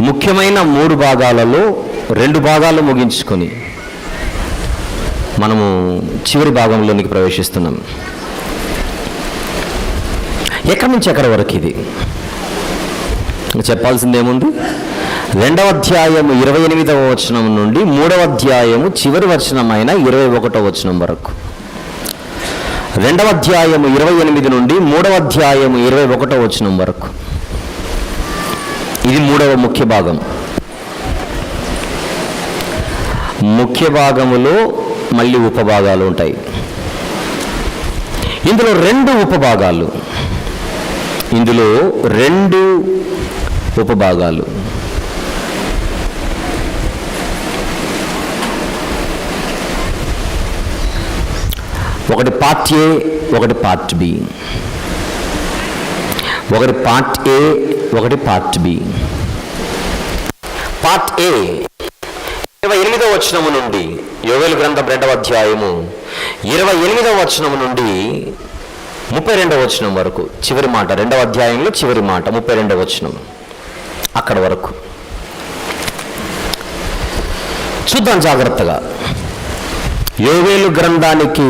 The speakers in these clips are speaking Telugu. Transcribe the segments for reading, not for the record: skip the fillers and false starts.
ముఖ్యమైన 3 భాగాలలో 2 భాగాలు ముగించుకొని మనము చివరి భాగంలోనికి ప్రవేశిస్తున్నాం. ఎక్కడి నుంచి ఎక్కడి వరకు ఇది చెప్పాల్సిందేముంది? 2వ అధ్యాయము 28వ వచనం నుండి 3వ అధ్యాయము చివరి వచనమైన 21వ వచనం వరకు. 2వ అధ్యాయము 28 నుండి 3వ అధ్యాయము 21వ వచనం వరకు. ఇది 3వ ముఖ్య భాగం. ముఖ్య భాగములో మళ్ళీ ఉపభాగాలు ఉంటాయి. ఇందులో 2 ఉపభాగాలు. ఒకటి పార్ట్ ఏ, ఒకటి పార్ట్ బి. ఒకటి పార్ట్ ఏ, ఒకటి పార్ట్ బి. పార్ట్ ఏ 28వ వచనము నుండి, యోవేలు గ్రంథం 2వ అధ్యాయము 28వ వచనము నుండి 32వ వచనం వరకు. చివరి మాట 2వ అధ్యాయంలో చివరి మాట 32వ వచనం అక్కడ వరకు చూద్దాం జాగ్రత్తగా. యోవేలు గ్రంథానికి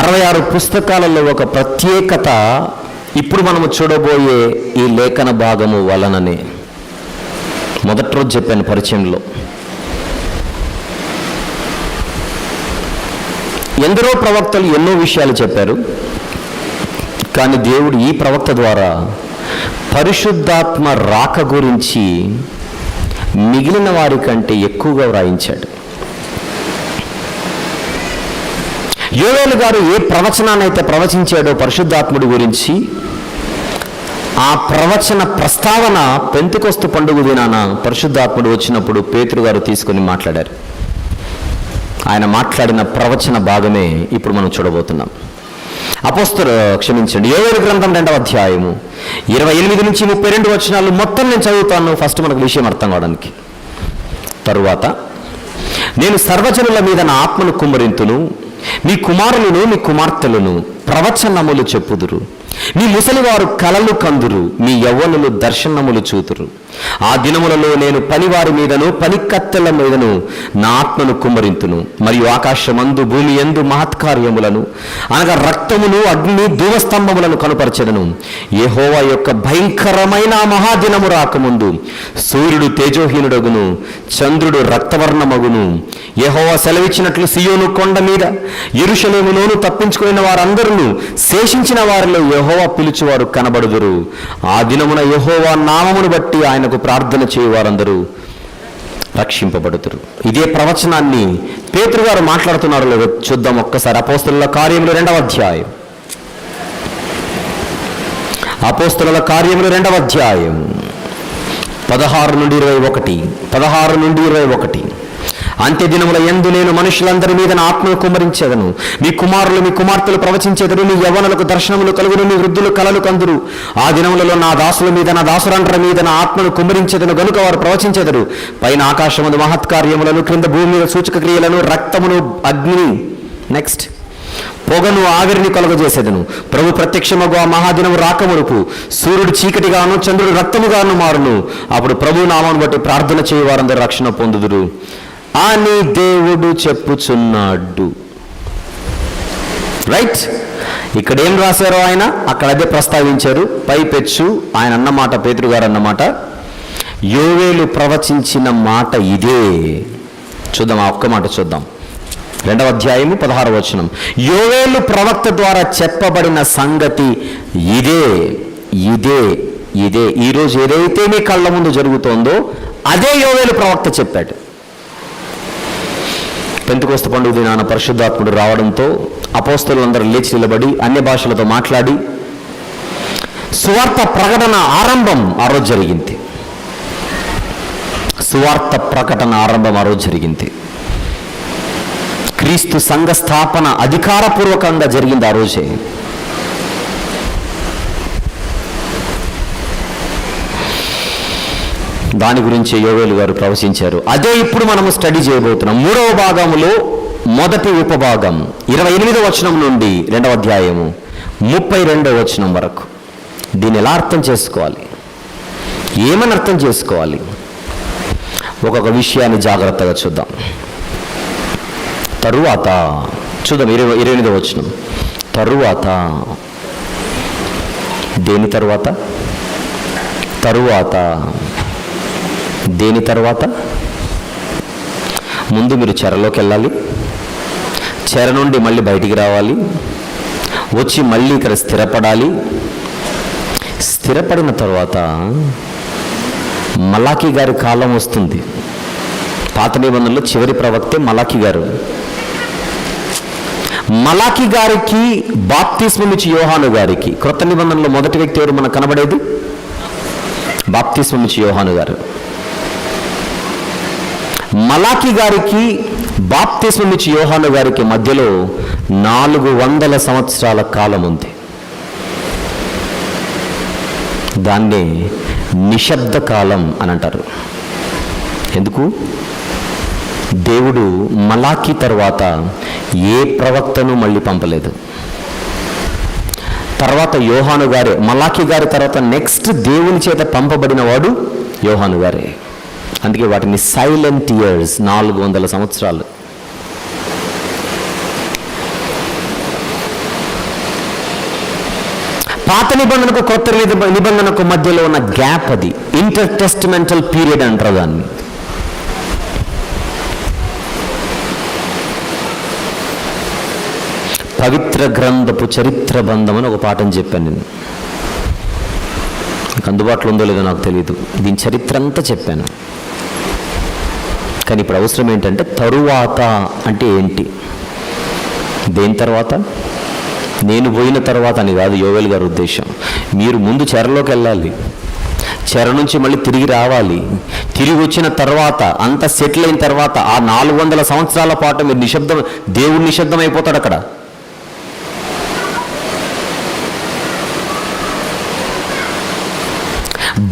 66 పుస్తకాలలో ఒక ప్రత్యేకత ఇప్పుడు మనము చూడబోయే ఈ లేఖన భాగము వలననే. మొదటి రోజు చెప్పాను పరిచయంలో. ఎందరో ప్రవక్తలు ఎన్నో విషయాలు చెప్పారు, కానీ దేవుడు ఈ ప్రవక్త ద్వారా పరిశుద్ధాత్మ రాక గురించి మిగిలిన వారి కంటే ఎక్కువగా వ్రాయించాడు. యోవేలు గారు ఏ ప్రవచనాన్నైతే ప్రవచించాడో పరిశుద్ధాత్ముడి గురించి, ఆ ప్రవచన ప్రస్తావన పెంతెకొస్తు పండుగ దినాన పరిశుద్ధాత్ముడు వచ్చినప్పుడు పేతురు గారు తీసుకొని మాట్లాడారు. ఆయన మాట్లాడిన ప్రవచన భాగమే ఇప్పుడు మనం చూడబోతున్నాం. యోవేలు గ్రంథం 2వ అధ్యాయము 28 నుంచి 32 వచనాలు మొత్తం నేను చదువుతాను. ఫస్ట్ మనకు విషయం అర్థం కావడానికి. తరువాత, నేను సర్వజనుల మీద నా ఆత్మను కుమ్మరింతును, మీ కుమారులను మీ కుమార్తెలను ప్రవచనములు చెప్పుదురు, మీ ముసలివారు కలలు కందురు, మీ యవ్వనులు దర్శనములు చూతురు. ఆ దినములలో నేను పనివారి మీదను పనికత్తెల మీదను నా ఆత్మను కుమ్మరింతును, మరియు ఆకాశమందు భూమి యందు మహత్కార్యములను అనగా రక్తమును అగ్ని ధూమస్తంభములను కనుపరచెదను. యెహోవా యొక్క భయంకరమైన మహాదినము రాకముందు సూర్యుడు తేజోహీనుడగును, చంద్రుడు రక్తవర్ణమగును. యెహోవా సెలవిచ్చినట్లు సియోను కొండ మీద యెరూషలేములోను తప్పించుకున్న వారందరూ శేషించిన వారిలో యెహోవా పిలుచువారు కనబడుదురు. ఆ దినమున యెహోవా నామమును బట్టి ఆయనకు ప్రార్థన చేయువారందరూ రక్షింపబడుతురు. ఇదే ప్రవచనాన్ని పేతురు గారు మాట్లాడుతున్నారు లేదో చూద్దాం ఒక్కసారి. అపోస్తలుల కార్యములు 2వ అధ్యాయం. అపోస్తలుల కార్యములు 2వ అధ్యాయం 16 నుండి 21. అంత్యదినముల యందు నేను మనుషులందరి మీద నా ఆత్మను కుమ్మరించెదను. మీ కుమారులు మీ కుమార్తెలు ప్రవచించెదరు, మీ యవ్వనులకు దర్శనములు కలుగును, మీ వృద్ధులు కలలు కందురు. ఆ దినములలో నా దాసుల మీద నా దాసురండ్ర మీద నా ఆత్మను కుమ్మరించెదను గనుక వారు ప్రవచించెదరు. పైన ఆకాశముందు మహత్కార్యములను, క్రింద భూమి మీద సూచక క్రియలను, రక్తమును అగ్నిని నెక్స్ట్ పొగను ఆవిరిని కలుగజేసేదను. ప్రభు ప్రత్యక్షముగా ఆ మహాదినము రాకమునుపు సూర్యుడు చీకటిగాను చంద్రుడు రక్తముగాను మారును. అప్పుడు ప్రభు నామమును బట్టి ప్రార్థన చేయ వారందరూ రక్షణ పొందుదురు అని దేవుడు చెప్పుచున్నాడు. రైట్. ఇక్కడ ఏం రాశారో ఆయన అక్కడ అదే ప్రస్తావించారు. పైపెచ్చు ఆయన అన్నమాట, పేతురు గారు అన్నమాట, యోవేలు ప్రవచించిన మాట ఇదే. చూద్దాం, ఆ ఒక్క మాట చూద్దాం. 2వ అధ్యాయము 16వ వచనం. యోవేలు ప్రవక్త ద్వారా చెప్పబడిన సంగతి ఇదే. ఈరోజు ఏదైతే మీ కళ్ళ ముందు జరుగుతోందో అదే యోవేలు ప్రవక్త చెప్పాడు. పెంతెకొస్తు పండుగ దినాన పరిశుద్ధాత్ముడు రావడంతో అపోస్తలులందరూ లేచి నిలబడి అన్య భాషలతో మాట్లాడి సువార్త ప్రకటన ఆరంభం ఆ రోజు జరిగింది. క్రీస్తు సంఘ స్థాపన అధికారపూర్వకంగా జరిగింది ఆ రోజే. దాని గురించి యోవేలు గారు ప్రవచించారు. అదే ఇప్పుడు మనము స్టడీ చేయబోతున్నాం. 3వ భాగములో మొదటి ఉపభాగం 28వ వచనం నుండి 2వ అధ్యాయము 32వ వచనం వరకు. దీన్ని ఎలా అర్థం చేసుకోవాలి? ఏమని అర్థం చేసుకోవాలి? ఒక్కొక్క విషయాన్ని జాగ్రత్తగా చూద్దాం. తరువాత చూద్దాం 28వ వచనం. తరువాత, దేని తరువాత? తరువాత దేని తరువాత? ముందు మీరు చెరలోకి వెళ్ళాలి, చెర నుండి మళ్ళీ బయటికి రావాలి, వచ్చి మళ్ళీ ఇక్కడ స్థిరపడాలి. స్థిరపడిన తర్వాత మలాకి గారి కాలం వస్తుంది. పాత నిబంధనలో చివరి ప్రవక్తే మలాకి గారు. మలాకి గారికి బాప్తిస్మం ఇచ్చి యోహాను గారికి, క్రొత్త నిబంధనలో మొదటి వ్యక్తి ఎవరు మనకు కనబడేది? బాప్తిస్మం ఇచ్చి యోహాను గారు. మలాకి గారికి బాప్తిస్మం ఇచ్చి యోహాను గారికి మధ్యలో 400 సంవత్సరాల కాలం ఉంది. దాన్నే నిశ్శబ్ద కాలం అని అంటారు. ఎందుకు? దేవుడు మలాకి తర్వాత ఏ ప్రవక్తను మళ్ళీ పంపలేదు. తర్వాత యోహాను గారే, మలాకి గారి తర్వాత నెక్స్ట్ దేవుని చేత పంపబడిన వాడు యోహాను గారే. అందుకే వాటిని సైలెంట్ ఇయర్స్, 400 సంవత్సరాలు. పాత నిబంధనకు కొత్త నిబంధనకు మధ్యలో ఉన్న గ్యాప్, అది ఇంటర్ టెస్టిమెంటల్ పీరియడ్ అంటారు దాన్ని. పవిత్ర గ్రంథపు చరిత్ర బంధం అని ఒక పాఠం చెప్పాను నేను. మీకు అందుబాటులో ఉందో లేదో నాకు తెలియదు. దీని చరిత్ర అంతా చెప్పాను. కానీ ఇప్పుడు అవసరం ఏంటంటే తరువాత అంటే ఏంటి? దేని తర్వాత? నేను పోయిన తర్వాత అని కాదు యోవేల్ గారి ఉద్దేశం. మీరు ముందు చెరలోకి వెళ్ళాలి, చెర నుంచి మళ్ళీ తిరిగి రావాలి. తిరిగి వచ్చిన తర్వాత అంత సెటిల్ అయిన తర్వాత ఆ 400 సంవత్సరాల పాటు మీరు నిశ్శబ్దం, దేవుడు నిశ్శబ్దం అయిపోతాడు అక్కడ.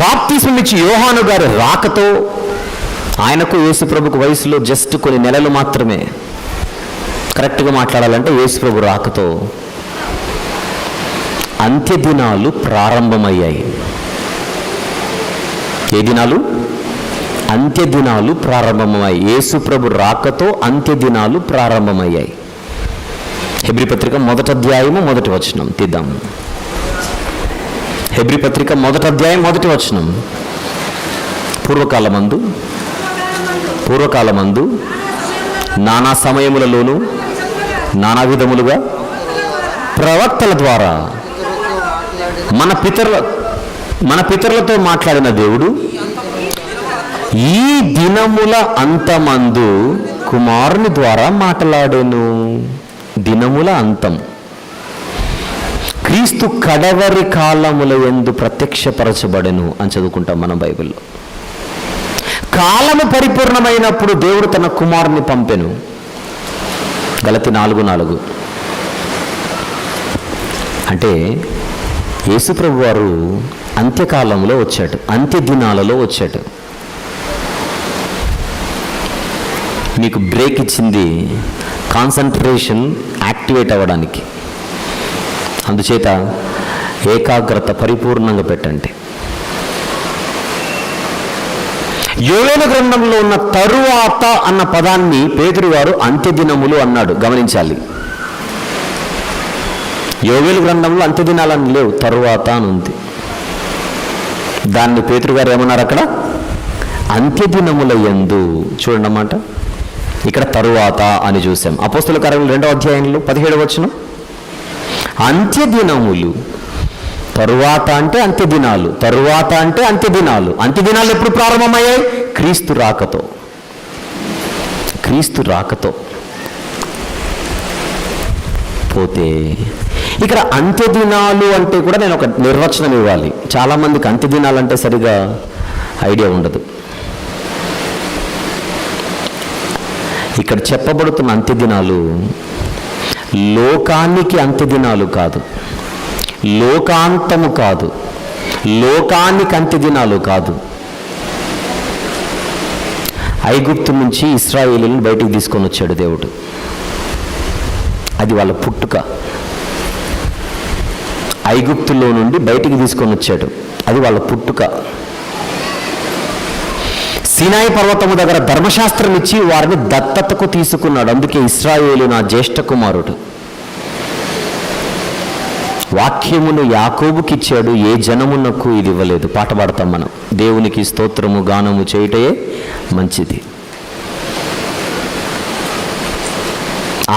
బాప్తిస్మం ఇచ్చి యోహాను గారి రాకతో, ఆయనకు యేసు ప్రభుకు వయసులో జస్ట్ కొన్ని నెలలు మాత్రమే, కరెక్ట్గా మాట్లాడాలంటే యేసు ప్రభు రాకతో అంత్య దినాలు ప్రారంభమయ్యాయి. ఏ దినాలు? అంత్య దినాలు ప్రారంభమయ్యాయి. యేసు ప్రభు రాకతో అంత్య దినాలు ప్రారంభమయ్యాయి. హెబ్రీ పత్రిక 1వ అధ్యాయము 1వ వచనం తీద్దాం. హెబ్రీ పత్రిక 1వ అధ్యాయం 1వ వచనం. పూర్వకాలమందు నానా సమయములలోనూ నానా విధములుగా ప్రవక్తల ద్వారా మన పితరులతో మాట్లాడిన దేవుడు ఈ దినముల అంతమందు కుమారుని ద్వారా మాట్లాడెను. దినముల అంతం, క్రీస్తు కడవరి కాలముల యందు ప్రత్యక్షపరచబడెను అని చదువుకుంటాం మనం బైబిల్లో. కాలము పరిపూర్ణమైనప్పుడు దేవుడు తన కుమారుని పంపెను. గలతి 4:4. అంటే యేసు ప్రభు వారు అంత్యకాలంలో వచ్చాడు, అంత్య దినాలలో వచ్చాడు. మీకు బ్రేక్ ఇచ్చింది కాన్సన్ట్రేషన్ యాక్టివేట్ అవ్వడానికి. అందుచేత ఏకాగ్రత పరిపూర్ణంగా పెట్టండి. యోవేలు గ్రంథంలో ఉన్న తరువాత అన్న పదాన్ని పేతురు గారు అంత్యదినములు అన్నాడు. గమనించాలి, యోవేలు గ్రంథంలో అంత్యదినాలని లేవు, తరువాత అని ఉంది. దాన్ని పేతురు గారు ఏమన్నారు అక్కడ? అంత్యదినముల యందు. చూడండి అన్నమాట, ఇక్కడ తరువాత అని చూసాం. అపోస్తల కార్యములు 2వ అధ్యాయంలో 17వ వచనం. అంత్యదినములు, తరువాత అంటే అంత్యదినాలు, తరువాత అంటే అంత్యదినాలు. అంత్యదినాలు ఎప్పుడు ప్రారంభమయ్యాయి? క్రీస్తు రాకతో. క్రీస్తు రాకతో పోతే ఇక్కడ అంత్యదినాలు అంటే కూడా నేను ఒక నిర్వచనం ఇవ్వాలి. చాలామందికి అంత్యదినాలు అంటే సరిగా ఐడియా ఉండదు. ఇక్కడ చెప్పబడుతున్న అంత్యదినాలు లోకానికి అంత్యదినాలు కాదు, లోకాంతము కాదు, లోకానికి అంత్యదినాలు కాదు. ఐగుప్తు నుంచి ఇశ్రాయేలీయులను బయటికి తీసుకొని వచ్చాడు దేవుడు. అది వాళ్ళ పుట్టుక. ఐగుప్తులో నుండి బయటికి తీసుకొని వచ్చాడు, అది వాళ్ళ పుట్టుక. సీనాయి పర్వతము దగ్గర ధర్మశాస్త్రం ఇచ్చి వారిని దత్తతకు తీసుకున్నాడు. అందుకే ఇశ్రాయేలు నా జ్యేష్ఠ కుమారుడు. వాక్యమును యాకోబుకి ఇచ్చాడు, ఏ జనమునకు ఇది ఇవ్వలేదు. పాట పాడతాం మనం, దేవునికి స్తోత్రము గానము చేయుటయే మంచిది.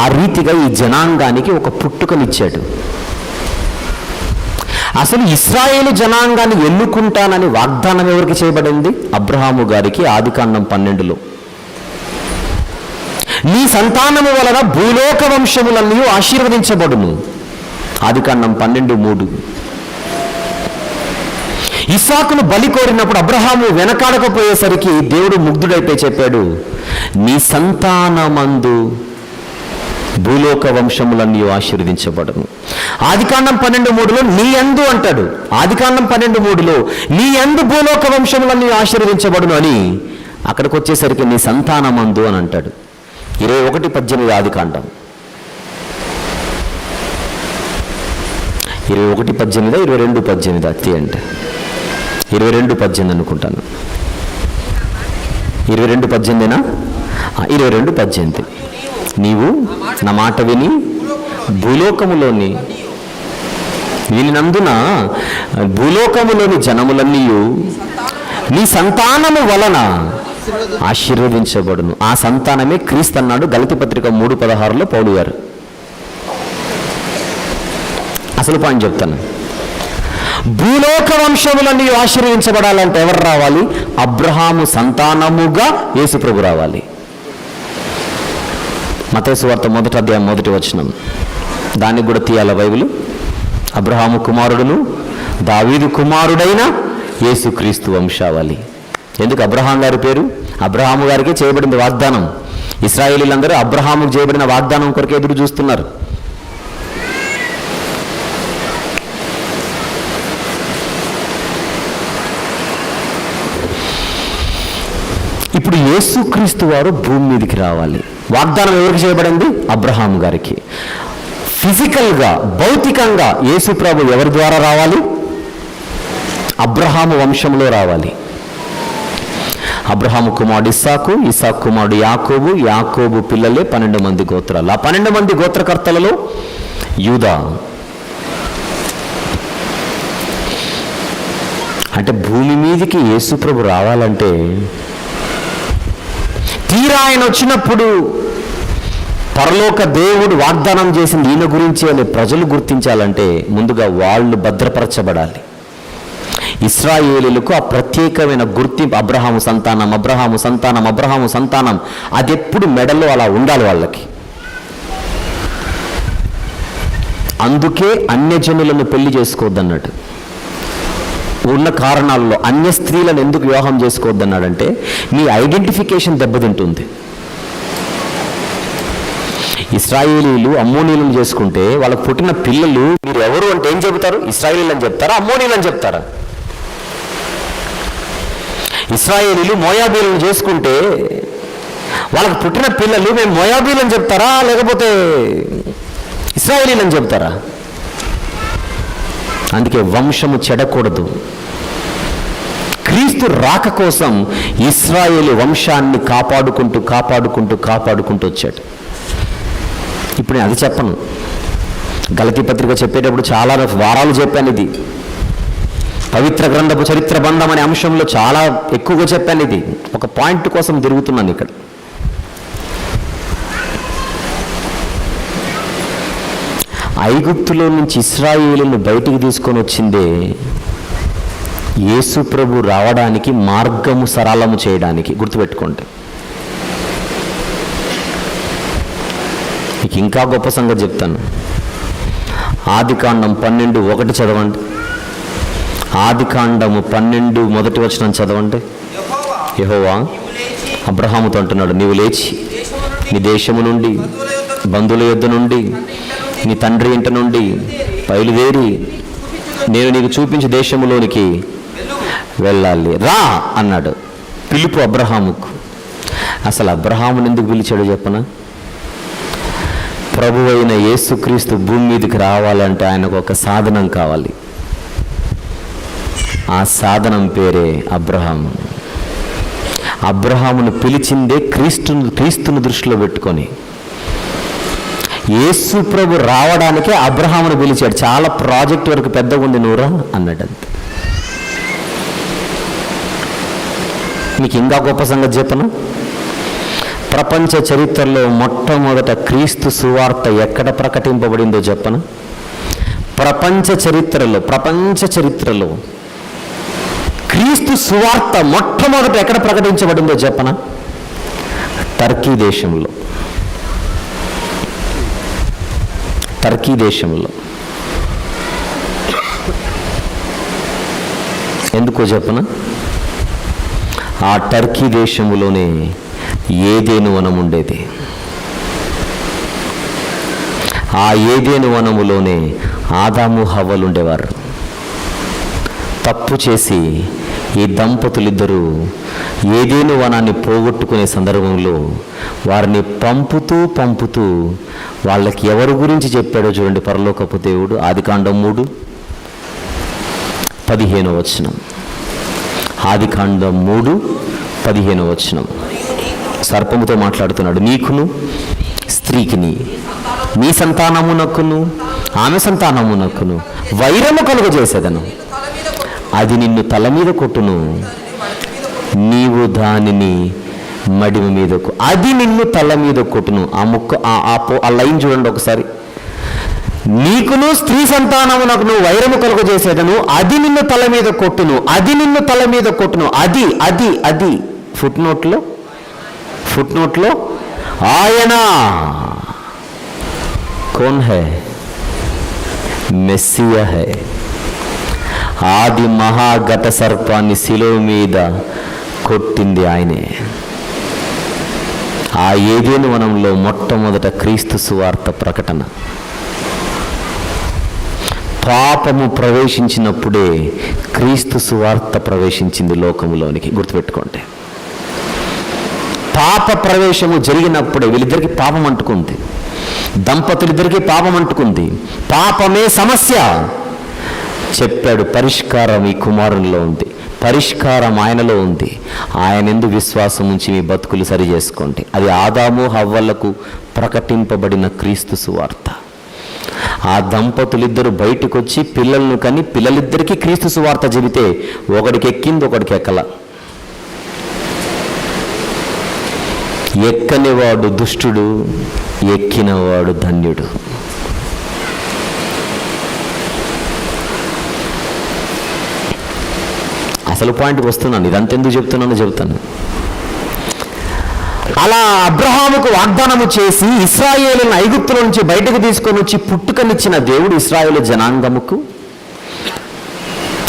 ఆ రీతిగా ఈ జనాంగానికి ఒక పుట్టుకనిచ్చాడు. అసలు ఇశ్రాయేలు జనాంగాన్ని ఎన్నుకుంటానని వాగ్దానం ఎవరికి చేయబడింది? అబ్రహాము గారికి. ఆదికాండం 12లో నీ సంతానము వలన భూలోక వంశములన్నీ ఆశీర్వదించబడును. ఆదికాండం 12:3. ఇస్సాకును బలి కోరినప్పుడు అబ్రహాము వెనకాడకపోయేసరికి దేవుడు ముగ్ధుడైపోయి చెప్పాడు, నీ సంతానమందు భూలోక వంశములన్నీ ఆశీర్వదించబడను. ఆదికాండం 12:3లో నీ యందు అంటాడు. ఆదికాండం 12:3లో నీ యందు భూలోక వంశములన్నీ ఆశీర్వదించబడును అని, అక్కడికి వచ్చేసరికి నీ సంతానమందు అని అంటాడు. 21:18 ఆదికాండం. 21:18 22:18 అత్తి అంటే 22:18 అనుకుంటాను. 22:18 22:18 నీవు నా మాట విని భూలోకములోని వీనినందున భూలోకములోని జనములన్నీ నీ సంతానము వలన ఆశీర్వదించబడును. ఆ సంతానమే క్రీస్తు అన్నాడు గలతీ పత్రిక 3:16లో పౌలు గారు. అసలు పాయింట్ చెప్తాను. భూలోక వంశములన్నీ ఆశీర్వదించబడాలంటే ఎవరు రావాలి? అబ్రహాము సంతానముగా యేసు ప్రభు రావాలి. మత్తయి సువార్త 1వ అధ్యాయం 1వ వచనం, దానికి కూడా తీయాల బైబిల్. అబ్రహాము కుమారుడును దావీదు కుమారుడైన యేసుక్రీస్తు వంశావళి. ఎందుకు అబ్రహాం గారి పేరు? అబ్రహాము గారికి చేయబడింది వాగ్దానం. ఇశ్రాయేలీలందరూ అబ్రహాముకు చేయబడిన వాగ్దానం కొరకు ఎదురు చూస్తున్నారు. ఇప్పుడు యేసుక్రీస్తు వారు భూమి మీదకి రావాలి. వాగ్దానం ఎవరికి చేయబడింది? అబ్రహాము గారికి. ఫిజికల్గా, భౌతికంగా యేసు ప్రభు ఎవరి ద్వారా రావాలి? అబ్రహాము వంశంలో రావాలి. అబ్రహాము కుమారుడు ఇస్సాకు, ఇస్సాకు కుమారుడు యాకోబు, యాకోబు పిల్లలే 12 మంది గోత్రాలు. ఆ 12 మంది గోత్రకర్తలలో యూదా. అంటే భూమి మీదకి యేసు ప్రభు రావాలంటే, తీరా ఆయన వచ్చినప్పుడు పరలోక దేవుడు వాగ్దానం చేసింది ఈయన గురించి అని ప్రజలు గుర్తించాలంటే ముందుగా వాళ్ళు భద్రపరచబడాలి. ఇశ్రాయేలీలకు ఆ ప్రత్యేకమైన గుర్తింపు, అబ్రహాము సంతానం, అబ్రహాము సంతానం, అబ్రహాము సంతానం, అది ఎప్పుడు మెడలో అలా ఉండాలి వాళ్ళకి. అందుకే అన్యజనులను పెళ్లి చేసుకోవద్దన్నాడు. ఉన్న కారణాల్లో అన్య స్త్రీలను ఎందుకు వివాహం చేసుకోవద్దన్నాడంటే మీ ఐడెంటిఫికేషన్ దెబ్బతింటుంది. ఇశ్రాయేలీలు అమ్మోనీలను చేసుకుంటే వాళ్ళకు పుట్టిన పిల్లలు మీరు ఎవరు అంటే ఏం చెబుతారు? ఇశ్రాయేలీలు అని చెప్తారా, అమ్మోనీలు అని చెప్తారా? ఇశ్రాయేలీలు మోయాబీలను చేసుకుంటే వాళ్ళకు పుట్టిన పిల్లలు మేము మోయాబీలు అని చెప్తారా, లేకపోతే ఇశ్రాయేలీలు అని చెప్తారా? అందుకే వంశము చెడకూడదు. క్రీస్తు రాక కోసం ఇశ్రాయేలు వంశాన్ని కాపాడుకుంటూ కాపాడుకుంటూ కాపాడుకుంటూ వచ్చాడు. ఇప్పుడు నేను అది చెప్పను. గలతీ పత్రిక చెప్పేటప్పుడు చాలా వారాలు చెప్పాను. ఇది పవిత్ర గ్రంథపు చరిత్ర బంధం అనే అంశంలో చాలా ఎక్కువగా చెప్పాను. ఇది ఒక పాయింట్ కోసం తిరుగుతున్నాను ఇక్కడ. ఐగుప్తులో నుంచి ఇశ్రాయేలును బయటికి తీసుకొని వచ్చిందే యేసు ప్రభు రావడానికి, మార్గము సరళము చేయడానికి. గుర్తుపెట్టుకోండి. మీకు ఇంకా గొప్ప సంగతి చెప్తాను. ఆదికాండం 12:1 చదవండి. ఆదికాండము 12 మొదటి వచనం చదవండి. యెహోవా అబ్రహాముతో అంటున్నాడు, నీవు లేచి నీ దేశము నుండి, బంధువుల యొద్ద నుండి, నీ తండ్రి ఇంట నుండి బయలుదేరి నేను నీకు చూపించే దేశములోనికి వెళ్ళాలి, రా అన్నాడు. పిలుపు అబ్రహాముకు. అసలు అబ్రహాముని ఎందుకు పిలిచాడో చెప్పనా? ప్రభువైన యేసుక్రీస్తు భూమి మీదకి రావాలంటే ఆయనకు ఒక సాధనం కావాలి. ఆ సాధనం పేరే అబ్రహాము. అబ్రహామును పిలిచిందే క్రీస్తును దృష్టిలో పెట్టుకొని. యేసు ప్రభు రావడానికే అబ్రహామును పిలిచాడు. చాలా ప్రాజెక్ట్ వరకు పెద్దగా ఉంది, నువ్వురా అన్నాడు. అంతే. మీకు ఇంకా గొప్ప సంగతి చెప్పను. ప్రపంచ చరిత్రలో మొట్టమొదట క్రీస్తు సువార్త ఎక్కడ ప్రకటింపబడిందో చెప్పను. ప్రపంచ చరిత్రలో క్రీస్తు సువార్త మొట్టమొదట ఎక్కడ ప్రకటించబడిందో చెప్పనా? టర్కీ దేశంలో. ఎందుకో చెప్పనా? ఆ టర్కీ దేశంలోనే ఏదెను వనం ఉండేది. ఆ ఏదెను వనములోనే ఆదాము హవ్వలు ఉండేవారు. తప్పు చేసి ఈ దంపతులిద్దరూ ఏదెను వనాన్ని పోగొట్టుకునే సందర్భంలో వారిని పంపుతూ వాళ్ళకి ఎవరి గురించి చెప్పాడో చూడండి పరలోకపు దేవుడు. ఆదికాండం 3:15. ఆదికాండం 3:15. సర్పముతో మాట్లాడుతున్నాడు. నీకును స్త్రీకిని, నీ సంతానమునకును ఆమె సంతానమునకును వైరము కలుగజేసేదను. అది నిన్ను తల మీద కొట్టును, నీవు దానిని మడిమ మీదకు. అది నిన్ను తల మీద కొట్టును. ఆ లైన్ చూడండి ఒకసారి. నీకును స్త్రీ సంతానమునకును వైరము కలుగజేసేదను, అది నిన్ను తల మీద కొట్టును, అది నిన్ను తల మీద కొట్టును. అది ఫుట్ నోట్లో ఆయన కౌన్ హై? Messiah high. ఆది మహాఘట సర్పాన్ని శిలువ మీద కొట్టింది ఆయనే. ఆ ఏదెను వనంలో మొట్టమొదట క్రీస్తు సువార్త ప్రకటన. పాపము ప్రవేశించినప్పుడే క్రీస్తు సువార్త ప్రవేశించింది లోకములోనికి. గుర్తుపెట్టుకోండి. పాప ప్రవేశము జరిగినప్పుడే వీళ్ళిద్దరికీ పాపం అంటుకుంది. దంపతులిద్దరికీ పాపం అంటుకుంది. పాపమే సమస్య. చెప్పాడు, పరిష్కారం ఈ కుమారునిలో ఉంది, పరిష్కారం ఆయనలో ఉంది. ఆయన యందు విశ్వాసం ఉంచి మీ బతుకులు సరి చేసుకోండి. అది ఆదాము హవ్వలకు ప్రకటింపబడిన క్రీస్తు సువార్త. ఆ దంపతులిద్దరూ బయటకు వచ్చి పిల్లలను కని పిల్లలిద్దరికీ క్రీస్తు సువార్త చెబితే ఒకడికి ఎక్కింది, ఒకడికి ఎక్కల. ఎక్కనివాడు దుష్టుడు, ఎక్కినవాడు ధన్యుడు. అసలు పాయింట్కి వస్తున్నాను. ఇదంతా ఎందుకు చెప్తాను. అలా అబ్రహాముకు వాగ్దానము చేసి ఇశ్రాయేలును ఐగుప్తుల నుంచి బయటకు తీసుకొని వచ్చి పుట్టుకనిచ్చిన దేవుడు ఇశ్రాయేలు జనాంగముకు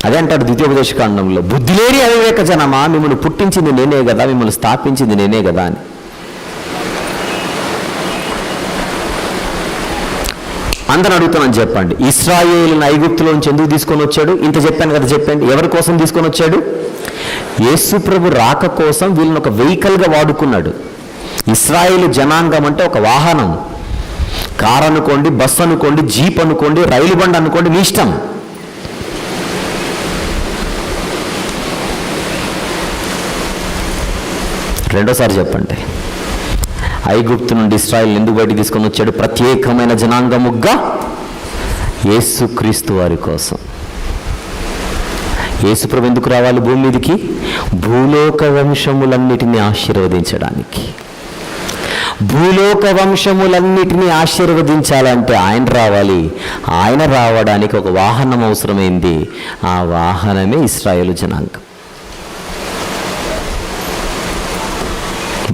అదే అంటాడు ద్వితీయోపదేశకాండంలో, బుద్ధి లేని అవివేక జనమా, మిమ్మల్ని పుట్టించింది నేనే కదా, మిమ్మల్ని స్థాపించింది నేనే కదా అని. అందరూ అడుగుతానని చెప్పండి, ఇశ్రాయేలును ఐగుప్తుల నుంచి ఎందుకు తీసుకొని వచ్చాడు? ఇంత చెప్పాను కదా, చెప్పండి. ఎవరి కోసం తీసుకొని వచ్చాడు? యేసు ప్రభు రాక కోసం వీళ్ళని ఒక వెహికల్గా వాడుకున్నాడు. ఇశ్రాయేలు జనాంగం అంటే ఒక వాహనం. కారు అనుకోండి, బస్సు అనుకోండి, జీప్ అనుకోండి, రైలు బండి అనుకోండి, మీ ఇష్టం. రెండోసారి చెప్పండి, ఐగుప్తు నుండి ఇశ్రాయేలు ఎందుకు బయటికి తీసుకొని వచ్చాడు? ప్రత్యేకమైన జనాంగముగా యేసుక్రీస్తు వారి కోసం. యేసుప్రభు ఎందుకు రావాలి భూమి మీదకి? భూలోక వంశములన్నిటినీ ఆశీర్వదించడానికి. భూలోక వంశములన్నిటినీ ఆశీర్వదించాలంటే ఆయన రావాలి. ఆయన రావడానికి ఒక వాహనం అవసరమైంది. ఆ వాహనమే ఇశ్రాయేలు జనాంగం.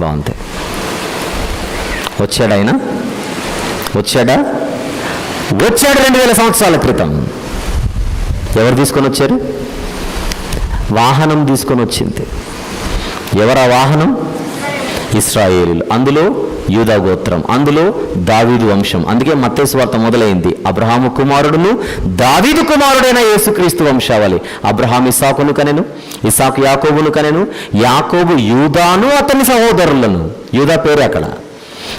బాగుంది. వచ్చాడు ఆయన? వచ్చాడు 2000 సంవత్సరాల క్రితం. ఎవరు తీసుకొని వచ్చారు? వాహనం తీసుకొని వచ్చింది. ఎవరు ఆ వాహనం? ఇశ్రాయేలీలు. అందులో యూదా గోత్రం, అందులో దావీదు వంశం. అందుకే మత్తయి సువార్త మొదలైంది, అబ్రహాము కుమారుడును దావీదు కుమారుడైన యేసుక్రీస్తు వంశావళి. అబ్రహాం ఇస్సాకును కనెను, ఇస్సాకు యాకోబును కనెను, యాకోబు యూదాను అతని సహోదరులను. యూదా పేరు అక్కడ,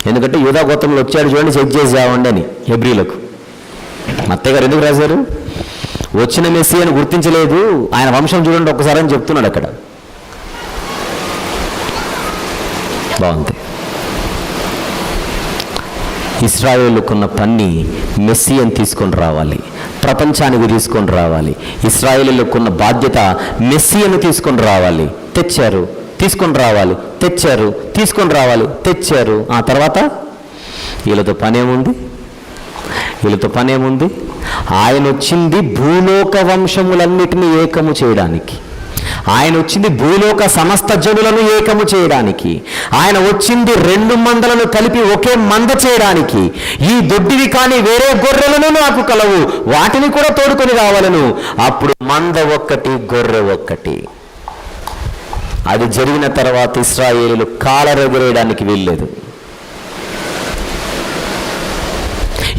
ఎందుకంటే యూదా గోత్రంలో వచ్చాడు చూడండి, చెక్ చేసి రావండి అని హెబ్రీలకు. మత్తయి గారు ఎందుకు రాశారు? వచ్చిన మెస్సీ అని గుర్తించలేదు, ఆయన వంశం చూడండి ఒక్కసారి అని చెప్తున్నాడు అక్కడ. బాగుంది. ఇశ్రాయేలుకున్న పని మెస్సియని తీసుకొని రావాలి, ప్రపంచానికి తీసుకొని రావాలి. ఇశ్రాయేలుకున్న బాధ్యత మెస్సియను తీసుకొని రావాలి. తెచ్చారు, తీసుకొని రావాలి, తెచ్చారు, తీసుకొని రావాలి, తెచ్చారు. ఆ తర్వాత వీళ్ళతో పనేముంది? ఆయన వచ్చింది భూలోక వంశములన్నిటినీ ఏకము చేయడానికి. ఆయన వచ్చింది భూలోక సమస్త జనులను ఏకము చేయడానికి. ఆయన వచ్చింది 2 మందలను కలిపి ఒకే మంద చేయడానికి. ఈ దొడ్డివి కానీ వేరే గొర్రెలను నాకు కలవు, వాటిని కూడా తోడుకొని రావాలను. అప్పుడు మంద ఒక్కటి, గొర్రె ఒక్కటి. అది జరిగిన తర్వాత ఇశ్రాయేలీయులు కాలరెగరేయడానికి వీల్లేదు.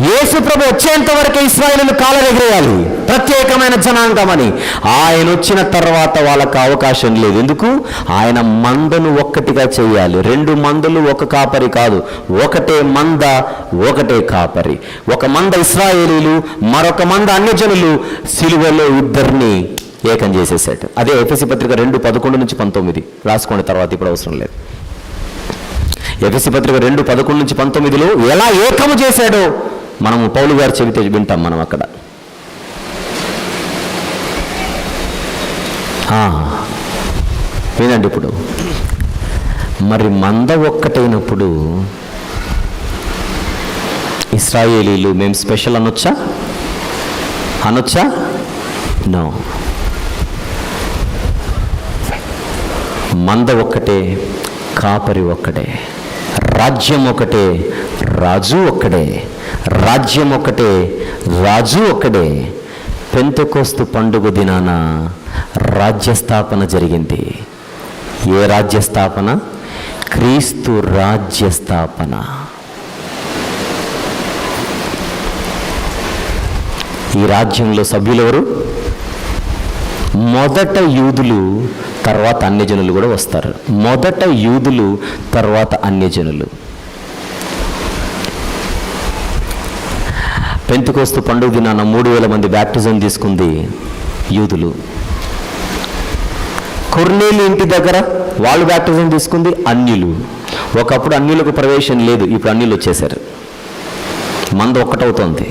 యేసు ప్రభు వచ్చేంత వరకే ఇశ్రాయేలీయులు కాలరెగరేయాలి, ప్రత్యేకమైన జనాంగమని. ఆయన వచ్చిన తర్వాత వాళ్ళకు అవకాశం లేదు. ఎందుకు? ఆయన మందను ఒక్కటిగా చేయాలి. 2 మందలు ఒక కాపరి కాదు, ఒకటే మంద, ఒకటే కాపరి. ఒక మంద ఇశ్రాయేలీయులు, మరొక మంద అన్యజనులు. సిలువలో ఇద్దరిని ఏకం చేసేసాడు. అదే ఎఫెసీ పత్రిక 2:11-19 రాసుకోండి, తర్వాత ఇప్పుడు అవసరం లేదు. ఎఫెసీ పత్రిక 2:11-19లో ఎలా ఏకము చేశాడో మనము పౌలు గారు చెబితే వింటాం మనం అక్కడ. వినండి ఇప్పుడు. మరి మంద ఒక్కటైనప్పుడు ఇశ్రాయేలీలు మేము స్పెషల్ అనొచ్చా? నో. మంద ఒక్కటే, కాపరి ఒక్కడే, రాజ్యం ఒకటే, రాజు ఒక్కడే. రాజ్యం ఒకటే, రాజు ఒక్కడే. పెంతెకోస్తు పండుగ దినాన రాజ్యస్థాపన జరిగింది. ఏ రాజ్యస్థాపన? క్రీస్తు రాజ్యస్థాపన. ఈ రాజ్యంలో సభ్యులెవరు? మొదట యూదులు, తర్వాత అన్యజనులు కూడా వస్తారు. మొదట యూదులు, తర్వాత అన్యజనులు. పెంతెకోస్తు పండుగ దినాన 3000 మంది బ్యాప్టిజం తీసుకుంది యూదులు. కొర్నేలి ఇంటి దగ్గర వాళ్ళు బ్యాప్టిజం తీసుకుంది అన్యులు. ఒకప్పుడు అన్యులకు ప్రవేశం లేదు, ఇప్పుడు అన్యులు వచ్చేసారు. మంద ఒక్కటవుతోంది.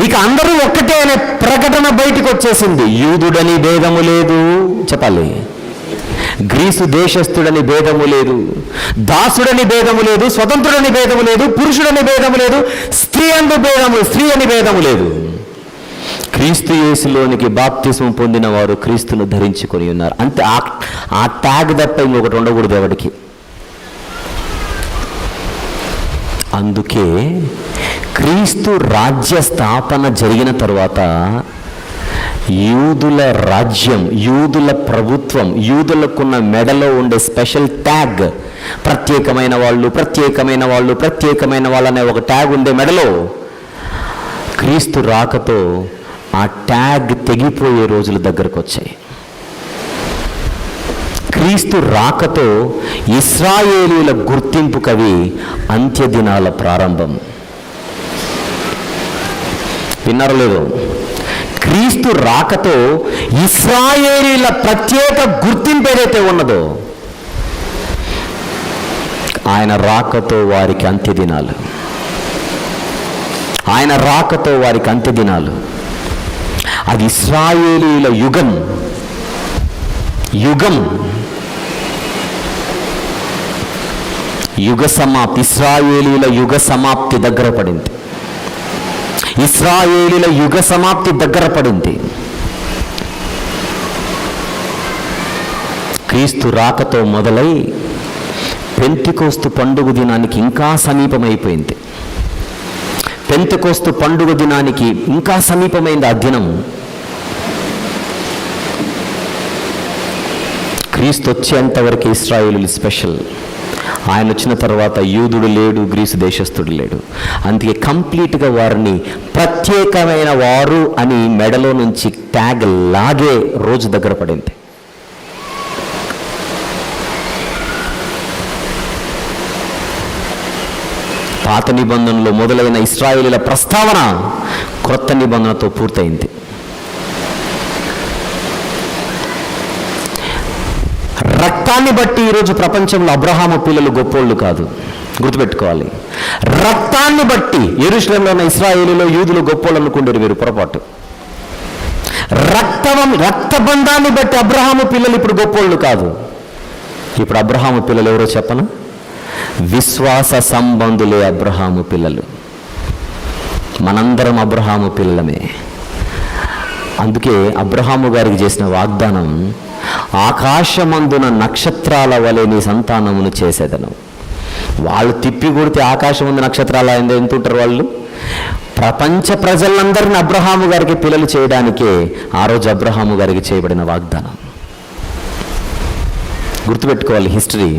ఇక అందరూ ఒక్కటే అనే ప్రకటన బయటికి వచ్చేసింది. యూదుడని భేదము లేదు, చెప్పాలి. గ్రీసు దేశస్థుడని భేదము లేదు, దాసుడని భేదము లేదు, స్వతంత్రుడని భేదము లేదు, పురుషుడని భేదము లేదు, స్త్రీ అని భేదము లేదు. క్రీస్తు యేసులోనికి బాప్తిస్మం పొందిన వారు క్రీస్తును ధరించుకొని ఉన్నారు. అంతే. ఆ ట్యాగ్ తప్ప ఇంకొకటి ఉండకూడదు ఎవరికి. అందుకే క్రీస్తు రాజ్య స్థాపన జరిగిన తరువాత యూదుల రాజ్యం, యూదుల ప్రభుత్వం, యూదులకున్న మెడలో ఉండే స్పెషల్ ట్యాగ్, ప్రత్యేకమైన వాళ్ళు అనే ఒక ట్యాగ్ ఉండే మెడలో, క్రీస్తు రాకతో ఆ ట్యాగ్ తెగిపోయే రోజులు దగ్గరకు వచ్చాయి. క్రీస్తు రాకతో ఇశ్రాయేలీయుల గుర్తింపుకవి అంత్యదినాల ప్రారంభం. విన్నారో లేదో? క్రీస్తు రాకతో ఇశ్రాయేలీయుల ప్రత్యేక గుర్తింపు ఏదైతే ఉన్నదో, ఆయన రాకతో వారికి అంత్యదినాలు. అది ఇశ్రాయేలీయుల యుగం. యుగ సమాప్తి. ఇశ్రాయేలీయుల యుగ సమాప్తి దగ్గర పడింది. క్రీస్తు రాకతో మొదలై పెంతెకోస్తు పండుగ దినానికి ఇంకా సమీపమైపోయింది. పెంతెకోస్తు పండుగ దినానికి ఇంకా సమీపమైంది ఆ దినం. క్రీస్తు వచ్చేంతవరకు ఇశ్రాయేలీయులు స్పెషల్. ఆయన వచ్చిన తర్వాత యూదుడు లేడు, గ్రీసు దేశస్థుడు లేడు. అందుకే కంప్లీట్గా వారిని ప్రత్యేకమైన వారు అని మెడలో నుంచి ట్యాగ్ లాగే రోజు దగ్గర పడింది. పాత నిబంధనలో మొదలైన ఇశ్రాయేలీయుల ప్రస్తావన క్రొత్త నిబంధనతో పూర్తయింది. రక్తాన్ని బట్టి ఈరోజు ప్రపంచంలో అబ్రహాము పిల్లలు గొప్పోళ్ళు కాదు, గుర్తుపెట్టుకోవాలి. రక్తాన్ని బట్టి యెరూషలేములో ఉన్న ఇశ్రాయేలులో యూదులు గొప్పోళ్ళు అనుకుంటారు, వీరు పొరపాటు. రక్తబంధాన్ని బట్టి అబ్రహాము పిల్లలు ఇప్పుడు గొప్పోళ్ళు కాదు. ఇప్పుడు అబ్రహాము పిల్లలు ఎవరో చెప్పను? విశ్వాస సంబంధులే అబ్రహాము పిల్లలు. మనందరం అబ్రహాము పిల్లలమే. అందుకే అబ్రహాము గారికి చేసిన వాగ్దానం, ఆకాశమందున నక్షత్రాల వలె నీ సంతానమును చేసేదను. వాళ్ళు తిప్పి కొడితే ఆకాశం ముందు నక్షత్రాలు ఎంత ఉంటారు వాళ్ళు? ప్రపంచ ప్రజలందరిని అబ్రహాము గారికి పిల్లలు చేయడానికే ఆ రోజు అబ్రహాము గారికి చేయబడిన వాగ్దానం. గుర్తుపెట్టుకోవాలి, హిస్టరీ,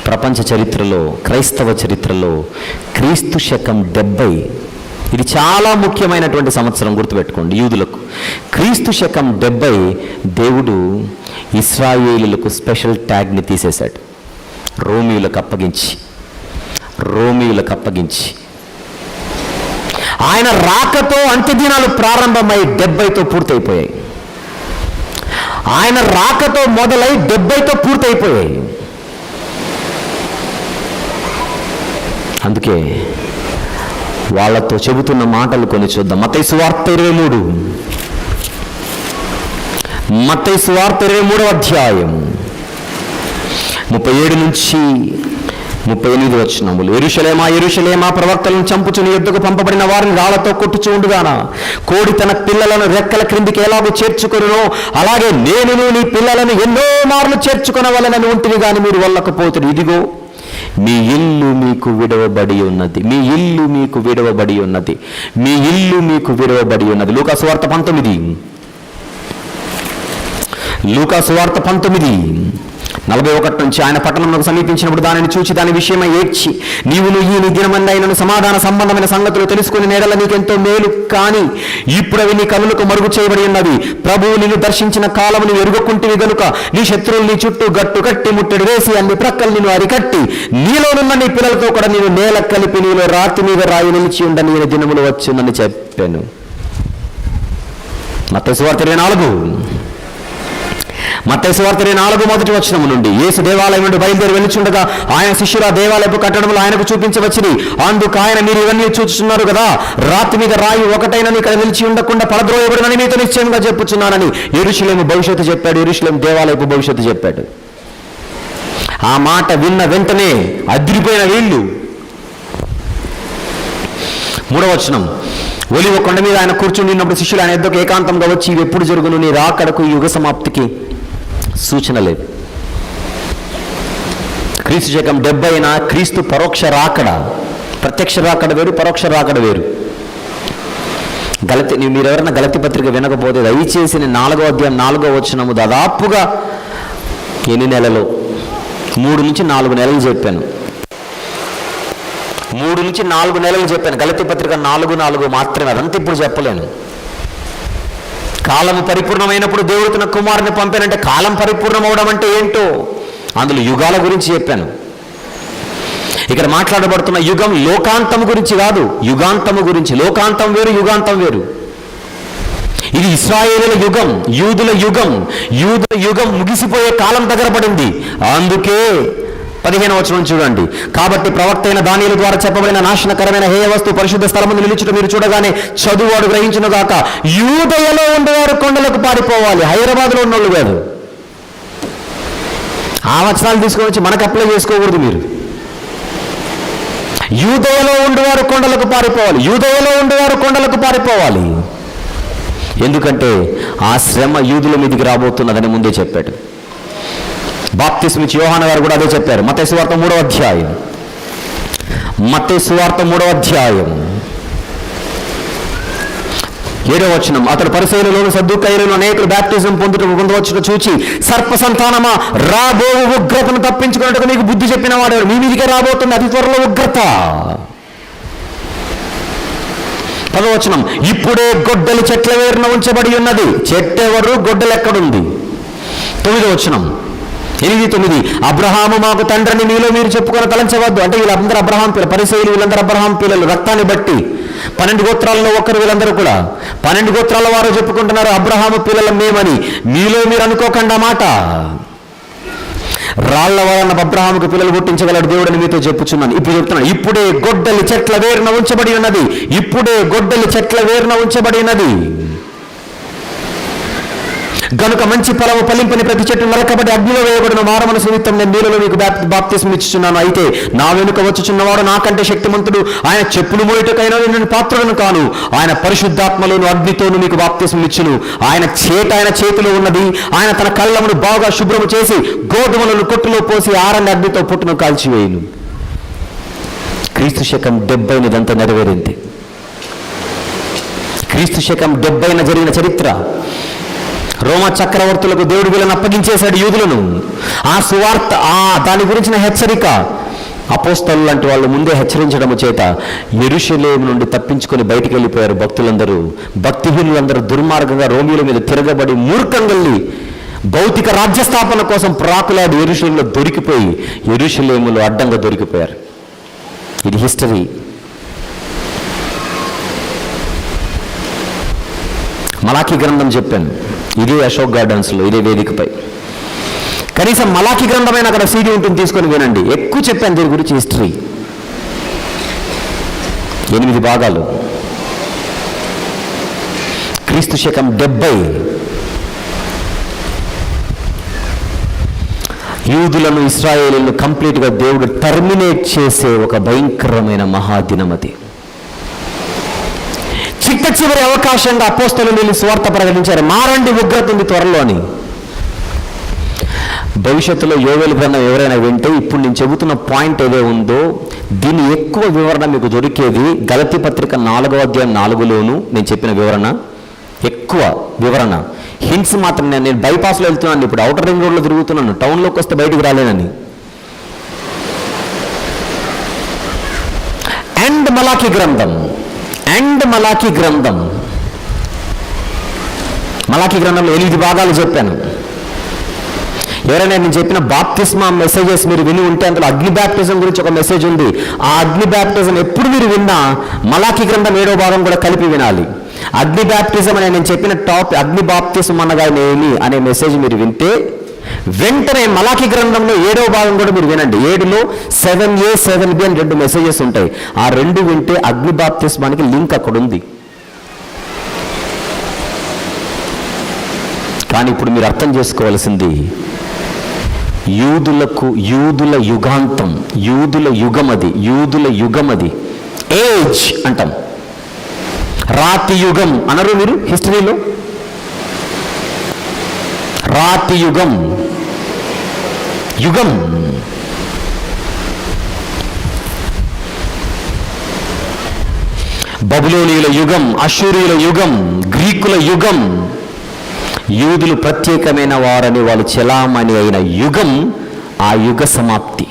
ప్రపంచ చరిత్రలో, క్రైస్తవ చరిత్రలో క్రీస్తు శకం 70, ఇది చాలా ముఖ్యమైనటువంటి సంవత్సరం, గుర్తుపెట్టుకోండి యూదులకు. క్రీస్తు శకం 70 దేవుడు ఇశ్రాయేలులకు స్పెషల్ ట్యాగ్ని తీసేశాడు, రోమీయులకు అప్పగించి. ఆయన రాకతో అంత్యదినాలు ప్రారంభమై 70తో పూర్తయిపోయాయి. ఆయన రాకతో మొదలై 70తో పూర్తయిపోయాయి. వాళ్ళతో చెబుతున్న మాటలు కొన్ని చూద్దాం. మత్తయి సువార్త 23, మత్తయి సువార్త 23వ అధ్యాయం 37 నుంచి 38 వచనములు. యెరూషలేమా యెరూషలేమా, ప్రవక్తలను చంపుచు నీ యొద్దకు పంపబడిన వారిని రాళ్లతో కొట్టుచు ఉండుగానా? కోడి తన పిల్లలను రెక్కల క్రిందికి ఎలాగో చేర్చుకొనునో అలాగే నేనును నీ పిల్లలను ఎన్నో మార్లు చేర్చుకొనవలెనని ఉంటిని గాని మీరు వెళ్ళకపోతురు. ఇదిగో మీ ఇల్లు మీకు విడవబడి ఉన్నది, మీ ఇల్లు మీకు విడవబడి ఉన్నది, మీ ఇల్లు మీకు విడవబడి ఉన్నది. లూకా సువార్త 19:41 నుంచి, ఆయన పట్టణంలో సమీపించినప్పుడు దానిని చూచి దాని విషయమై ఏడ్చి, నీవును ఈ దినమందు అయినను సమాధాన సంబంధమైన సంగతులు తెలుసుకుని నేడల నీకెంతో మేలు, కానీ ఇప్పుడు అవి నీ కనులకు మరుగు చేయబడి ఉన్నవి. ప్రభువు నిన్ను దర్శించిన కాలము నీవు ఎరుగకుంటివి గనుక నీ శత్రువులు నీ చుట్టూ గట్టు కట్టి ముట్టడి వేసి అన్ని ప్రక్కలు నిన్ను అరికట్టి నీలోనున్న నీ పిల్లలతో కూడా నేను నేల కలిపి నీలో రాతి మీద రాయి నిలిచి ఉండ నేను దినములు వచ్చునని చెప్పాను. మత్తయి సువార్త 24 నుండి, యేసు దేవాలయం నుండి బయలుదేరి వెళ్ళుచుండగా ఆయన శిష్యులు ఆ దేవాలయపు కట్టడములు ఆయనకు చూపించవచ్చిరి. అందుకు ఆయన, మీరు ఇవన్నీ చూస్తున్నారు కదా, రాతి మీద రాయి ఒకటైనని ఇక్కడ నిలిచి ఉండకుండా పడద్రోయబడినని మీతో నిశ్చయంగా చెప్పుచున్నానని యెరూషలేము భవిష్యత్తు చెప్పాడు, యెరూషలేము దేవాలయపు భవిష్యత్తు చెప్పాడు. ఆ మాట విన్న వెంటనే అదిరిపోయిన వీళ్ళు. 3వ వచనం, ఒలివ కొండ మీద ఆయన కూర్చుని ఉన్నప్పుడు శిష్యులు ఆయన యొద్దకు ఏకాంతంగా వచ్చి, ఇవి ఎప్పుడు జరుగును? నీ రాకడకు యుగ సమాప్తికి సూచన లేదు. క్రీస్తు శకం 70 క్రీస్తు పరోక్ష రాకడ, ప్రత్యక్ష రాకడ వేరు, పరోక్ష రాకడ వేరు. మీరు ఎవరైనా గలతీ పత్రిక వినకపోతే దయచేసి నేను 4వ అధ్యాయం 4వ వచనము దాదాపుగా ఎన్ని నెలలు, 3 నుంచి 4 నెలలు చెప్పాను. 3 నుంచి 4 నెలలు చెప్పాను. గలతీ పత్రిక 4 మాత్రమే, అదంతా ఇప్పుడు చెప్పలేను. కాలము పరిపూర్ణమైనప్పుడు దేవుడు తన కుమారుని పంపానంటే కాలం పరిపూర్ణం అవడం అంటే ఏంటో అందులో యుగాల గురించి చెప్పాను. ఇక్కడ మాట్లాడబడుతున్న యుగం లోకాంతం గురించి కాదు, యుగాంతము గురించి. లోకాంతం వేరు, యుగాంతం వేరు. ఇది ఇశ్రాయేలుల యుగం, యూదుల యుగం ముగిసిపోయే కాలం దగ్గర పడింది. అందుకే 15వ వచనం చూడండి. కాబట్టి ప్రవక్త అయిన దానియేలు ద్వారా చెప్పబడిన నాశనకరమైన హేయ వస్తువు పరిశుద్ధ స్థలమును నిలుచుట మీరు చూడగానే చదువువాడు గ్రహించును గాక, యూదయలో ఉండేవారు కొండలకు పారిపోవాలి. హైదరాబాద్లో ఉన్నోళ్ళు కాదు. ఆ వచనాలు తీసుకొని వచ్చి మనకు అప్లై చేసుకోకూడదు మీరు. యూదయలో ఉండేవారు కొండలకు పారిపోవాలి, యూదయలో ఉండేవారు కొండలకు పారిపోవాలి. ఎందుకంటే ఆ శ్రమ యూదుల మీదకి రాబోతున్నదని ముందే చెప్పాడు. బాప్తిస్మ ఇచ్చి యోహాను గారు కూడా అదే చెప్పారు. మత్తయి సువార్త 3వ అధ్యాయం 7వ వచనం, అతడు పరిసయ్యులలోను సద్దూకయ్యులను అనేకులు బాప్తిజం పొందవచ్చును చూచి, సర్ప సంతానమా, రాబో ఉగ్రతను తప్పించుకున్నట్టుగా మీకు బుద్ధి చెప్పిన వాడు మీ మీదికే రాబోతుంది అతి త్వరలో ఉగ్రత. 10వ వచనం, ఇప్పుడే గొడ్డలి చెట్ల వేరున ఉంచబడి ఉన్నది. చెట్టెవరు, గొడ్డలు ఎక్కడుంది? 9వ వచనం 8-9, అబ్రహాము మాకు తండ్రిని మీలో మీరు చెప్పుకొని తలంచవద్దు. అంటే వీళ్ళందరూ అబ్రహాం పిల్లలు, పరిసయ్యులు వీళ్ళందరూ అబ్రహాం పిల్లలు, రక్తాన్ని బట్టి 12 గోత్రాలలో ఒకరు వీళ్ళందరూ కూడా. 12 గోత్రాల వారు చెప్పుకుంటున్నారు అబ్రహాము పిల్లల మేమని. మీలో మీరు అనుకోకుండా మాట. రాళ్ల వలన అబ్రహాముకు పిల్లలు పుట్టించగలడు దేవుడని మీతో చెప్పుచున్నాను. ఇప్పుడు చెప్తున్నాను, ఇప్పుడే గొడ్డలి చెట్ల వేరున ఉంచబడి ఉన్నది. ఇప్పుడే గొడ్డలి చెట్ల వేరున ఉంచబడి ఉన్నది. గనుక మంచి ఫలము ఫలింపని ప్రతి చెట్టు నరకబడి అగ్నిలో వేయబడిన మారమనసు నిమిత్తం నేను నీళ్ళలో మీకు బాప్తిస్మం ఇచ్చుచున్నాను. అయితే నా వెనుక వచ్చుచున్నవాడు నాకంటే శక్తిమంతుడు. ఆయన చెప్పులు మోయుటకైనా నేను పాత్రుడను కాను. ఆయన పరిశుద్ధాత్మలోను అగ్నితోను మీకు బాప్తిస్మం ఇచ్చును. ఆయన చేతిలో ఉన్నది. ఆయన తన కళ్ళమును బాగా శుభ్రము చేసి గోధుమలను కొట్టులో పోసి ఆరని అగ్నితో పుట్టును కాల్చివేయును. క్రీస్తు శకం 70 ఇదంతా నెరవేరింది. క్రీస్తు శకం 70 జరిగిన చరిత్ర. రోమా చక్రవర్తులకు దేవుడు వీళ్ళని అప్పగించేశాడు, యూదులను. ఆ సువార్త, దాని గురించిన హెచ్చరిక అపోస్తలు లాంటి వాళ్ళు ముందే హెచ్చరించడము చేత యెరూషలేము నుండి తప్పించుకొని బయటికి వెళ్ళిపోయారు భక్తులందరూ. భక్తిహీనులందరూ దుర్మార్గంగా రోమిల మీద తిరగబడి మూర్ఖంగల్లి భౌతిక రాజ్యస్థాపన కోసం ప్రాకులాడి యెరూషలేములో దొరికిపోయి యెరూషలేములో అడ్డంగా దొరికిపోయారు. ఇది హిస్టరీ. మలాఖీ గ్రంథం చెప్పాను, ఇదే అశోక్ గార్డెన్స్లో, ఇదే వేదికపై. కనీసం మలాఖీ గ్రంథమైన అక్కడ సీడీ ఉంటుంది, తీసుకొని వినండి. ఎక్కువ చెప్పాను దీని గురించి హిస్టరీ. 8 భాగాలు. క్రీస్తు శకం 70. యూదులను, ఇశ్రాయేలీలను కంప్లీట్గా దేవుడు టర్మినేట్ చేసే ఒక భయంకరమైన మహాదినమది. చిట్ట చివరి అవకాశంగా అపోస్తలులు వెళ్ళి సువార్త ప్రకటించారు, మారండి, ఉగ్రత ఉంది త్వరలో అని. భవిష్యత్తులో యోవేలు గ్రంథం ఎవరైనా వింటే ఇప్పుడు నేను చెబుతున్న పాయింట్ ఏదో ఉందో దీన్ని ఎక్కువ వివరణ మీకు దొరికేది గలతీ పత్రిక 4వ అధ్యాయం 4లోను నేను చెప్పిన వివరణ. ఎక్కువ వివరణ. హింట్స్ మాత్రం నేను బైపాస్లో వెళ్తున్నాను, ఇప్పుడు అవుటర్ రింగ్ రోడ్లో తిరుగుతున్నాను, టౌన్లోకి వస్తే బయటికి రాలేనని. అండ్ మలాఖీ గ్రంథం. మలాఖీ గ్రంథంలో 8 భాగాలు చెప్పాను. ఎవరైనా నేను చెప్పిన బాప్తిస్మా మెసేజెస్ మీరు విని ఉంటే అందులో అగ్ని బ్యాప్టిజం గురించి ఒక మెసేజ్ ఉంది. ఆ అగ్ని బ్యాప్టిజం ఎప్పుడు మీరు విన్నా మలాఖీ గ్రంథం 7వ భాగం కూడా కలిపి వినాలి. అగ్ని బ్యాప్టిజం అనే నేను చెప్పిన టాపిక్, అగ్ని బాప్తిజం అనగా ఏమి అనే మెసేజ్ మీరు వింటే వెంటనే మలాఖీ గ్రంథంలో 7వ భాగం కూడా మీరు వినండి. 7లో 7A 7B అని 2 మెసేజెస్ ఉంటాయి. ఆ 2 వింటే అగ్ని బాప్తిస్మానికి లింక్ అక్కడ ఉంది. కానీ ఇప్పుడు మీరు అర్థం చేసుకోవాల్సింది, యూదుల యుగాంతం, యూదుల యుగమది. ఏజ్ అంటాం, రాతి యుగం అనరు మీరు హిస్టరీలో. రాతి యుగం. బబులోనీయుల యుగం, అష్షూరీయుల యుగం, గ్రీకుల యుగం. యూదులు ప్రత్యేకమైన వారని వాళ్ళు చెలామణి అయిన యుగం, ఆ యుగ సమాప్తి.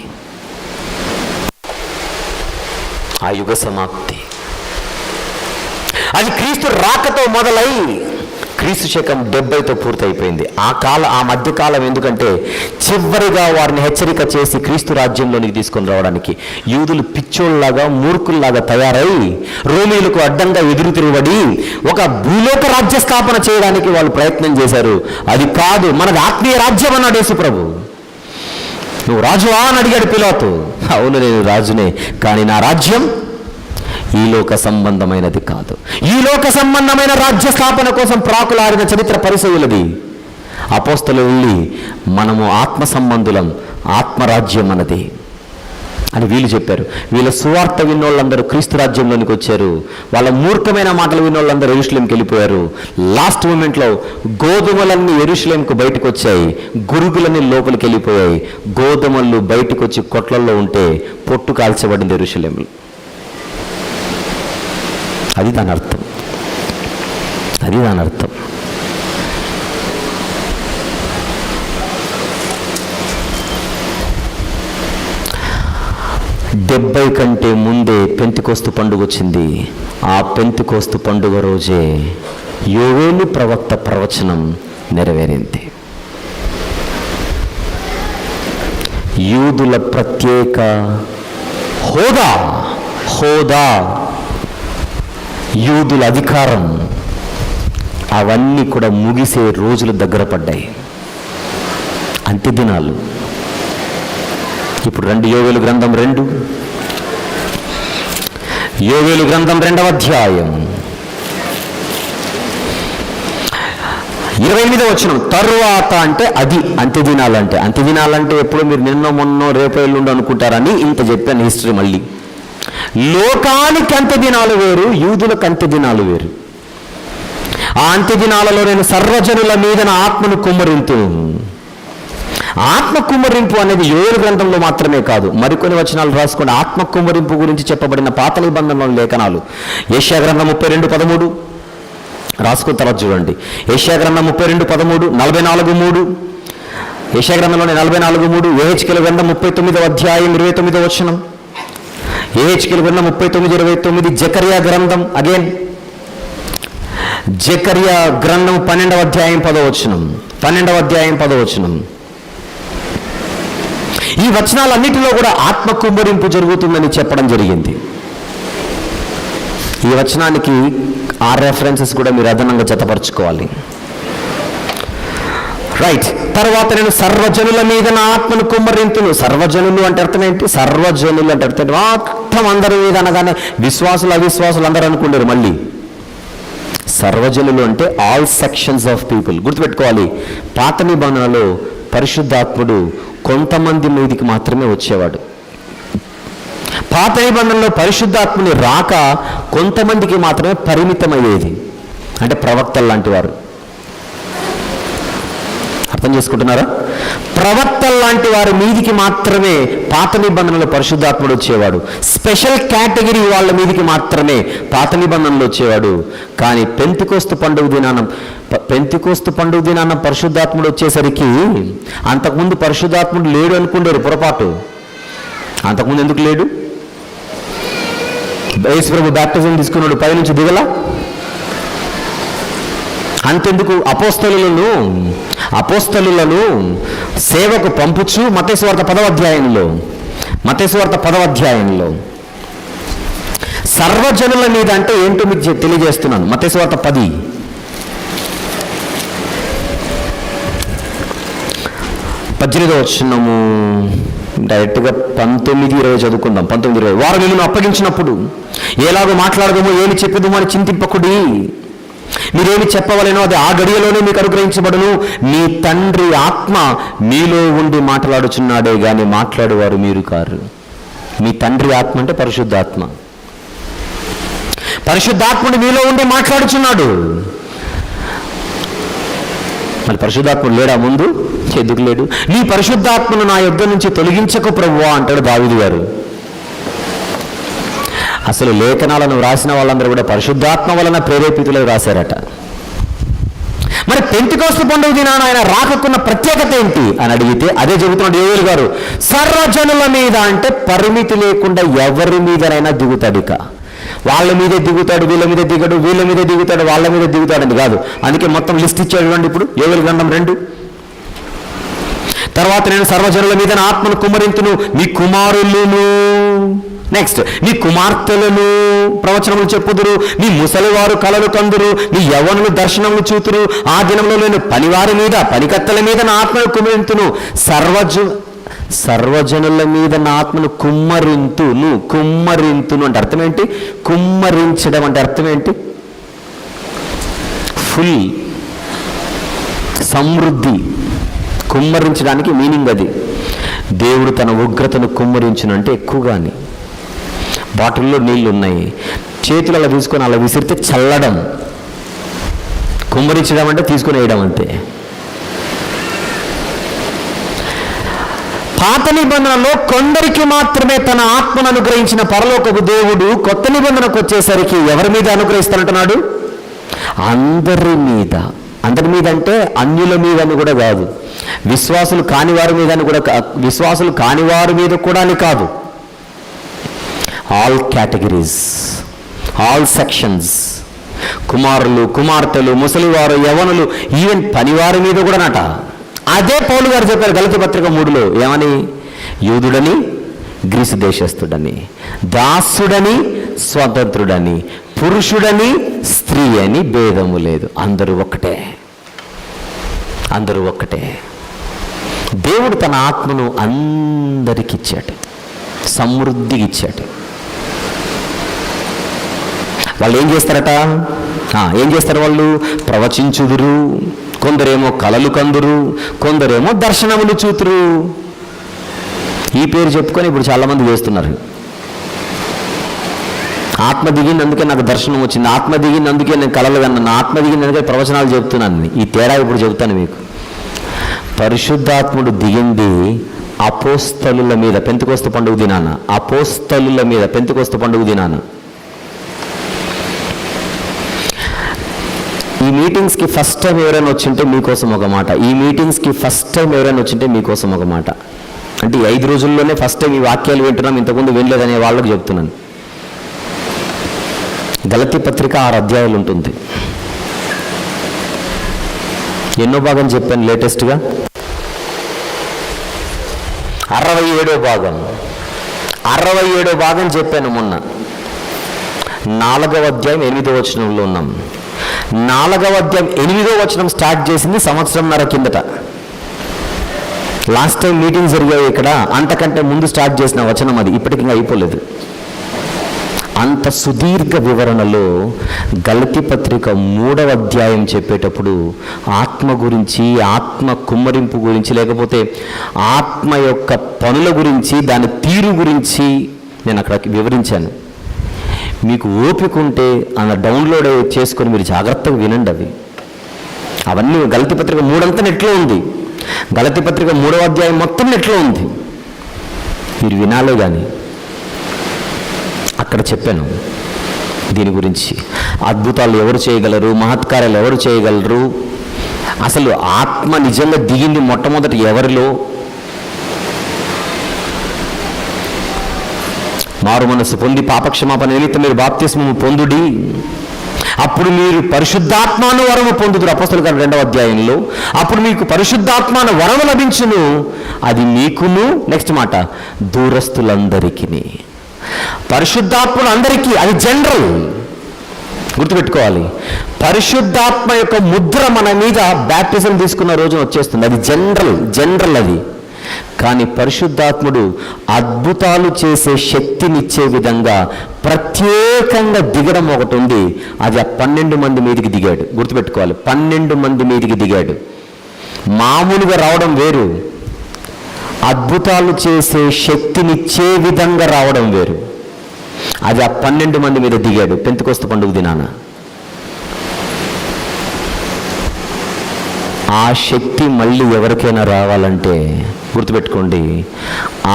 అది క్రీస్తు రాకతో మొదలై క్రీస్తు శకం 70తో పూర్తయిపోయింది. ఆ మధ్యకాలం ఎందుకంటే చివరిగా వారిని హెచ్చరిక చేసి క్రీస్తు రాజ్యంలోనికి తీసుకొని రావడానికి యూదులు పిచ్చోళ్ళలాగా, మూర్ఖుల్లాగా తయారై రోమీలకు అడ్డంగా ఎదురు తిరగబడి ఒక భూలోక రాజ్య స్థాపన చేయడానికి వాళ్ళు ప్రయత్నం చేశారు. అది కాదు, మనది ఆత్మీయ రాజ్యం అన్నాడు యేసు ప్రభు. నువ్వు రాజువా అని అడిగాడు పిలాతు. అవును, నేను రాజునే, కానీ నా రాజ్యం ఈ లోక సంబంధమైనది కాదు. ఈ లోక సంబంధమైన రాజ్య స్థాపన కోసం ప్రాకులాడిన చరిత్ర పరిసయ్యులది. అపోస్తలు వెళ్ళి మనము ఆత్మ సంబంధులం, ఆత్మరాజ్యం అన్నది అని వీళ్ళు చెప్పారు. వీళ్ళ సువార్త విన్నోళ్ళందరూ క్రీస్తు రాజ్యంలోనికి వచ్చారు. వాళ్ళ మూర్ఖమైన మాటలు విన్నోళ్ళందరూ యెరూషలేంకి వెళ్ళిపోయారు. లాస్ట్ మూమెంట్లో గోధుమలన్నీ యెరూషలేంకు బయటకు వచ్చాయి, గురుగులన్నీ లోపలికి వెళ్ళిపోయాయి. గోధుమలు బయటకు వచ్చి కొట్లల్లో ఉంటే పొట్టు కాల్చబడింది యెరూషలేంలో. అది దాని అర్థం. 70 కంటే ముందే పెంతెకొస్తు పండుగ వచ్చింది. ఆ పెంతెకొస్తు పండుగ రోజే యోవేలు ప్రవక్త ప్రవచనం నెరవేరింది. యూదుల ప్రత్యేక హోదా, యూదుల అధికారం, అవన్నీ కూడా ముగిసే రోజులు దగ్గర పడ్డాయి. అంత్యదినాలు. ఇప్పుడు రండి, యోవేలు గ్రంథం 2, యోవేలు గ్రంథం 2వ అధ్యాయం 28వ వచనం. తరువాత అంటే అది అంత్యదినాలంటే. అంత్యదినాలంటే ఎప్పుడు మీరు నిన్న మొన్నో రేపు ఎల్లుండి అనుకుంటారని ఇంత చెప్పాను హిస్టరీ. మళ్ళీ లోకానికి అంత్యదినాలు వేరు, యూదులకు అంత్యదినాలు వేరు. ఆ అంత్యదినాలలో నేను సర్వజనుల మీద నా ఆత్మను కుమ్మరింతు. ఆత్మ కుమ్మరింపు అనేది యోవేలు గ్రంథంలో మాత్రమే కాదు, మరికొన్ని వచనాలు రాసుకోండి. ఆత్మ కుమ్మరింపు గురించి చెప్పబడిన పాత నిబంధనలోని లేఖనాలు. యెషయా గ్రంథం 32:13 రాసుకున్న తర్వాత చూడండి. యెషయా గ్రంథం 32:13, 44:3, యెషయా గ్రంథంలోని 44:3, యెహెజ్కేలు గ్రంథం 39వ అధ్యాయం 29వ వచనం, యెహెజ్కేలు గ్రంథం 39:29, జకర్యా గ్రంథం అగైన్ జకర్యా గ్రంథం 12వ అధ్యాయం 10వ వచనం, 12వ అధ్యాయం 10వ వచనం. ఈ వచనాలన్నిటిలో కూడా ఆత్మ కుమ్మరింపు జరుగుతుందని చెప్పడం జరిగింది. ఈ వచనానికి ఆ రెఫరెన్సెస్ కూడా మీరు అదనంగా జతపరచుకోవాలి. రైట్. తర్వాత నేను సర్వజనుల మీద నా ఆత్మను కుమ్మరింతును. సర్వజనులు అంటే అర్థం ఏంటి? సర్వజనులు అంటే అర్థం మొత్తం అందరి మీద అనగానే విశ్వాసులు అవిశ్వాసులు అందరూ అనుకుంటారు. మళ్ళీ సర్వజనులు అంటే ఆల్ సెక్షన్స్ ఆఫ్ పీపుల్. గుర్తుపెట్టుకోవాలి, పాత నిబంధనలో పరిశుద్ధాత్ముడు కొంతమంది మీదికి మాత్రమే వచ్చేవాడు. పాత నిబంధనలో పరిశుద్ధాత్ముని రాక కొంతమందికి మాత్రమే పరిమితమయ్యేది. అంటే ప్రవక్తలు లాంటి వారు. అర్థం చేసుకుంటున్నారా? ప్రవక్తలు లాంటి వారి మీదికి మాత్రమే పాత నిబంధనలో పరిశుద్ధాత్ముడు వచ్చేవాడు. స్పెషల్ కేటగిరీ వాళ్ళ మీదికి మాత్రమే పాత నిబంధనలు వచ్చేవాడు. కానీ పెంతెకోస్తు పండుగ దినాన పరిశుద్ధాత్ముడు వచ్చేసరికి అంతకుముందు పరిశుద్ధాత్ముడు లేడు అనుకుంటారు పొరపాటు. అంతకుముందు ఎందుకు లేడు? యేసు ప్రభు బాప్టిజం తీసుకున్నాడు, పైనుంచి దిగలా. అంతెందుకు అపోస్తలులను సేవకు పంపుచు మత్తయి సువార్త 10వ అధ్యాయంలో సర్వజనుల మీద అంటే ఏంటో మీకు తెలియజేస్తున్నాను. మత్తయి సువార్త 10:18 వచనము, డైరెక్ట్గా 19:20 చదువుకుందాం. 19:20. వారు మిమ్మల్ని అప్పగించినప్పుడు ఎలాగో మాట్లాడదామో ఏమి చెప్పేదామో అని చింతింపకుడి. మీరేమి చెప్పవలేనో అది ఆ గడియలోనే మీకు అనుగ్రహించబడును. మీ తండ్రి ఆత్మ మీలో ఉండి మాట్లాడుచున్నాడే గాని మాట్లాడేవారు మీరు కారు. మీ తండ్రి ఆత్మ అంటే పరిశుద్ధాత్ముడు మీలో ఉండి మాట్లాడుచున్నాడు. మరి పరిశుద్ధాత్ముడు లేడా ముందు? ఎందుకు లేడు? నీ పరిశుద్ధాత్మను నా యొద్ద నుంచి తొలగించకు ప్రభువా అంటాడు దావీదు గారు. అసలు లేఖనాలను రాసిన వాళ్ళందరూ కూడా పరిశుద్ధాత్మ వలన ప్రేరేపితులై రాశారట. మరి పెంతెకోస్తు పండుగ దినాన ఆయన రాకకున్న ప్రత్యేకత ఏంటి అని అడిగితే అదే చెబుతున్నాడు యోవేలు గారు. సర్వజనుల మీద అంటే పరిమితి లేకుండా ఎవరి మీదనైనా దిగుతాడు. ఇక వాళ్ళ మీదే దిగుతాడు, వీళ్ళ మీద దిగడు, వీళ్ళ మీద దిగుతాడు, వాళ్ళ మీద దిగుతాడని కాదు. అందుకే మొత్తం లిస్ట్ ఇచ్చాడు చూడండి. ఇప్పుడు యోవేలు గ్రంథం 2. తర్వాత నేను సర్వజనుల మీద నా ఆత్మను కుమ్మరింతును, మీ కుమారులను, నెక్స్ట్ నీ కుమార్తెలను ప్రవచనములు చెప్పుదురు, నీ ముసలివారు కలలు కందురు, నీ యవ్వనులు దర్శనములు చూతురు. ఆ దినంలో నేను పనివారి మీద పనికత్తెల మీద నా ఆత్మను కుమ్మరింతును. సర్వజనుల మీద నా ఆత్మను కుమ్మరింతును అంటే అర్థం ఏంటి? కుమ్మరించడం అంటే అర్థం ఏంటి? ఫుల్ సమృద్ధి. కుమ్మరించడానికి మీనింగ్ అది. దేవుడు తన ఉగ్రతను కుమ్మరించునంటే ఎక్కువగాని. బాటిల్లో నీళ్ళు ఉన్నాయి, చేతులు అలా తీసుకొని అలా విసిరితే చల్లడం. కుమ్మరించడం అంటే తీసుకొని వేయడం అంతే. పాత నిబంధనలో కొందరికి మాత్రమే తన ఆత్మను అనుగ్రహించిన పరలోకపు దేవుడు కొత్త నిబంధనకు వచ్చేసరికి ఎవరి మీద అనుగ్రహిస్తానంటున్నాడు? అందరి మీద. అందరి మీద అంటే అన్యుల మీద అని కూడా కాదు, విశ్వాసులు కాని వారి మీద అని కూడా, విశ్వాసులు కాని వారి మీద కూడా అని కాదు. ఆల్ కేటగిరీస్, ఆల్ సెక్షన్స్, కుమారులు, కుమార్తెలు, ముసలివారు, యవ్వనులు, ఈవెన్ పనివారి మీద కూడా నట. అదే పౌలు గారు చెప్పారు గలతీ పత్రిక 3లో ఏమని? యూదుడని గ్రీసు దేశస్థుడని, దాసుడని స్వతంత్రుడని, పురుషుడని స్త్రీ అని భేదము లేదు, అందరూ ఒక్కటే. దేవుడు తన ఆత్మను అందరికి ఇచ్చాడు, సమృద్ధిగా ఇచ్చాడు. వాళ్ళు ఏం చేస్తారట? ఏం చేస్తారు వాళ్ళు? ప్రవచించుదురు, కొందరేమో కలలు కందురు, కొందరేమో దర్శనములు చూతురు. ఈ పేరు చెప్పుకొని ఇప్పుడు చాలామంది చేస్తున్నారు. ఆత్మ దిగింది అందుకే నాకు దర్శనం వచ్చింది, ఆత్మ దిగింది అందుకే నేను కలలు కన్నాను, ఆత్మ దిగింది అందుకే ప్రవచనాలు చెప్తున్నాను. ఈ తేడా ఇప్పుడు చెబుతాను మీకు. పరిశుద్ధాత్ముడు దిగింది అపోస్తలుల మీద పెంతెకొస్తు పండుగ దినాన, అపోస్తలుల మీద పెంతెకొస్తు పండుగ దినాన. ఈ మీటింగ్స్కి ఫస్ట్ టైం ఎవరైనా వచ్చింటే మీకోసం ఒక మాట, ఈ మీటింగ్స్కి ఫస్ట్ టైం ఎవరైనా వచ్చింటే మీకోసం ఒక మాట. అంటే ఈ 5 రోజుల్లోనే ఫస్ట్ టైం ఈ వాక్యాలు వింటున్నాం, ఇంతకుముందు వినలేదనే వాళ్ళకు చెప్తున్నాను. గలతీ పత్రిక 6 అధ్యాయాలు ఉంటుంది. ఎన్నో భాగం చెప్పాను లేటెస్ట్గా? 67వ భాగం. 67వ భాగం చెప్పాను మొన్న. 4వ అధ్యాయం 8వ వచనంలో ఉన్నాం. 4వ అధ్యాయం 8వ వచనం స్టార్ట్ చేసింది సంవత్సరంన్నర కిందట. లాస్ట్ టైం మీటింగ్ జరిగాయి ఇక్కడ, అంతకంటే ముందు స్టార్ట్ చేసిన వచనం అది, ఇప్పటికి ఇంకా అయిపోలేదు. అంత సుదీర్ఘ వివరణలో గలతీ పత్రిక 3వ అధ్యాయం చెప్పేటప్పుడు ఆత్మ గురించి, ఆత్మ కుమ్మరింపు గురించి, లేకపోతే ఆత్మ యొక్క పనుల గురించి, దాని తీరు గురించి నేను అక్కడ వివరించాను. మీకు ఓపిక ఉంటే అలా డౌన్లోడ్ చేసుకొని మీరు జాగ్రత్తగా వినండి. అవన్నీ గలతీ పత్రిక 3 అంతా నెట్లో ఉంది. గలతీ పత్రిక 3వ అధ్యాయం మొత్తం నెట్లో ఉంది, మీరు వినాలే. కానీ అక్కడ చెప్పాను దీని గురించి. అద్భుతాలు ఎవరు చేయగలరు, మహత్కార్యాలు ఎవరు చేయగలరు, అసలు ఆత్మ నిజంగా దిగింది మొట్టమొదటి ఎవరిలో, మారు మనసు పొంది పాపక్షమాపణ నిమిత్తం మీరు బాప్తిస్మము పొందుడి, అప్పుడు మీరు పరిశుద్ధాత్మను వరము పొందుదురు. అపోస్తలుల కార్యములు 2వ అధ్యాయంలో అప్పుడు మీకు పరిశుద్ధాత్మను వరము లభించును, అది మీకును, నెక్స్ట్ మాట, దూరస్తులందరికీ. పరిశుద్ధాత్మను అందరికీ, అది జనరల్, గుర్తుపెట్టుకోవాలి. పరిశుద్ధాత్మ యొక్క ముద్ర మన మీద బ్యాప్టిజం తీసుకున్న రోజున వచ్చేస్తుంది, అది జనరల్ అది. కానీ పరిశుద్ధాత్ముడు అద్భుతాలు చేసే శక్తినిచ్చే విధంగా ప్రత్యేకంగా దిగడం ఒకటి ఉంది. అది ఆ 12 మంది మీదికి దిగాడు, గుర్తుపెట్టుకోవాలి. 12 మంది మీదికి దిగాడు. మామూలుగా రావడం వేరు, అద్భుతాలు చేసే శక్తినిచ్చే విధంగా రావడం వేరు. అది ఆ 12 మంది మీద దిగాడు పెంతెకొస్తు పండుగ దినాన. ఆ శక్తి మళ్ళీ ఎవరికైనా రావాలంటే గుర్తుపెట్టుకోండి,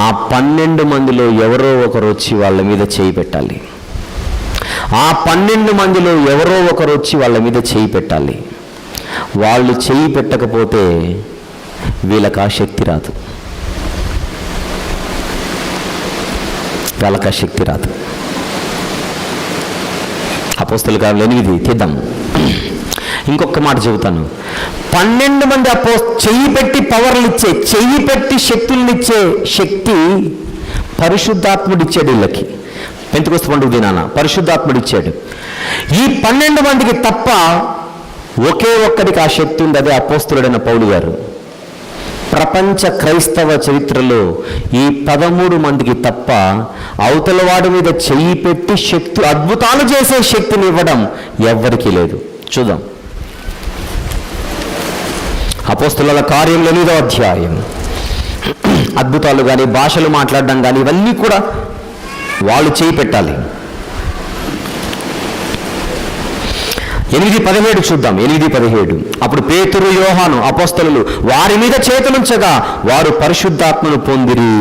ఆ 12 మందిలో ఎవరో ఒకరు వచ్చి వాళ్ళ మీద చేయి పెట్టాలి. ఆ 12 మందిలో ఎవరో ఒకరు వచ్చి వాళ్ళ మీద చేయి పెట్టాలి. వాళ్ళు చేయి పెట్టకపోతే వీళ్ళకి ఆ శక్తి రాదు, వాళ్ళకి ఆ శక్తి రాదు. అపోస్తలుల కార్యములు 8 తీద్దాం. ఇంకొక మాట చెబుతాను. 12 మంది చెయ్యి పెట్టి పవర్లు ఇచ్చే, చెయ్యి పెట్టి శక్తులనిచ్చే శక్తి పరిశుద్ధాత్ముడు ఇచ్చాడు వీళ్ళకి. పెంతెకొస్తు పండుగ దినాన పరిశుద్ధాత్ముడు ఇచ్చాడు. ఈ 12 మందికి తప్ప ఒకే ఒక్కడికి ఆ శక్తి ఉంది, అదే అపోస్తలుడైన పౌలు గారు. ప్రపంచ క్రైస్తవ చరిత్రలో ఈ 13 మందికి తప్ప అవతల వాడి మీద చెయ్యి పెట్టి అద్భుతాలు చేసే శక్తిని ఇవ్వడం ఎవ్వరికీ లేదు. చూద్దాం. అపోస్తలుల కార్యములు 8వ అధ్యాయం. అద్భుతాలు కానీ, భాషలు మాట్లాడడం కానీ, ఇవన్నీ కూడా వాళ్ళు చేయి పెట్టాలి. 8:17 చూద్దాం. 8:17. అప్పుడు పేతురు, యోహాను అపోస్తలులు వారి మీద చేతులుంచగా వారు పరిశుద్ధాత్మను పొందిరి.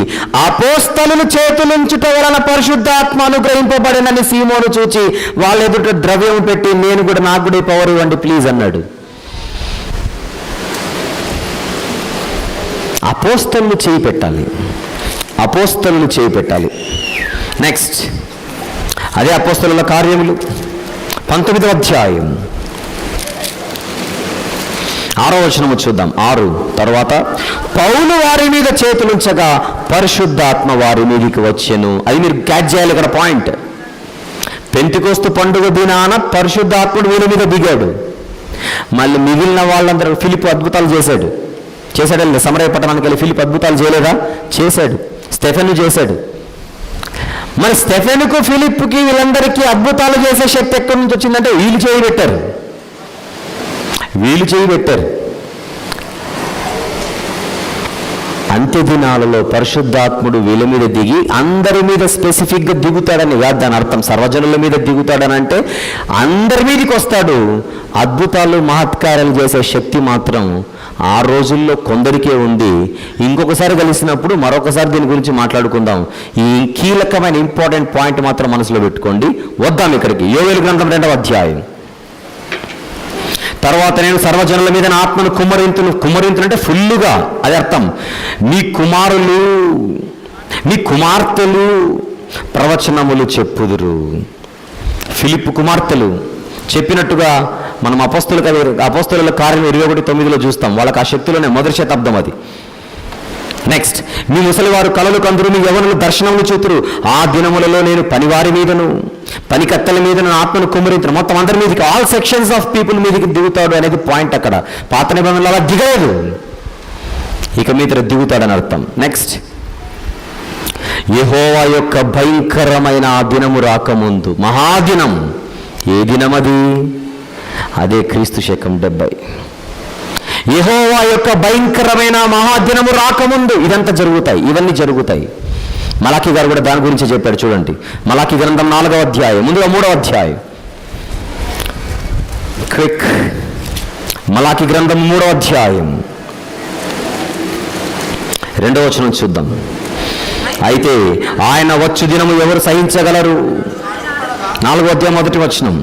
అపోస్తలులు చేతులుంచుట వలన పరిశుద్ధాత్మ అనుగ్రహింపబడినని సీమోను చూచి వాళ్ళ ఎదుట ద్రవ్యం పెట్టి, నేను కూడా, నాకు కూడా పవర్ ఇవ్వండి ప్లీజ్ అన్నాడు. అపోస్తలులు చేయి పెట్టాలి, అపోస్తలులు చేయి పెట్టాలి. నెక్స్ట్ అదే అపోస్తలుల కార్యములు 19వ అధ్యాయం 6వ వచనము చూద్దాం. 6 తర్వాత పౌలు వారి మీద చేతులుంచగా పరిశుద్ధాత్మ వారి మీదికి వచ్చెను. అది మీరు క్యాచ్ చేయాలి ఇక్కడ పాయింట్. పెంతెకొస్తు పండుగ దినాన పరిశుద్ధాత్ముడు వీరి మీద దిగాడు. మళ్ళీ మిగిలిన వాళ్ళందరూ ఫిలిప్పు అద్భుతాలు చేశాడు. చేశాడు. సమరయ పట్టణానికి వెళ్ళి ఫిలిప్ అద్భుతాలు చేయలేదా? చేశాడు. స్టెఫెను చేశాడు. మరి స్టెఫెనుకు, ఫిలిప్కి, వీళ్ళందరికీ అద్భుతాలు చేసే శక్తి ఎక్కడి నుంచి వచ్చిందంటే వీళ్ళు చేయబెట్టారు. అంత్య దినాలలో పరిశుద్ధాత్ముడు వీళ్ళ మీద దిగి అందరి మీద స్పెసిఫిక్గా దిగుతాడని కాదు దాని అర్థం. సర్వజనుల మీద దిగుతాడని అంటే అందరి మీదకి వస్తాడు. అద్భుతాలు మహత్కారాలు చేసే శక్తి మాత్రం ఆ రోజుల్లో కొందరికే ఉంది. ఇంకొకసారి కలిసినప్పుడు మరొకసారి దీని గురించి మాట్లాడుకుందాం. ఈ కీలకమైన ఇంపార్టెంట్ పాయింట్ మాత్రం మనసులో పెట్టుకోండి. వద్దాం ఇక్కడికి. యోవేలు గ్రంథం 2వ అధ్యాయం. తర్వాత నేను సర్వజనుల మీద నా ఆత్మను కుమ్మరింతును. కుమ్మరింతులు అంటే ఫుల్లుగా, అది అర్థం. నీ కుమారులు, నీ కుమార్తెలు ప్రవచనములు చెప్పుదురు. ఫిలిప్ కుమార్తెలు చెప్పినట్టుగా మనం అపోస్తలుల కార్యం 21:9 చూస్తాం. వాళ్ళకి ఆ శక్తిలోనే మొదటి శతాబ్దం అది. నెక్స్ట్, మీ ముసలివారు కలలు కందురు, మీ యవ్వనులు దర్శనములు చూతురు. ఆ దినములలో నేను పనివారి మీదను పనికత్తెల మీదను ఆత్మను కుమ్మరింతును. మొత్తం అందరి మీదకి, ఆల్ సెక్షన్స్ ఆఫ్ పీపుల్ మీదకి దిగుతాడు అనేది పాయింట్ అక్కడ. పాత నిబంధనలు అలా దిగలేదు, ఇక మీద దిగుతాడని అర్థం. నెక్స్ట్, యెహోవా యొక్క భయంకరమైన ఆ దినము రాకముందు, మహాదినం. ఏ దినం అది? అదే క్రీస్తు శకం 70. యెహోవా యొక్క భయంకరమైన మహాదినము రాకముందు ఇదంతా జరుగుతాయి, ఇవన్నీ జరుగుతాయి. మలాకీ గారు కూడా దాని గురించి చెప్పాడు. చూడండి, మలాకీ గ్రంథం 4వ అధ్యాయం, ముందుగా 3వ అధ్యాయం. క్విక్, మలాకీ గ్రంథం 3వ అధ్యాయం 2వ వచనం చూద్దాం. అయితే ఆయన వచ్చు దినము ఎవరు సహించగలరు? 4వ అధ్యాయం 1వ వచనం.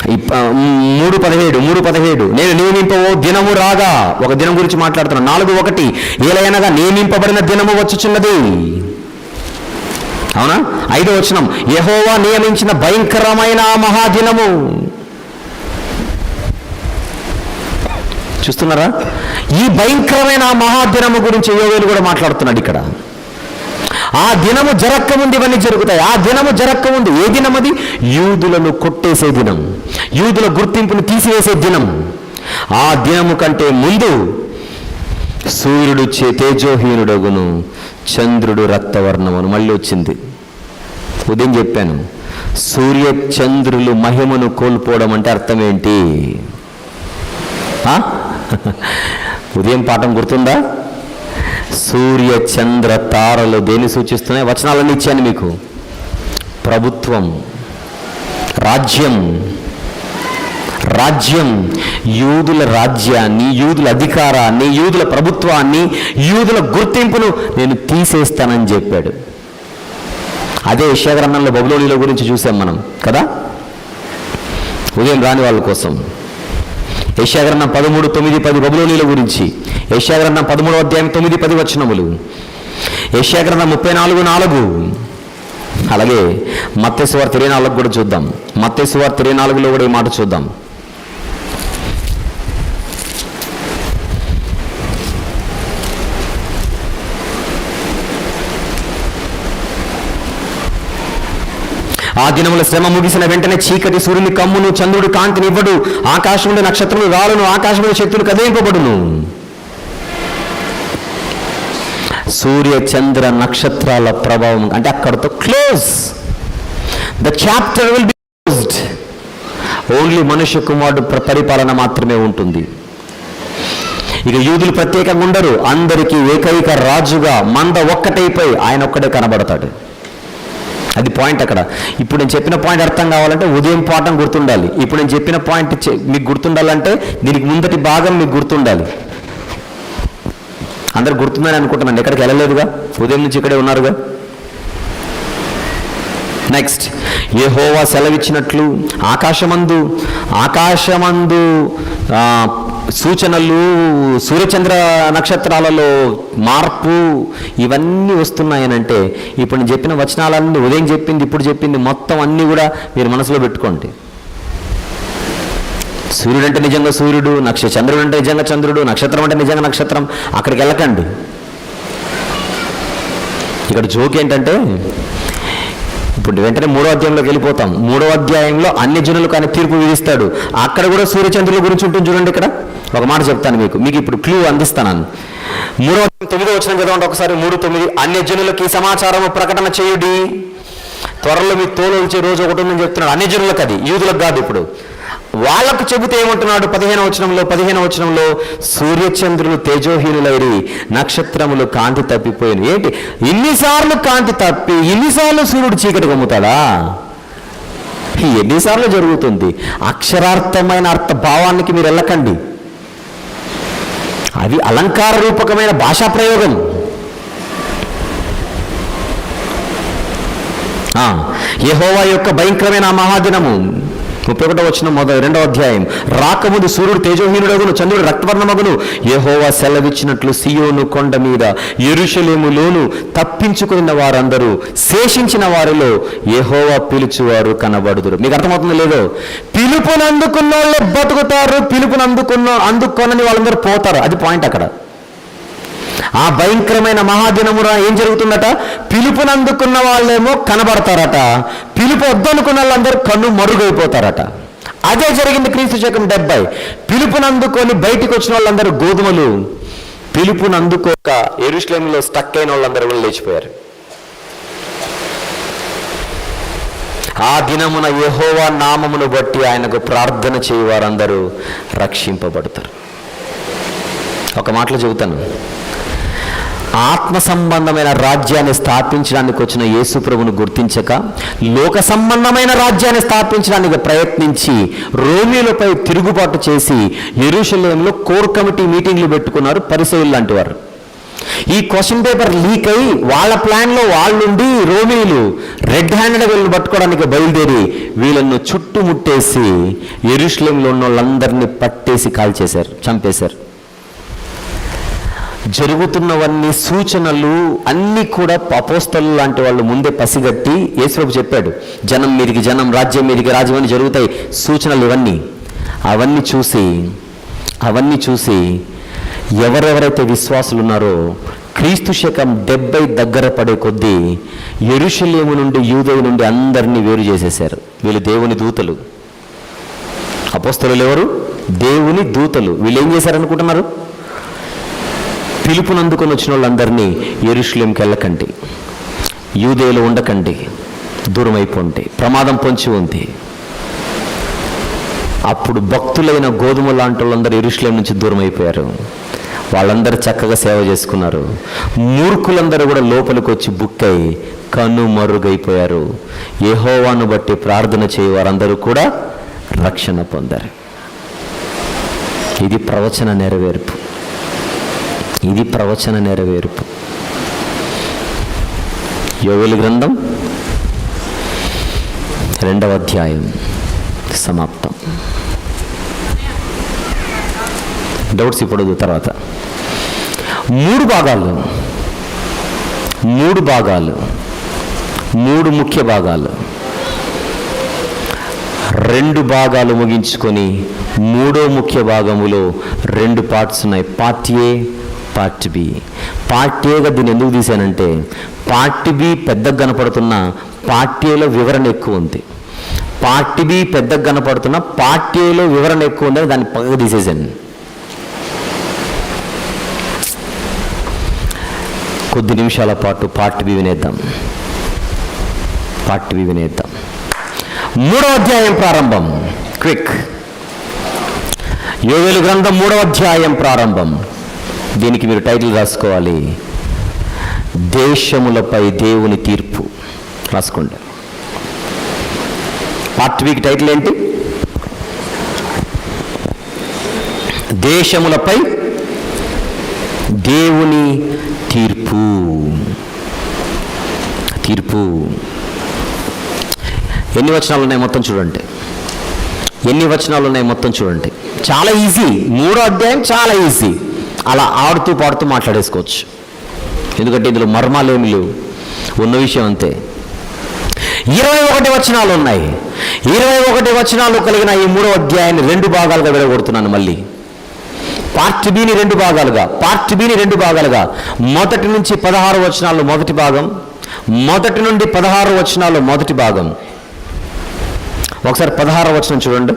3:17 నేను నియమింపవో దినము రాగా, ఒక దినం గురించి మాట్లాడుతున్నాను. 4:1 ఏలయనగా నియమింపబడిన దినము వచ్చుచున్నది. అవునా? 5వ వచనం, యెహోవా నియమించిన భయంకరమైన మహాదినము. చూస్తున్నారా? ఈ భయంకరమైన మహాదినము గురించి యోవేలు కూడా మాట్లాడుతున్నాడు ఇక్కడ. ఆ దినము జరక్కముందు ఇవన్నీ జరుగుతాయి. ఆ దినము జరక్కముందు, ఏ దినం అది? యూదులను కొట్టేసే దినం, యూదుల గుర్తింపును తీసివేసే దినం. ఆ దినము కంటే ముందు సూర్యుడు తేజోహీనుడగును, చంద్రుడు రక్తవర్ణమును. మళ్ళీ వచ్చింది. ఉదయం చెప్పాను, సూర్య చంద్రులు మహిమను కోల్పోవడం అంటే అర్థం ఏంటి? ఉదయం పాఠం గుర్తుందా? సూర్య చంద్ర తారలు దేన్ని సూచిస్తున్నాయి? వచనాలన్నీ ఇచ్చాను మీకు. ప్రభుత్వం, రాజ్యం, యూదుల రాజ్యాన్ని, యూదుల అధికారాన్ని, యూదుల ప్రభుత్వాన్ని, యూదుల గుర్తింపును నేను తీసేస్తానని చెప్పాడు. అదే యెషయా గ్రంథంలో బబులోనిలో గురించి చూసాం మనం కదా, ఉదయం రాని వాళ్ళ కోసం. యెషయా గ్రంథం 13:9-10 బబులోనిల గురించి. యెషయా గ్రంథం 13వ అధ్యాయం 9-10 వచనములు. యెషయా గ్రంథం 34:4. అలాగే మత్తయి సువార్త 24 కూడా చూద్దాం. మత్తయి సువార్త 24లో కూడా ఈ మాట చూద్దాం. ఆ దినముల శ్రమ ముగిసిన వెంటనే చీకటి సూర్యుని కమ్మును, చంద్రుడు కాంతిని ఇవ్వడు, ఆకాశంలో నక్షత్రములు రాలును, ఆకాశంలో శక్తులు కదిలింపబడును. సూర్య చంద్ర నక్షత్రాల ప్రభావం అంటే అక్కడతో close. The chapter will be closed. Only మనుష్య కుమారుడు పరిపాలన మాత్రమే ఉంటుంది. ఇక యూదులు ప్రత్యేకంగా ఉండరు, అందరికీ ఏకైక రాజుగా మంద ఒక్కటైపోయి ఆయన ఒక్కడే కనబడతాడు. అది పాయింట్ అక్కడ. ఇప్పుడు నేను చెప్పిన పాయింట్ అర్థం కావాలంటే ఉదయం పాఠం గుర్తుండాలి. ఇప్పుడు నేను చెప్పిన పాయింట్ మీకు గుర్తుండాలంటే దీనికి ముందటి భాగం మీకు గుర్తుండాలి. అందరు గుర్తుందని అనుకుంటున్నాను, ఎక్కడికి వెళ్ళలేదుగా, ఉదయం నుంచి ఇక్కడే ఉన్నారుగా. నెక్స్ట్, యెహోవా సెలవిచ్చినట్లు ఆకాశమందు సూచనలు, సూర్యచంద్ర నక్షత్రాలలో మార్పు, ఇవన్నీ వస్తున్నాయనంటే ఇప్పుడు నేను చెప్పిన వచనాలన్నీ, ఉదయం చెప్పింది, ఇప్పుడు చెప్పింది, మొత్తం అన్నీ కూడా మీరు మనసులో పెట్టుకోండి. సూర్యుడు అంటే నిజంగా సూర్యుడు, చంద్రుడు అంటే నిజంగా చంద్రుడు, నక్షత్రం అంటే నిజంగా నక్షత్రం. అక్కడికి వెళ్ళకండి. ఇక్కడ జోక్ ఏంటంటే, ఇప్పుడు వెంటనే 3వ అధ్యాయంలోకి వెళ్ళిపోతాం. 3వ అధ్యాయంలో అన్ని జనులకు ఆయన తీర్పు విధిస్తాడు. అక్కడ కూడా సూర్యచంద్రుల గురించి ఉంటుంది చూడండి. ఇక్కడ ఒక మాట చెప్తాను మీకు ఇప్పుడు క్లూ అందిస్తాను. 9వ వచనం చదవండి ఒకసారి. 3:9. అన్యజనులకి సమాచారము ప్రకటన చేయుడి. త్వరలో మీ తోలు వచ్చే రోజు ఒకటి ఉందని చెప్తున్నాడు. అన్యజనులకు, అది యూదులకు కాదు. ఇప్పుడు వాళ్ళకు చెబితే ఏమంటున్నాడు? 15వ వచనంలో సూర్యచంద్రులు తేజోహీనులైరి, నక్షత్రములు కాంతి తప్పిపోయిన. ఏంటి ఇన్నిసార్లు కాంతి తప్పి ఇన్నిసార్లు సూర్యుడు చీకటి కమ్ముతాడా? ఎన్నిసార్లు జరుగుతుంది? అక్షరార్థమైన అర్థ భావానికి మీరు వెళ్ళకండి. అది అలంకార రూపకమైన భాషా ప్రయోగం. యెహోవా యొక్క భయంకరమైన మహాదినము. 31వ వచనం 2వ అధ్యాయం. రాకముందు సూర్యుడు తేజోహీనుడగును, చంద్రుడు రక్తవర్ణమగును. యెహోవా సెలవిచ్చినట్లు సియోను కొండ మీద యెరూషలేములోను తప్పించుకున్న వారందరూ, శేషించిన వారిలో యెహోవా పిలుచువారు కనబడుదురు. మీకు అర్థమవుతుందో లేదో? పిలుపును అందుకున్న వాళ్ళే బతుకుతారు, పిలుపును అందుకొనని వాళ్ళందరూ పోతారు. అది పాయింట్ అక్కడ. ఆ భయంకరమైన మహాదినమున ఏం జరుగుతుందట? పిలుపునందుకున్న వాళ్ళేమో కనబడతారట, పిలుపు వద్దనుకున్న వాళ్ళందరూ కన్ను మరుగైపోతారట. అదే జరిగింది క్రీస్తు శకం 70. పిలుపునందుకొని బయటికి వచ్చిన వాళ్ళందరూ గోధుమలు, పిలుపునందుకోక యెరూషలేములో స్టక్ అయిన వాళ్ళందరూ కూడా లేచిపోయారు. ఆ దినమున యెహోవా నామమును బట్టి ఆయనకు ప్రార్థన చేయు వారందరూ రక్షింపబడతారు. ఒక మాటలో చెబుతాను, ఆత్మ సంబంధమైన రాజ్యాన్ని స్థాపించడానికి వచ్చిన యేసు ప్రభువును గుర్తించక లోక సంబంధమైన రాజ్యాన్ని స్థాపించడానికి ప్రయత్నించి రోమీలపై తిరుగుబాటు చేసి యెరూషలేములో కోర్ కమిటీ మీటింగ్లు పెట్టుకున్నారు పరిసయ్యులు లాంటి వారు. ఈ క్వశ్చన్ పేపర్ లీక్ అయి వాళ్ళ ప్లాన్లో వాళ్ళుండి రోమీలు రెడ్ హ్యాండెడ్ వీళ్ళని పట్టుకోవడానికి బయలుదేరి వీళ్ళను చుట్టుముట్టేసి యెరూషలేములో ఉన్న వాళ్ళందరినీ పట్టేసి కాల్చేశారు, చంపేశారు. జరుగుతున్నవన్నీ సూచనలు అన్నీ కూడా అపోస్తలు లాంటి వాళ్ళు ముందే పసిగట్టి యేసుప్రభు చెప్పాడు, జనం మీదికి జనం, రాజ్యం మీదికి రాజ్యం అని జరుగుతాయి సూచనలు. అవన్నీ చూసి ఎవరెవరైతే విశ్వాసులు ఉన్నారో క్రీస్తు శకం 70 దగ్గర పడే కొద్దీ యెరూషలేము నుండి, యూదయ నుండి అందరినీ వేరు చేసేశారు. వీళ్ళు దేవుని దూతలు. అపోస్తలులు ఎవరు? దేవుని దూతలు. వీళ్ళు ఏం చేశారనుకుంటున్నారు? పిలుపునందుకొని వచ్చిన వాళ్ళందరినీ యెరూషలేంకి వెళ్ళకండి, యూదేలో ఉండకండి, దూరం అయిపోండి, ప్రమాదం పొంచి ఉంది. అప్పుడు భక్తులైన గోధుమ లాంటి వాళ్ళందరూ యెరూషలేం నుంచి దూరం అయిపోయారు. వాళ్ళందరూ చక్కగా సేవ చేసుకున్నారు. మూర్ఖులందరూ కూడా లోపలికి వచ్చి బుక్కై కనుమరుగైపోయారు. యెహోవాను బట్టి ప్రార్థన చేయ వారందరూ కూడా రక్షణ పొందారు. ఇది ప్రవచన నెరవేర్పు. యోవేలు గ్రంథం 2వ అధ్యాయం సమాప్తం. డౌట్స్ ఇప్పుడు తర్వాత 3 భాగాలు, 3 ముఖ్య భాగాలు. 2 భాగాలు ముగించుకొని 3వ ముఖ్య భాగములో 2 పార్ట్స్ ఉన్నాయి. Part A, part B. Part ఏగా దీన్ని ఎందుకు తీశానంటే పార్ట్ బి పెద్దగా కనపడుతున్న పార్ట్ ఏలో వివరణ ఎక్కువ ఉంది. పార్ట్ బి పెద్దగా కనపడుతున్న పార్ట్ ఏలో వివరణ ఎక్కువ ఉందని దాన్ని పక్కకు తీసేసాను. కొద్ది నిమిషాల పాటు పార్ట్ బి వినేద్దాం. 3వ అధ్యాయం ప్రారంభం. క్విక్. యోవేలు గ్రంథం 3వ అధ్యాయం ప్రారంభం. దీనికి మీరు టైటిల్ రాసుకోవాలి, దేశములపై దేవుని తీర్పు. రాసుకోండి. పార్ట్ బికి టైటిల్ ఏంటి? దేశములపై దేవుని తీర్పు. ఎన్ని వచనాలు ఉన్నాయి మొత్తం చూడండి. చాలా ఈజీ. 3వ అధ్యాయం చాలా ఈజీ. అలా ఆడుతూ పాడుతూ మాట్లాడేసుకోవచ్చు, ఎందుకంటే ఇందులో మర్మాలేమి లేవు, ఉన్న విషయం అంతే. 21 వచనాలు ఉన్నాయి. 21 వచనాలు కలిగిన ఈ 3వ అధ్యాయాన్ని 2 భాగాలుగా విడగొడుతున్నాను. మళ్ళీ పార్ట్ బిని 2 భాగాలుగా. మొదటి నుంచి 16 వచనాలు మొదటి భాగం, మొదటి నుండి 16 వచనాలు మొదటి భాగం. ఒకసారి 16వ వచనం చూడండి.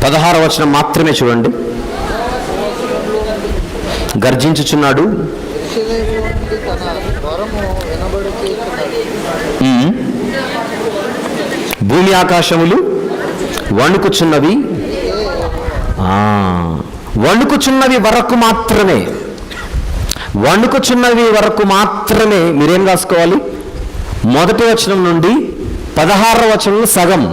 16వ వచనం మాత్రమే చూడండి. గర్జించుచున్నాడు, యెరూషలేము నుండి తన స్వరము వినబడుచున్నది. భూమి ఆకాశములు వణుకుచున్నవి. వణుకుచున్నవి వరకు మాత్రమే, వణుకుచున్నవి వరకు మాత్రమే మీరేం రాసుకోవాలి? మొదటి వచనం నుండి 16వ వచనం సగం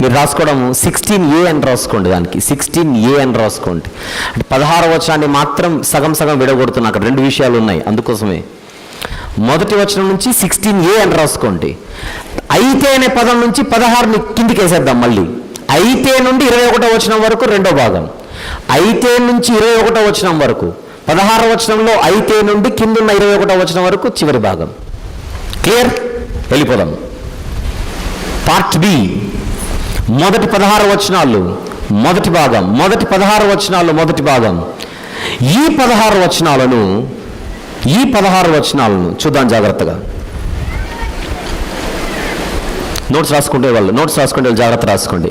మీరు రాసుకోవడం 16a అని రాసుకోండి. దానికి 16a అని రాసుకోండి. అంటే 16వ వచనాన్ని మాత్రం సగం సగం విడగొడుతున్నా. అక్కడ రెండు విషయాలు ఉన్నాయి, అందుకోసమే మొదటి వచనం నుంచి 16a అని రాసుకోండి. అయితే అనే పదం నుంచి 16ని కిందికి వేసేద్దాం. మళ్ళీ అయితే నుండి 21వ వచనం వరకు రెండో భాగం, అయితే నుంచి 21వ వచనం వరకు, 16వ వచనంలో అయితే నుండి కిందున్న 21వ వచనం వరకు చివరి భాగం. క్లియర్? వెళ్ళిపోదాం. పార్ట్ బి, మొదటి 16 వచనాలు మొదటి భాగం, మొదటి 16 వచనాలు మొదటి భాగం. ఈ 16 వచనాలను చూద్దాం జాగ్రత్తగా. నోట్స్ రాసుకుంటే వాళ్ళు జాగ్రత్త రాసుకోండి.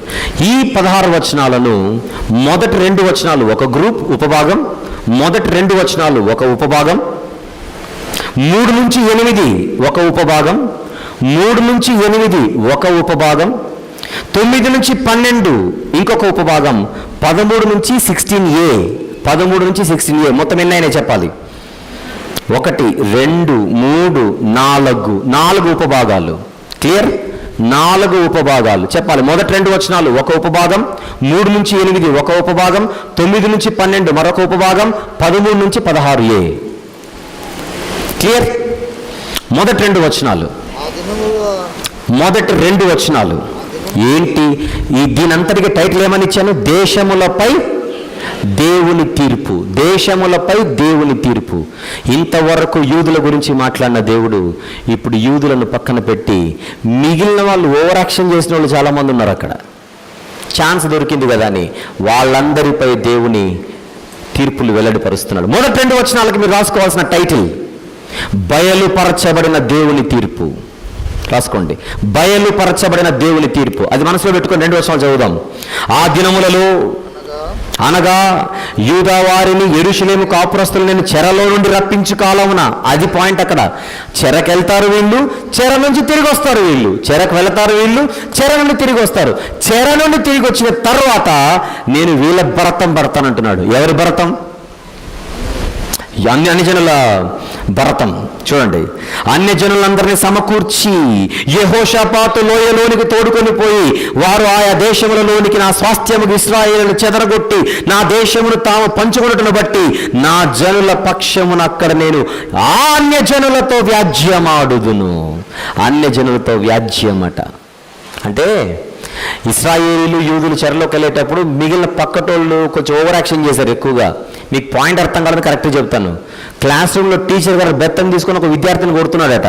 ఈ 16 వచనాలను మొదటి 2 వచనాలు ఒక గ్రూప్ ఉపభాగం, మొదటి 2 వచనాలు ఒక ఉపభాగం, 3 నుంచి 8 ఒక ఉపభాగం, 3 నుంచి 8 ఒక ఉపభాగం, 9 నుంచి 12 ఇంకొక ఉపభాగం, 13 నుంచి 16a మొత్తం ఎన్నైనా చెప్పాలి. 1 2 3 4 ఉపభాగాలు. క్లియర్? 4 ఉపభాగాలు చెప్పాలి. మొదటి 2 వచనాలు ఒక ఉపభాగం, 3 నుంచి 8 ఒక ఉపభాగం, 9 నుంచి 12 మరొక ఉపభాగం, 13 నుంచి 16a. క్లియర్? మొదటి 2 వచనాలు, మొదటి 2 వచనాలు ఏంటి? దీనంతటికి టైటిల్ ఏమని ఇచ్చాను? దేశములపై దేవుని తీర్పు. దేశములపై దేవుని తీర్పు. ఇంతవరకు యూదుల గురించి మాట్లాడిన దేవుడు ఇప్పుడు యూదులను పక్కన పెట్టి మిగిలిన వాళ్ళు ఓవర్ యాక్షన్ చేసిన వాళ్ళు చాలామంది ఉన్నారు. అక్కడ ఛాన్స్ దొరికింది కదా అని వాళ్ళందరిపై దేవుని తీర్పులు వెల్లడిపరుస్తున్నాడు. మొదటి 2 వచనాలకి మీరు రాసుకోవాల్సిన టైటిల్ బయలుపరచబడిన దేవుని తీర్పు. రాసుకోండి, బయలుపరచబడిన దేవుని తీర్పు. అది మనసులో పెట్టుకొని 2 వచనాలు చదువుదాం. ఆ దినములలో అనగా యూదా వారిని యెరూషలేము కాపురస్తులు నేను చెరలో నుండి రప్పించు కాలమున. అది పాయింట్ అక్కడ. చెరకెళ్తారు వీళ్ళు, చెర నుంచి తిరిగి వస్తారు వీళ్ళు. చెరకు వెళతారు వీళ్ళు, చెర నుండి తిరిగి వస్తారు. చెర నుండి తిరిగి వచ్చిన తర్వాత నేను వీళ్ళ భరతం పడతానంటున్నాడు. ఎవరి భరతం? అన్యజనుల భరతం. చూడండి, అన్యజనులందరినీ సమకూర్చి యెహోషాపాతు లోయలోనికి తోడుకొని పోయి వారు ఆయా దేశములలోనికి నా స్వాస్థ్యముకు ఇశ్రాయేలును చెదరగొట్టి నా దేశమును తాము పంచుకొనుటను బట్టి నా జనుల పక్షమున అక్కడ నేను ఆ అన్యజనులతో వ్యాజ్యమాడుదును. అన్యజనులతో వ్యాజ్యమట అంటే ఇశ్రాయేలీలు యూదులు చెరలోకి వెళ్ళేటప్పుడు మిగిలిన పక్కటోళ్ళు కొంచెం ఓవర్ యాక్షన్ చేశారు ఎక్కువగా. మీకు పాయింట్ అర్థం కాదని కరెక్ట్గా చెప్తాను. క్లాస్ రూమ్లో టీచర్ గారు బెత్తం తీసుకొని ఒక విద్యార్థిని కొడుతున్నాడట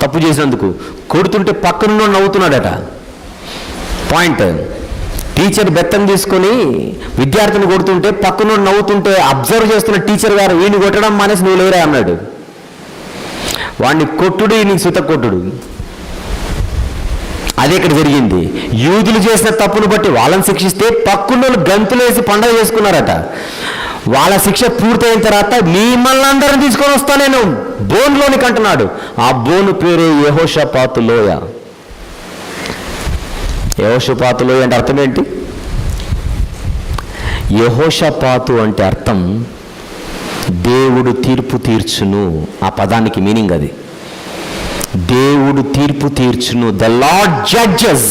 తప్పు చేసినందుకు. కొడుతుంటే పక్కనున్న నవ్వుతున్నాడట. పాయింట్, టీచర్ బెత్తం తీసుకొని విద్యార్థిని కొడుతుంటే పక్కన నవ్వుతుంటే అబ్జర్వ్ చేస్తున్న టీచర్ గారు వీడిని కొట్టడం మానేసి నువ్వు లేరా అన్నాడు. వాడిని కొట్టుడు, నీకు సుత కొట్టుడు. అదే ఇక్కడ జరిగింది. యూదులు చేసిన తప్పును బట్టి వాళ్ళని శిక్షిస్తే పక్కున్నోళ్ళు గంతులేసి పండగ చేసుకున్నారట. వాళ్ళ శిక్ష పూర్తయిన తర్వాత మిమ్మల్ని అందరిని తీసుకొని వస్తా నేను బోన్లోనికి అంటున్నాడు. ఆ బోను పేరే యెహోషాపాతు లోయ. యెహోషాపాతు లోయ అంటే అర్థం ఏంటి? యెహోషాపాతు అంటే అర్థం దేవుడు తీర్పు తీర్చును. ఆ పదానికి మీనింగ్ అది. దేవుడు తీర్పు తీర్చును. The lord judges.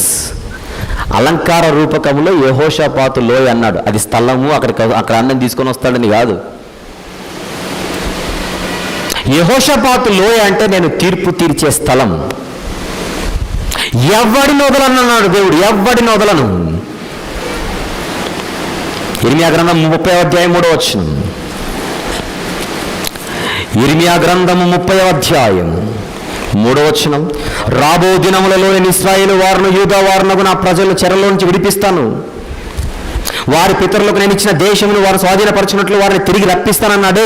అలంకార రూపకంలో యెహోషాపాతు లోయ అన్నాడు. అది స్థలము, అక్కడ అన్నం తీసుకొని వస్తాడని కాదు. యెహోషాపాతు లోయ అంటే నేను తీర్పు తీర్చే స్థలం. ఎవడిని వదలన్నాడు దేవుడు, ఎవడిని వదలను. ఇర్మియా గ్రంథం 30వ అధ్యాయం 3వ వచనం. ఇర్మియా గ్రంథము 30వ అధ్యాయం 3వ వచనం. రాబో దినములలో నేను ఇశ్రాయేలు వారును యూదా వారునకు నా ప్రజలను చెరలో నుంచి విడిపిస్తాను. వారి పితరులకు నేను ఇచ్చిన దేశమును వారు స్వాధీనపరచినట్లు వారిని తిరిగి రప్పిస్తానన్నాడే,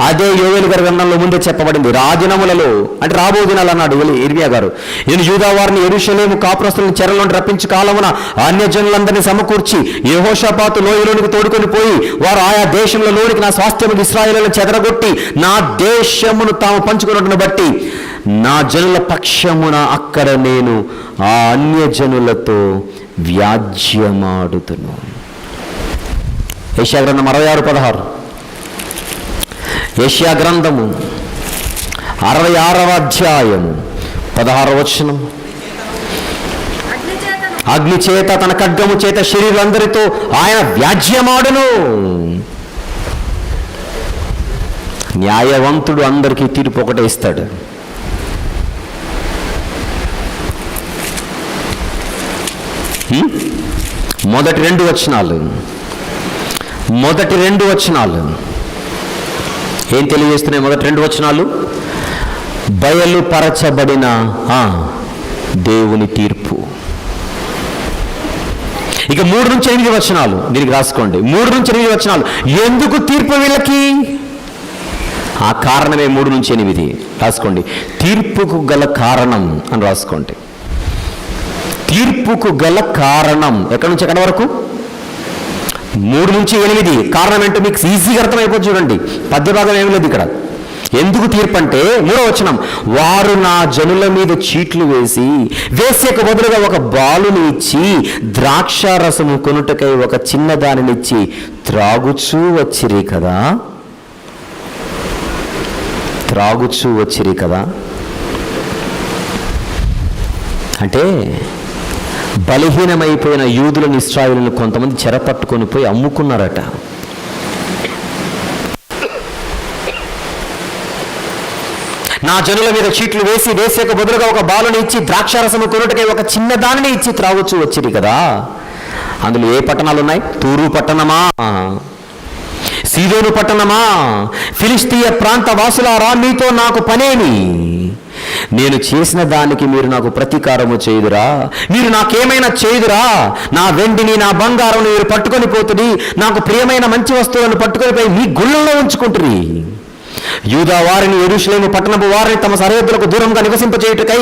అదే యోవేలు గారి గ్రంథంలో ముందే చెప్పబడింది. రాజనములలో అంటే రాబో దినాలు అన్నాడు ఇర్మియా గారు. నేను యూదా వారిని యెరూషలేము కాపురస్తులను చెరలోని రప్పించు కాలమున అన్యజనులందరినీ సమకూర్చి యెహోషాపాతు లోయలోనికి తోడుకొని పోయి వారు ఆయా దేశంలోనికి నా స్వాస్థ్యము ఇశ్రాయేలును చెదరగొట్టి నా దేశమును తాము పంచుకున్నట్టును బట్టి నా జనుల పక్షమున అక్కడ నేను ఆ అన్యజనులతో వ్యాజ్యమాడుతును. యెషయా గ్రంథం 66:16. యెషయా గ్రంథము 66వ అధ్యాయము 16వ వచనం. అగ్ని చేత తన ఖడ్గము చేత శరీరులందరితో ఆయన వ్యాజ్యమాడును. న్యాయవంతుడు అందరికీ తీర్పు ఒకటే ఇస్తాడు. మొదటి రెండు వచనాలు ఏం తెలియజేస్తున్నాయి? మొదటి రెండు వచనాలు బయలుపరచబడిన దేవుని తీర్పు. ఇక 3-8 వచనాలు దీనికి రాసుకోండి. 3-8 వచనాలు ఎందుకు తీర్పు వీళ్ళకి? ఆ కారణమే 3-8 రాసుకోండి. తీర్పుకు గల కారణం అని రాసుకోండి. తీర్పుకు గల కారణం ఎక్కడి నుంచి ఎక్కడి వరకు? 3-8. కారణం ఏంటో మీకు ఈజీగా అర్థమైపోతుంది. చూడండి, పద్యభాగం ఏమి లేదు ఇక్కడ. ఎందుకు తీర్పు అంటే 3వ వచనం, వారు నా జనుల మీద చీట్లు వేసేకు బదులుగా ఒక బాలుని ఇచ్చి ద్రాక్షారసము కొనుటకై ఒక చిన్నదానినిచ్చి త్రాగుచూ వచ్చిరి కదా. అంటే బలహీనమైపోయిన యూదులను ఇశ్రాయేలును కొంతమంది చెరపట్టుకొని పోయి అమ్ముకున్నారట. నా జనుల మీద చీట్లు వేసేక బదులుగా ఒక బాలుని ఇచ్చి ద్రాక్షారసము కొనుటకై ఒక చిన్న దానిని ఇచ్చి త్రాగొచ్చు వచ్చింది కదా. అందులో ఏ పట్టణాలు ఉన్నాయి? తూరు పట్టణమా, సీదోను పట్టణమా, ఫిలిష్తీయ ప్రాంత వాసులారా, మీతో నాకు పనేమి? నేను చేసిన దానికి మీరు నాకు ప్రతీకారము చేయుదురా? మీరు నాకేమైనా చేయుదురా? నా వెండిని నా బంగారం మీరు పట్టుకొని పోతుంది, నాకు ప్రియమైన మంచి వస్తువులను పట్టుకొని పోయి మీ గుళ్ళల్లో ఉంచుకుంటురి. యూదా వారిని యెరూషలేము పట్టణపు వారిని తమ సరిహద్దులకు దూరంగా నివసింపచేయుటకై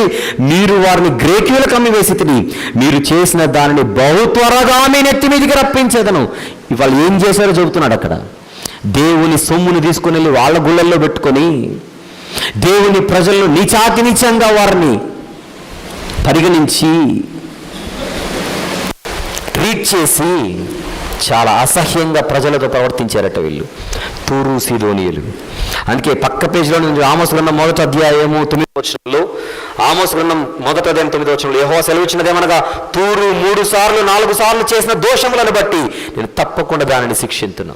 మీరు వారిని గ్రేకీయులకు అమ్మివేసితిరి. మీరు చేసిన దానిని బహు త్వరగా మీ నెత్తి మీదికి రప్పించేదను. ఇవాళ ఏం చేశారో చెబుతున్నాడు అక్కడ. దేవుని సొమ్ముని తీసుకుని వెళ్ళి వాళ్ళ గుళ్ళల్లో పెట్టుకొని దేవుని ప్రజలను నీచాతినీచంగా వారిని పరిగణించి ట్రీట్ చేసి చాలా అసహ్యంగా ప్రజలతో ప్రవర్తించారట వీళ్ళు, తూరు సీదోనీయులు. అందుకే పక్క పేజీలో నుంచి ఆమోసు గ్రంథం 1వ అధ్యాయము 9వ వచనంలో, ఆమోసు గ్రంథం 1వ అధ్యాయం 9వ వచనంలో యెహోవా సెలవిచ్చినదేమనగా, తూరు 3 సార్లు 4 సార్లు చేసిన దోషములను బట్టి నేను తప్పకుండా దానిని శిక్షింతును.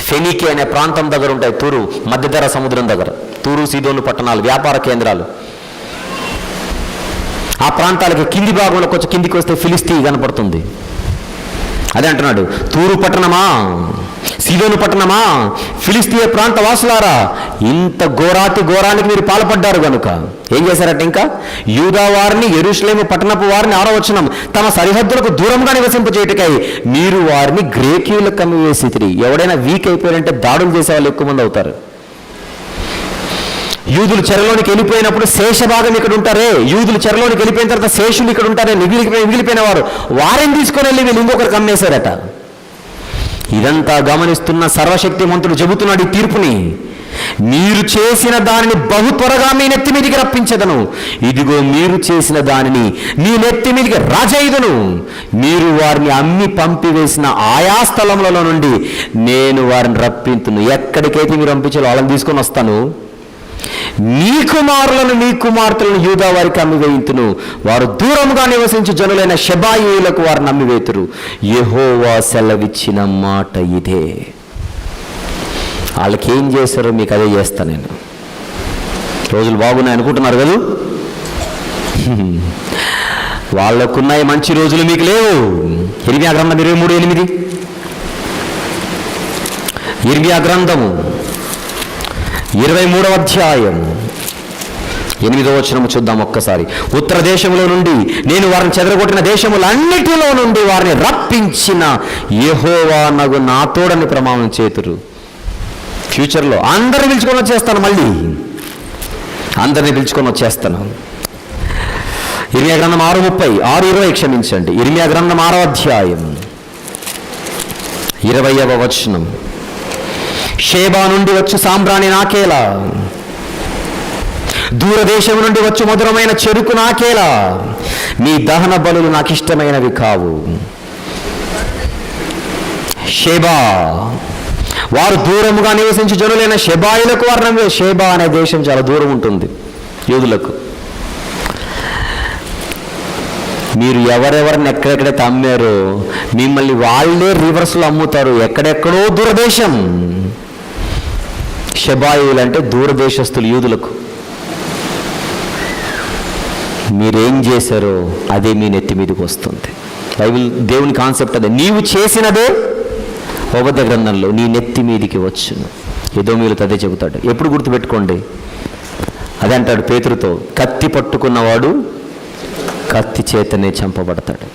ఫెనీకి అనే ప్రాంతం దగ్గర ఉంటాయి తూరు, మధ్యధరా సముద్రం దగ్గర తూరు సీదోను పట్టణాలు, వ్యాపార కేంద్రాలు. ఆ ప్రాంతాలకి కింది భాగంలో కొంచెం కిందికి వస్తే ఫిలిస్తీ కనపడుతుంది. అదే అంటున్నాడు, తూరు పట్టణమా, సీదోను పట్టణమా, ఫిలిస్తీయ ప్రాంత వాసులారా, ఇంత ఘోరానికి మీరు పాల్పడ్డారు కనుక ఏం చేశారట? ఇంకా యూదా వారిని యెరూషలేము పట్టణపు వారిని 6వ వచనం తమ సరిహద్దులకు దూరంగా నివసింపచేయుటకై మీరు వారిని గ్రేకీయులకు అమ్మివేసితిరి. ఎవడైనా వీక్ అయిపోయారంటే దాడులు చేసే వాళ్ళు ఎక్కువ మంది అవుతారు. యూదులు చెరలోనికి వెళ్ళిపోయినప్పుడు శేషభాగం ఇక్కడ ఉంటారే, యూదులు చెరలోనికి వెళ్ళిపోయిన తర్వాత శేషులు ఇక్కడ ఉంటారే, మిగిలిపోయిన వారు వారిని తీసుకొని వెళ్ళి వీళ్ళు ఇంకొకరికి అమ్మేశారట. ఇదంతా గమనిస్తున్న సర్వశక్తిమంతుడు చెబుతున్నాడు ఈ తీర్పుని, మీరు చేసిన దానిని బహు త్వరగా మీ నెత్తి మీదికి రప్పించదను. ఇదిగో మీరు చేసిన దానిని మీ నెత్తి మీదికి రాజేయుదును. మీరు వారిని అమ్మి పంపివేసిన ఆయా స్థలములలో నుండి నేను వారిని రప్పింతును. ఎక్కడికైతే మీరు పంపించాలో వాళ్ళని తీసుకొని వస్తాను. మీ కుమారులను మీ కుమార్తెలను యూదా వారికి అమ్మివేయుతును. వారు దూరముగా నివసించు జనులైన షెబాయీయులకు వారిని అమ్మివేతురు. యెహోవా సెలవిచ్చిన మాట ఇదే. వాళ్ళకి ఏం చేశారో మీకు అదే చేస్తా నేను. రోజులు బాగున్నాయి అనుకుంటున్నారు కదా, వాళ్ళకున్నాయి మంచి రోజులు, మీకు లేవు. ఇర్మియా గ్రంథం 23:8, ఇర్మియా గ్రంథము 23వ అధ్యాయం 8వ వచనము చూద్దాం ఒక్కసారి. ఉత్తర దేశంలో నుండి నేను వారిని చెదరగొట్టిన దేశములన్నిటిలో నుండి వారిని రప్పించిన యెహోవా నగు నా తోడని ప్రమాణం చేతురు. ఫ్యూచర్లో అందరిని పిలుచుకొని వచ్చేస్తాను, మళ్ళీ అందరిని పిలుచుకొని వచ్చేస్తాను. ఇర్మియా గ్రంథం 6:20 క్షమించండి. ఇర్మియా గ్రంథం 6వ అధ్యాయం 20వ వచనం. షేబా నుండి వచ్చు సాంబ్రాణి నాకేలా, దూరదేశం నుండి వచ్చు మధురమైన చెరుకు నాకేలా, మీ దహన బలులు నాకు ఇష్టమైనవి కావు. షేబా, వారు దూరముగా నివసించి జనులైన షెబాయిలకు వర్ణమే. షేబా అనే దేశం చాలా దూరం ఉంటుంది యూదులకు. మీరు ఎవరెవరిని ఎక్కడెక్కడైతే అమ్మారో మిమ్మల్ని వాళ్ళే రివర్స్లో అమ్ముతారు. ఎక్కడెక్కడో దూరదేశం. షెబాయిలు అంటే దూరదేశస్తులు యూదులకు. మీరేం చేశారో అదే మీ నెత్తి మీదకి వస్తుంది. బైబిల్ దేవుని కాన్సెప్ట్ అదే. నీవు చేసినదే ఉపద గ్రంథంలో నీ నెత్తి మీదికి వచ్చును. ఎదోమీయులతో అదే చెబుతాడు. ఎప్పుడు గుర్తుపెట్టుకోండి, అదే అంటాడు పేతురుతో, కత్తి పట్టుకున్నవాడు కత్తి చేతనే చంపబడతాడు.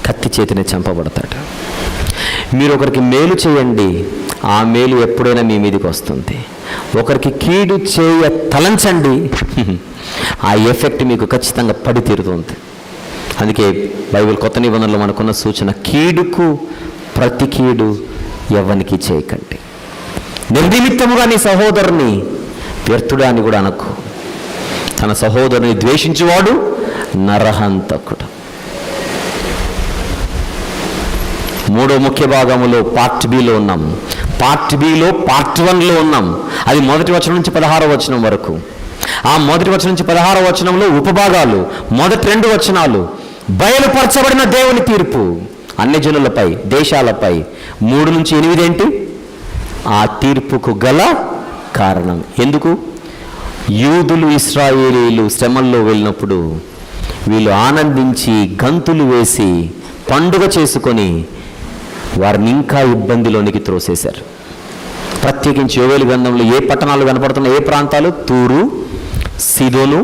కత్తి చేతనే చంపబడతాడు. మీరు ఒకరికి మేలు చేయండి, ఆ మేలు ఎప్పుడైనా మీ మీదకి వస్తుంది. ఒకరికి కీడు చేయ తలంచండి, ఆ ఎఫెక్ట్ మీకు ఖచ్చితంగా పడి తీరుతుంది. అందుకే బైబిల్ కొత్త నిబంధనలో మనకున్న సూచన, కీడుకు ప్రతి కీడు ఎవ్వనికి చేయకండి. నిర్నిమిత్తముగా నీ సహోదరుని వ్యర్థుడా అని కూడా అనకు. తన సహోదరుని ద్వేషించువాడు నరహంతకుడు. 3వ ముఖ్య భాగములో పార్ట్ బిలో ఉన్నాం. పార్ట్ బిలో పార్ట్ 1లో ఉన్నాం. అది 1వ వచనం నుంచి 16వ వచనం వరకు. ఆ 1వ వచనం నుంచి 16వ వచనంలో ఉపభాగాలు. మొదటి 2 వచనాలు బయలుపరచబడిన దేవుని తీర్పు అన్యజనులపై, దేశాలపై. 3 నుంచి 8 ఏంటి? ఆ తీర్పుకు గల కారణం. ఎందుకు? యూదులు ఇశ్రాయేలీలు శ్రమల్లో వెళ్ళినప్పుడు వీళ్ళు ఆనందించి గంతులు వేసి పండుగ చేసుకొని వారిని ఇంకా ఇబ్బందిలోనికి త్రోసేశారు. ప్రత్యేకించి యోవేలు గ్రంథంలో ఏ పట్టణాలు కనపడుతున్నాయి? ఏ ప్రాంతాలు? తూరు, సీదోను,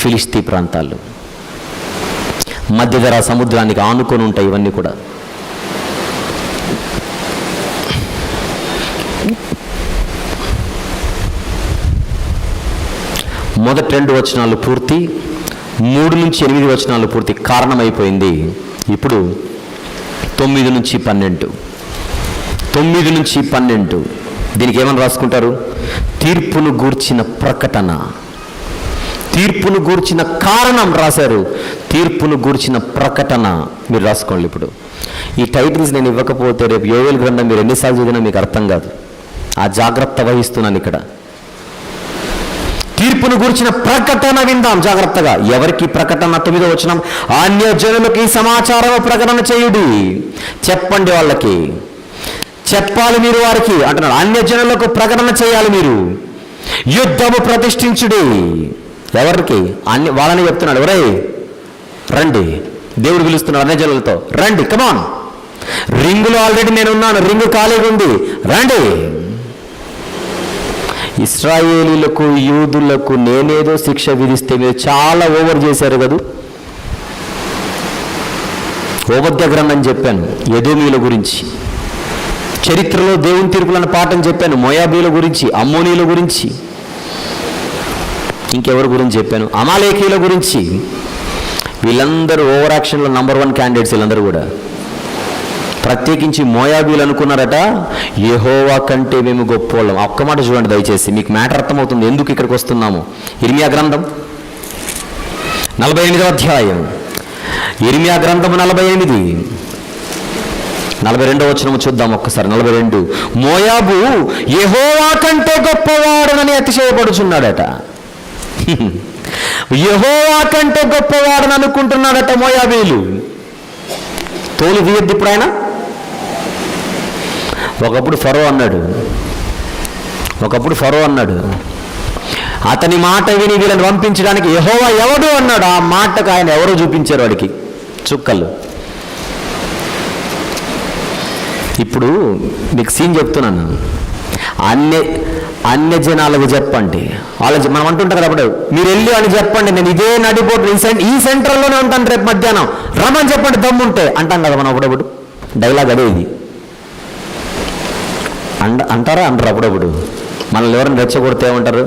ఫిలిస్తీ ప్రాంతాలు. మధ్యధరా సముద్రానికి ఆనుకొని ఉంటాయి ఇవన్నీ కూడా. మొదటి 2 వచనాలు పూర్తి, 3 నుంచి 8 వచనాలు పూర్తి. కారణమైపోయింది. ఇప్పుడు 9 నుంచి 12. 9 నుంచి 12 దీనికి ఏమని రాసుకుంటారు? తీర్పును గూర్చిన ప్రకటన. తీర్పును గూర్చిన కారణం రాశారు, తీర్పును గూర్చిన ప్రకటన మీరు రాసుకోండి. ఇప్పుడు ఈ టైటిల్స్ నేను ఇవ్వకపోతే రేపు యోవేలు గ్రంథం మీరు ఎన్నిసార్లు చదివినా మీకు అర్థం కాదు. ఆ జాగ్రత్త వహిస్తున్నాను ఇక్కడ. తీర్పును గురించిన ప్రకటన విందాం జాగ్రత్తగా. ఎవరికి ప్రకటన? 9వ వచనం. అన్యజనులకి సమాచారం ప్రకటన చేయుడి. చెప్పండి, వాళ్ళకి చెప్పాలి, మీరు వారికి అంటున్నాడు. అన్యజనులకు ప్రకటన చేయాలి మీరు. యుద్ధము ప్రతిష్ఠించుడి. ఎవరికి? వాళ్ళని చెప్తున్నాడు. ఎవరై రండి, దేవుడు పిలుస్తున్నాడు అన్యజనులతో. రండి, కమాన్. రింగులో ఆల్రెడీ నేను ఉన్నాను, రింగు ఖాళీగా ఉంది, రండి. ఇశ్రాయేలీలకు యూదులకు నేనేదో శిక్ష విధిస్తే మీరు చాలా ఓవర్ చేశారు కదా. ఉపద్య గ్రంథం చెప్పాను, ఎదోమీల గురించి. చరిత్రలో దేవుని తీర్పులను పాఠం చెప్పాను, మోయాబీల గురించి, అమ్మోనీల గురించి. ఇంకెవరి గురించి చెప్పాను? అమాలేకీల గురించి. వీళ్ళందరూ ఓవర్ యాక్షన్లో నంబర్ 1 క్యాండిడేట్స్. వీళ్ళందరూ కూడా ప్రత్యేకించి మోయాబీలు అనుకున్నారట, యెహోవా కంటే మేము గొప్పవాళ్ళం. ఒక్క మాట చూడండి దయచేసి, మీకు మ్యాటర్ అర్థమవుతుంది ఎందుకు ఇక్కడికి వస్తున్నాము. ఇర్మియా గ్రంథం 48వ అధ్యాయం. ఇర్మియా గ్రంథం 48, 42వ వచనం చూద్దాం ఒక్కసారి. 42. మోయాబు యెహోవా కంటే గొప్పవాడనని అతిశయపడుచున్నాడట. యెహోవా కంటే గొప్పవాడని అనుకుంటున్నాడట మోయాబీలు. తోలు తీయద్దు ఇప్పుడు ఆయన. ఒకప్పుడు ఫరో అన్నాడు, అతని మాట విని వీళ్ళని పంపించడానికి యెహోవా ఎవడు అన్నాడు. ఆ మాటకు ఆయన ఎవరో చూపించారు వాడికి చుక్కలు. ఇప్పుడు మీకు సీన్ చెప్తున్నాను. అన్య జనాలకు చెప్పండి. వాళ్ళు మనం అంటుంటారు కదా, అప్పుడు మీరు వెళ్ళి అని చెప్పండి, నేను ఇదే నడిపోటు ఈ సెంటర్లోనే ఉంటాను రేపు మధ్యాహ్నం, రమ్మని చెప్పండి దమ్ముంటే అంటాం కదా మనం అప్పుడప్పుడు. డైలాగ్ అదే ఇది. అంటారా అంటారు అప్పుడప్పుడు. మనల్ని ఎవరైనా రెచ్చగొడితే ఏమంటారు,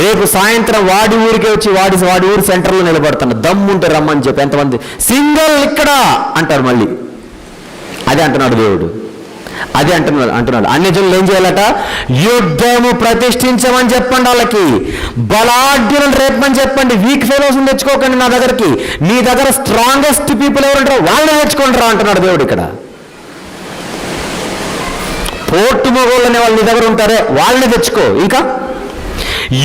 రేపు సాయంత్రం వాడి ఊరికే వచ్చి వాడి ఊరి సెంటర్లో నిలబడతాను, దమ్ముంటే రమ్మని చెప్పి. ఎంతమంది సింగల్ ఇక్కడ అంటారు మళ్ళీ. అదే అంటున్నాడు దేవుడు, అదే అంటున్నాడు. అన్యజనులు ఏం చేయాలట, యుద్ధము ప్రతిష్ఠించమని చెప్పండి వాళ్ళకి, బలాఢ్యులను రేపమని చెప్పండి, వీక్ ఫెలోస్ తెచ్చుకోకండి నా దగ్గరికి, నీ దగ్గర స్ట్రాంగెస్ట్ పీపుల్ ఎవరుంటారో వాళ్ళని తెచ్చుకోండి రా అంటున్నాడు దేవుడు ఇక్కడ. పోర్టు మొగోళ్ళు అనే వాళ్ళు నీ దగ్గర ఉంటారే వాళ్ళని తెచ్చుకో. ఇంకా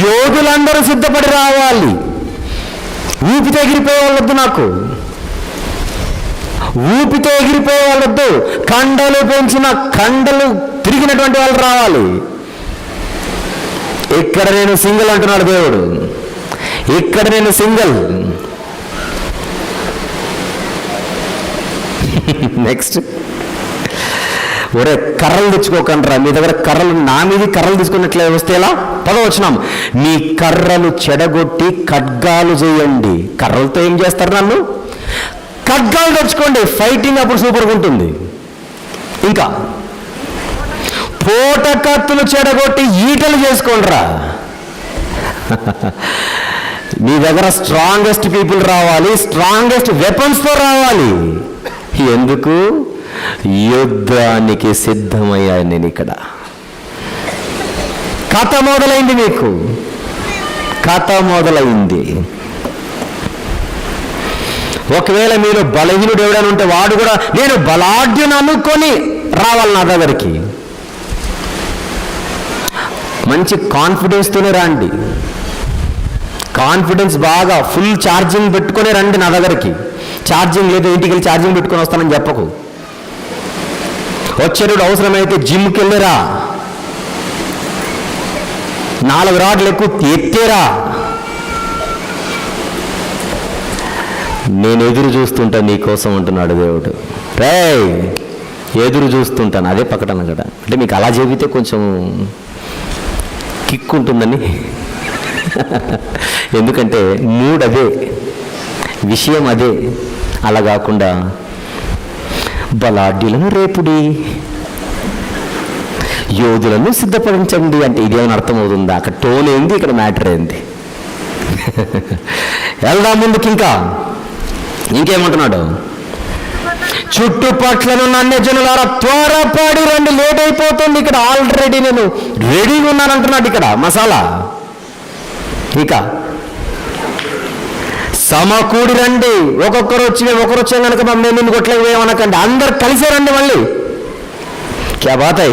యోధులందరూ సిద్ధపడి రావాలి. ఊపితే ఎగిరిపోయే వాళ్ళొద్దు, నాకు ఊపితే ఎగిరిపోయే వాళ్ళొద్దు, కండలు పెంచిన కండలు తిరిగినటువంటి వాళ్ళు రావాలి. ఇక్కడ నేను సింగిల్ అంటున్నాడు దేవుడు, ఇక్కడ నేను సింగిల్. నెక్స్ట్, ఒరే కర్రలు తెచ్చుకోకండ్రా, మీ దగ్గర కర్రలు, నా మీద కర్రలు తీసుకున్నట్లే వస్తే ఎలా? 10వ వచనం, మీ కర్రలు చెడగొట్టి ఖడ్గాలు చేయండి. కర్రలతో ఏం చేస్తారు? నన్ను ఖడ్గాలు తెచ్చుకోండి, ఫైటింగ్ అప్పుడు సూపర్గా ఉంటుంది. ఇంకా పోట కత్తులు చెడగొట్టి ఈటలు చేసుకోండిరా. మీ దగ్గర స్ట్రాంగెస్ట్ పీపుల్ రావాలి, స్ట్రాంగెస్ట్ వెపన్స్తో రావాలి. ఎందుకు? యుద్ధానికి సిద్ధమయ్యాను నేను ఇక్కడ. కథ మొదలైంది, మీకు కథ మొదలైంది. ఒకవేళ మీరు బలహీనుడు ఎవడని ఉంటే వాడు కూడా నేను బలాఢ్యుని అనుకొని రావాలి నా దగ్గరికి. మంచి కాన్ఫిడెన్స్తోనే రండి, కాన్ఫిడెన్స్ బాగా ఫుల్ ఛార్జింగ్ పెట్టుకొని రండి నా దగ్గరికి. ఛార్జింగ్ లేదు, ఇంటికి వెళ్ళి ఛార్జింగ్ పెట్టుకొని వస్తానని చెప్పకు. వచ్చేటప్పుడు అవసరమైతే జిమ్కి వెళ్ళిరా, 4 రాడ్లు ఎక్కువ ఎత్తేరా. నేను ఎదురు చూస్తుంటా నీ కోసం అంటున్నాడు దేవుడు. రేయ్, ఎదురు చూస్తుంటాను. అదే పక్కన కదా, అంటే మీకు అలా చెబితే కొంచెం కిక్ ఉంటుందని. ఎందుకంటే మూడ్ అదే, విషయం అదే. అలా కాకుండా బలాఢ్యులను రేపుడి, యోధులను సిద్ధపడించండి అంటే ఇదేమైనా అర్థమవుతుందా? అక్కడ టోన్ ఏంది, ఇక్కడ మ్యాటర్ ఏంది? వెళ్దాం ముందుకి. ఇంకేమంటున్నాడు? చుట్టుపట్లను అన్యజనులారా త్వరపడి రండి, లేట్ అయిపోతుంది, ఇక్కడ ఆల్రెడీ నేను రెడీగా ఉన్నాను అంటున్నాడు ఇక్కడ మసాలా. ఇక సమకూడి రండి, ఒకరు వచ్చాం కనుక మేము నిన్ను కొట్లకి పోయామనకండి, అందరు కలిసే రండి మళ్ళీ. క్యా బాత్ హై,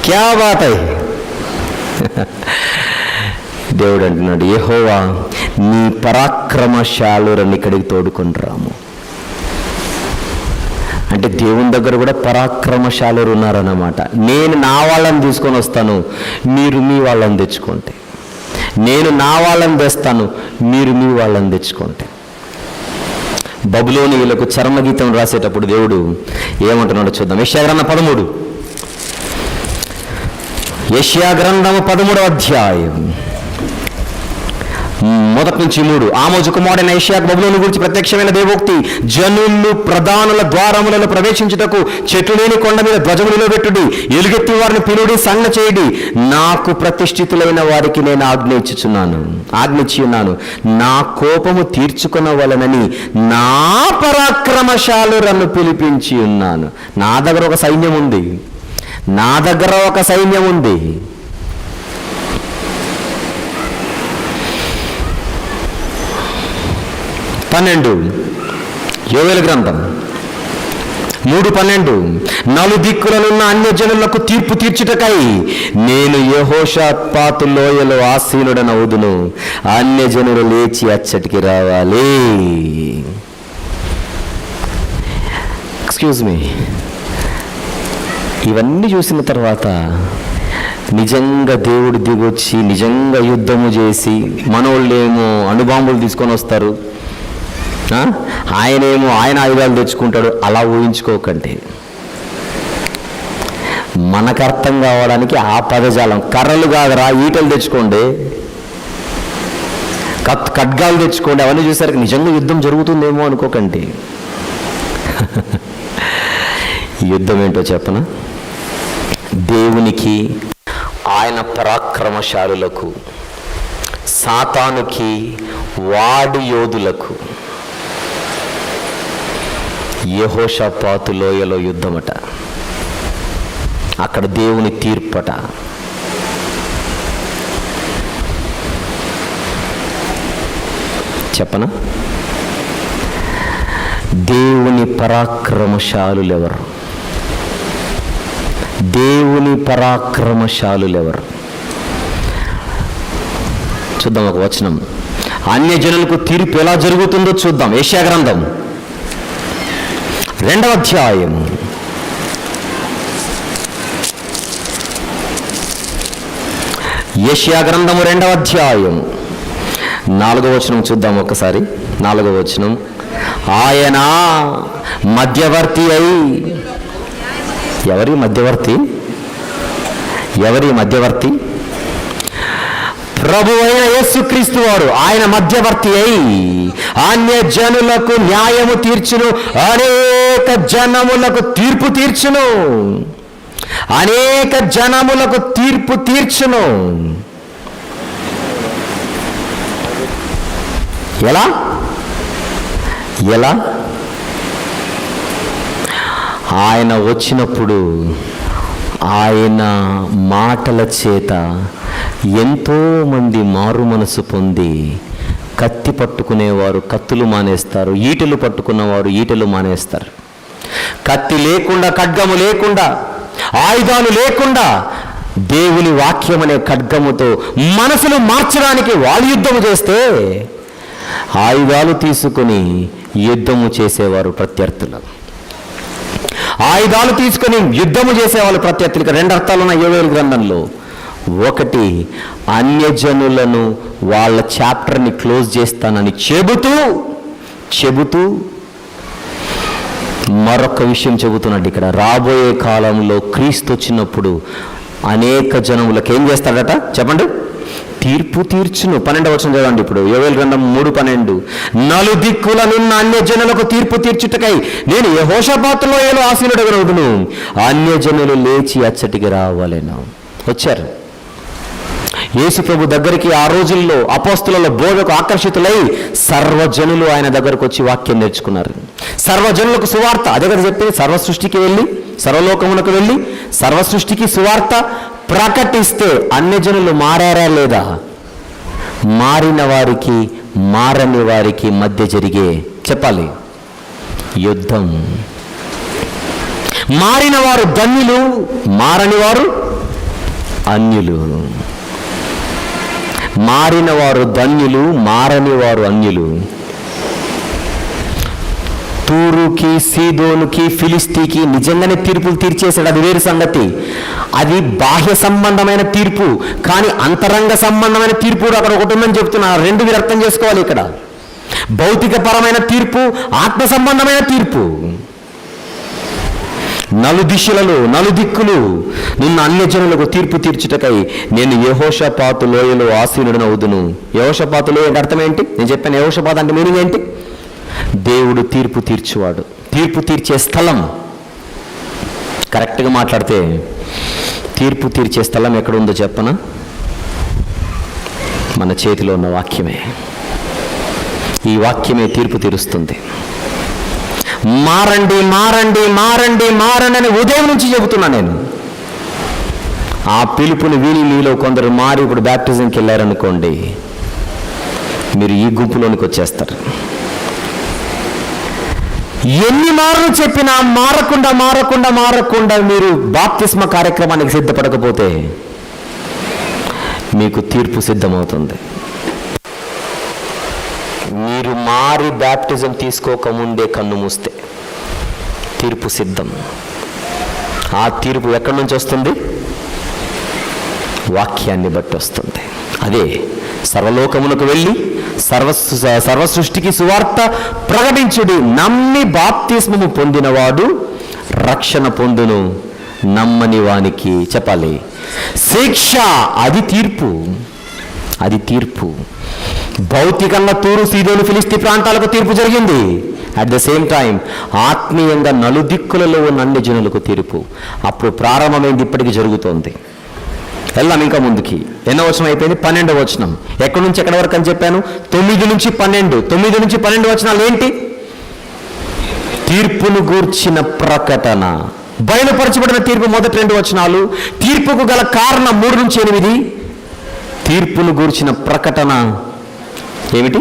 క్యా బాత్ హై. దేవుడు అంటున్నాడు, యెహోవా నీ పరాక్రమశాలురని ఇక్కడికి తోడుకొని రాము. అంటే దేవుని దగ్గర కూడా పరాక్రమశాలురు ఉన్నారన్నమాట. నేను నా వాళ్ళని తీసుకొని వస్తాను, మీరు మీ వాళ్ళని తెచ్చుకోండి. నేను నా వాళ్ళని తెస్తాను, మీరు మీ వాళ్ళని తెచ్చుకోండి. బబులోనీయులకు చర్మగీతం రాసేటప్పుడు దేవుడు ఏమంటున్నాడో చూద్దాం. యెషయా గ్రంథం 13, యెషయా గ్రంథము 13వ అధ్యాయం 1-3. ఆమోజు కుమారుడైన యెషయాకు బబులోను గురించి ప్రత్యక్షమైన దేవోక్తి. జనులు ప్రధానుల ద్వారములలో ప్రవేశించుటకు చెట్లు లేని కొండ మీద ధ్వజము నిలబెట్టుడి, ఎలుగెత్తి వారిని పిలుడి, సంజ్ఞ చేయుడి. నాకు ప్రతిష్ఠితులైన వారికి నేను ఆజ్ఞించి ఉన్నాను. నా కోపము తీర్చుకొనవలెనని నా పరాక్రమశాలురను పిలిపించి ఉన్నాను. నా దగ్గర ఒక సైన్యం ఉంది, నా దగ్గర ఒక సైన్యం ఉంది. యోవేలు గ్రంథం 3:12. నలుదిక్కులనున్న అన్యజనులకు తీర్పు తీర్చుటకై నేను యెహోషాపాతు లోయలో ఆసీనుడనవుదును, అన్యజనులు లేచి అచ్చటికి రావాలి. ఎక్స్క్యూజ్ మీ, ఇవన్నీ చూసిన తర్వాత నిజంగా దేవుడు దిగొచ్చి నిజంగా యుద్ధము చేసి మనోళ్ళేమో అణుబాంబులు తీసుకొని వస్తారు, ఆయన ఆయుధాలు తెచ్చుకుంటాడు. అలా ఊహించుకోకండి. మనకు అర్థం కావడానికి ఆ పదజాలం. కర్రలు కాదురా, ఈటలు తెచ్చుకోండి, ఖడ్గాలు తెచ్చుకోండి, అవన్నీ చూసరికి నిజంగా యుద్ధం జరుగుతుందేమో అనుకోకండి. యుద్ధం ఏంటో చెప్పనా? దేవునికి, ఆయన పరాక్రమశాలులకు, సాతానుకి, వాడి యోధులకు. యెహోషాపాతు లోయలో యుద్ధమట, అక్కడ దేవుని తీర్పట. చెప్పనా? దేవుని పరాక్రమశాలులెవరు? దేవుని పరాక్రమశాలులెవరు? చూద్దాం ఒక వచనం. అన్యజనులకు తీర్పు ఎలా జరుగుతుందో చూద్దాం. యెషయా గ్రంథం 2వ అధ్యాయం 2వ అధ్యాయం 4వ వచనం చూద్దాం ఒకసారి. 4వ వచనం. ఆయన మధ్యవర్తి అయి. ఎవరి మధ్యవర్తి? ఎవరి మధ్యవర్తి? ప్రభువైన యేసుక్రీస్తు వారు ఆయన మధ్యవర్తి అయి అన్యజనులకు న్యాయము తీర్చును, అనేక జనములకు తీర్పు తీర్చును, అనేక జనములకు తీర్పు తీర్చును. ఎలా? ఎలా? ఆయన వచ్చినప్పుడు ఆయన మాటల చేత ఎంతోమంది మారు మనసు పొంది, కత్తి పట్టుకునేవారు కత్తులు మానేస్తారు, ఈటెలు పట్టుకున్నవారు ఈటెలు మానేస్తారు. కత్తి లేకుండా, ఖడ్గము లేకుండా, ఆయుధాలు లేకుండా దేవుని వాక్యం అనే ఖడ్గముతో మనసులు మార్చడానికి వాళ్ళు యుద్ధము చేస్తే, ఆయుధాలు తీసుకుని యుద్ధము చేసేవారు ప్రత్యర్థులు. ఆయుధాలు తీసుకొని యుద్ధము చేసేవాళ్ళు ప్రత్యర్థులకు 2 అర్థాలు ఉన్నాయి యోవేలు గ్రంథంలో. ఒకటి, అన్యజనులను వాళ్ళ చాప్టర్ని క్లోజ్ చేస్తానని చెబుతూ మరొక విషయం చెబుతున్నాడు ఇక్కడ. రాబోయే కాలంలో క్రీస్తు వచ్చినప్పుడు అనేక జనములకు ఏం చేస్తాడట చెప్పండి? తీర్పు తీర్చును. 12వ వచనం చదవండి ఇప్పుడు. యోవేలు గ్రంథం 3:12. నలుదిక్కులనున్న అన్యజనులకు తీర్పు తీర్చుటకై నేను యెహోషాపాతు లోయలో ఆసీనుడగును, అన్యజనులు లేచి అచ్చటికి రావాలెను. వచ్చారు యేసు ప్రభు దగ్గరికి. ఆ రోజుల్లో అపోస్తుల బోధకు ఆకర్షితులై సర్వజనులు ఆయన దగ్గరకు వచ్చి వాక్యం నేర్చుకున్నారు. సర్వజనులకు సువార్త, అదే కదా చెప్పి, సర్వ సృష్టికి వెళ్ళి, సర్వలోకమునకు వెళ్ళి సర్వ సృష్టికి సువార్త ప్రకటిస్తే అన్యజనులు మారారా లేదా? మారిన వారికి మారని వారికి మధ్య జరిగే చెప్పాలి యుద్ధం. మారిన వారు ధన్యులు, మారని వారు అన్యులు. మారిన వారు ధన్యులు, మారని వారు అన్యులు. తూరుకి, సీదోనుకి, ఫిలిస్తీకి నిజంగానే తీర్పులు తీర్చేశాడు, అది వేరు సంగతి. అది బాహ్య సంబంధమైన తీర్పు. కానీ అంతరంగ సంబంధమైన తీర్పు కూడా అక్కడ ఒకటి ఉందని చెప్తున్నారు. 2 మీరు అర్థం చేసుకోవాలి ఇక్కడ. భౌతికపరమైన తీర్పు, ఆత్మ సంబంధమైన తీర్పు. నలుదిశలలో, నలుదిక్కులు నిన్న అన్యజనులకు తీర్పు తీర్చుటకై నేను యెహోషాపాతు లోయలో ఆసీనుడనవుదును. యెహోషాపాతు లోయ అంటే అర్థం ఏంటి? నేను చెప్పాను యెహోషాపాతు అంటే మీనింగ్ ఏంటి? దేవుడు తీర్పు తీర్చువాడు, తీర్పు తీర్చే స్థలం. కరెక్ట్గా మాట్లాడితే తీర్పు తీర్చే స్థలం ఎక్కడుందో చెప్పనా? మన చేతిలో ఉన్న వాక్యమే. ఈ వాక్యమే తీర్పు తీరుస్తుంది. మారండి, మారండి, మారండి, మారండి అని ఉదయం నుంచి చెబుతున్నా నేను. ఆ పిలుపుని విని మీలో కొందరు మారి ఇప్పుడు బ్యాప్టిజంకి వెళ్ళారనుకోండి, మీరు ఈ గుంపులోనికి వచ్చేస్తారు. ఎన్ని మార్లు చెప్పినా మారకుండా మారకుండా మారకుండా మీరు బాప్తిస్మ కార్యక్రమానికి సిద్ధపడకపోతే మీకు తీర్పు సిద్ధమవుతుంది. మీరు మారి బ్యాప్టిజం తీసుకోకముందే కన్ను మూస్తే తీర్పు సిద్ధం. ఆ తీర్పు ఎక్కడి నుంచి వస్తుంది? వాక్యాన్ని బట్టి వస్తుంది. అదే సర్వలోకములకు వెళ్ళి సర్వ సృష్టికి సువార్త ప్రకటించుడి, నమ్మి బాప్తిస్మము పొందినవాడు రక్షణ పొందును, నమ్మని వానికి చెప్పాలి శిక్ష. అది తీర్పు, అది తీర్పు. భౌతికంగా తూరు సీదోను ఫిలిస్తీ ప్రాంతాలకు తీర్పు జరిగింది. అట్ ద సేమ్ టైం ఆత్మీయంగా నలుదిక్కులలో ఉన్న అన్ని జనులకు తీర్పు అప్పుడు ప్రారంభమైంది, ఇప్పటికీ జరుగుతోంది. వెళ్దాం ఇంకా ముందుకి. ఎన్నో వచనం అయిపోయింది? 12వ వచనం. ఎక్కడి నుంచి ఎక్కడి వరకు అని చెప్పాను? 9 నుంచి 12. 9 నుంచి 12 వచనాలు ఏంటి? తీర్పును గూర్చిన ప్రకటన. బయలుపరచబడిన తీర్పు మొదటి 2 వచనాలు. తీర్పుకు గల కారణం 3 నుంచి 8. తీర్పును గూర్చిన ప్రకటన ఏమిటి?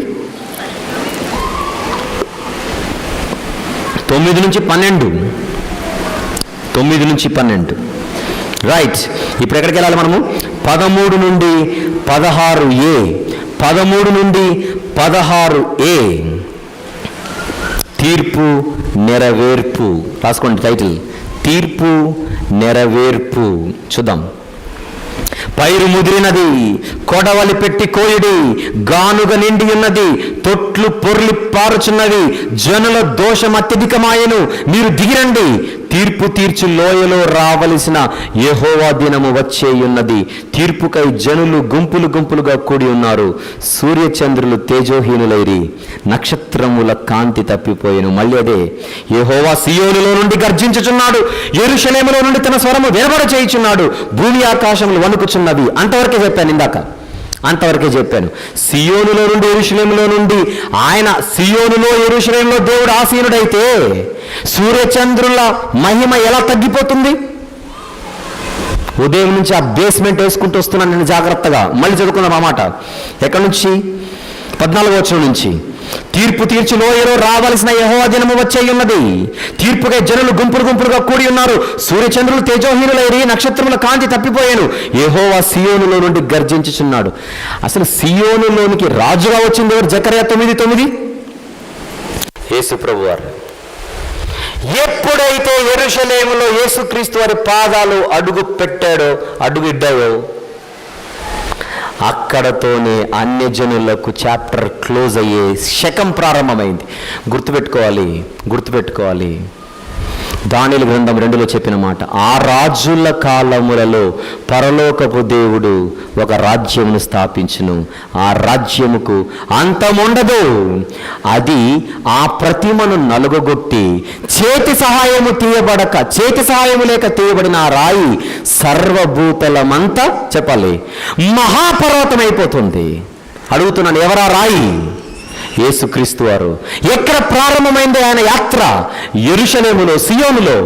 9 నుంచి 12. 9 నుంచి 12. రైట్. ఇప్పుడు ఎక్కడికి వెళ్ళాలి మనము? 13 నుండి 16a. 13 నుండి 16a. తీర్పు నెరవేర్పు. రాసుకోండి టైటిల్, తీర్పు నెరవేర్పు. చూద్దాం. పైరు ముదిరినది, కొడవలి పెట్టి కోయుడి, గానుగ నిండి ఉన్నది, తొట్లు పొర్లి పారుచున్నవి, జనుల దోషం అత్యధికమాయను, మీరు దిగిరండి, తీర్పు తీర్చి లోయలో రావలసిన యెహోవా దినము వచ్చేయున్నది. తీర్పుకై జనులు గుంపులు గుంపులుగా కూడి ఉన్నారు. సూర్యచంద్రులు తేజోహీనులైరి, నక్షత్రముల కాంతి తప్పిపోయెను. మళ్ళీ అదే, యెహోవా సియోనులో నుండి గర్జించుచున్నాడు, యెరూషలేములో నుండి తన స్వరము వినబడ చేయుచున్నాడు, భూమి ఆకాశములు వణుకుచున్నవి. అంతవరకే చెప్పాను ఇందాక, అంతవరకే చెప్పాను. సియోనులో నుండి యెరూషలేములో నుండి ఆయన, సియోనులో యెరూషలేములో దేవుడు ఆసీనుడైతే సూర్యచంద్రుల మహిమ ఎలా తగ్గిపోతుంది? ఉదయం నుంచి ఆ బేస్మెంట్ వేసుకుంటూ వస్తున్నాను నేను జాగ్రత్తగా. మళ్ళీ చదువుకుందాం ఆ మాట. ఎక్కడి నుంచి? 14వ వచనం నుంచి. తీర్పు తీర్చి లోయలో రావలసిన యెహోవా దినము వచ్చేయున్నది. తీర్పుకై జనులు గుంపులు గుంపులుగా కూడి ఉన్నారు. సూర్యచంద్రులు తేజోహీనులైరి, నక్షత్రముల కాంతి తప్పిపోయాను. యెహోవా సియోనులో నుండి గర్జించుచున్నాడు. అసలు సియోనులోనికి రాజుగా వచ్చింది ఎవరు? జకర్యా 9:9. యేసు ప్రభువారు. ఎప్పుడైతే యెరూషలేములో యేసుక్రీస్తు వారి పాదాలు అడుగు పెట్టాడో, అడుగిడ్డాయో, అక్కడతోనే అన్యజనులకు చాప్టర్ క్లోజ్ అయ్యే శకం ప్రారంభమైంది. గుర్తుపెట్టుకోవాలి. దానియేలు గ్రంథం 2లో చెప్పిన మాట, ఆ రాజుల కాలములలో పరలోకపు దేవుడు ఒక రాజ్యమును స్థాపించును, ఆ రాజ్యముకు అంతముండదు. అది ఆ ప్రతిమను నలుగగొట్టి చేతి సహాయము లేక తీయబడిన ఆ రాయి సర్వభూతలమంతా చెప్పాలి మహాపర్వతమైపోతుంది. అడుగుతున్నాను, ఎవరా రాయి? యేసుక్రీస్తు వారు. ఎక్కడ ప్రారంభమైంది ఆయన యాత్ర? యెరూషలేములో, సియోనులో.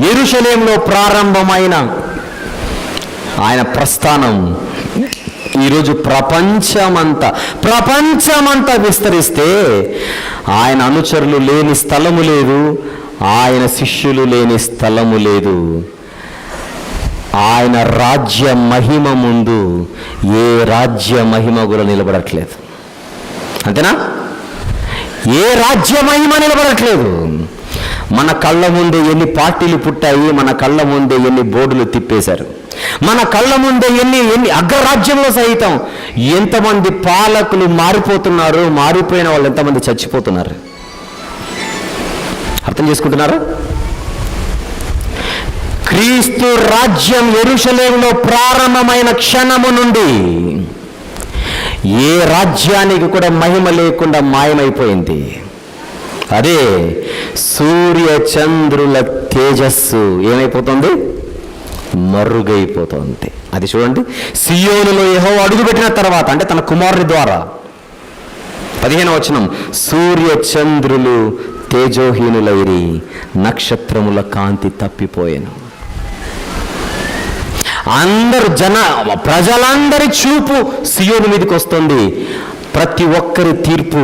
యెరూషలేములో ప్రారంభమైన ఆయన ప్రస్థానం ఈరోజు ప్రపంచమంతా విస్తరిస్తే ఆయన అనుచరులు లేని స్థలము లేదు, ఆయన శిష్యులు లేని స్థలము లేదు. ఆయన రాజ్య మహిమ ముందు ఏ రాజ్య మహిమ కూడా నిలబడట్లేదు. అంతేనా? ఏ రాజ్య మహిమ నిలబడట్లేదు. మన కళ్ళ ముందే ఎన్ని పార్టీలు పుట్టాయి, మన కళ్ళ ముందే ఎన్ని బోర్డులు తిప్పేశారు, మన కళ్ళ ముందే ఎన్ని అగ్రరాజ్యంలో సహితం ఎంతమంది పాలకులు మారిపోతున్నారు, మారిపోయిన వాళ్ళు ఎంతమంది చచ్చిపోతున్నారు. అర్థం చేసుకుంటున్నారా? క్రీస్తు రాజ్యం యెరూషలేములో ప్రారంభమైన క్షణము నుండి ఏ రాజ్యానికి కూడా మహిమ లేకుండా మాయమైపోయింది. అదే సూర్య చంద్రుల తేజస్సు ఏమైపోతుంది? మరుగైపోతుంది. అది చూడండి, సియోనులో యెహోవా అడుగుపెట్టిన తర్వాత, అంటే తన కుమారుని ద్వారా. 15వ వచనం, సూర్య చంద్రులు తేజోహీనులైరి, నక్షత్రముల కాంతి తప్పిపోయెను. ప్రజలందరి చూపు సియోను మీదకి వస్తుంది. ప్రతి ఒక్కరి తీర్పు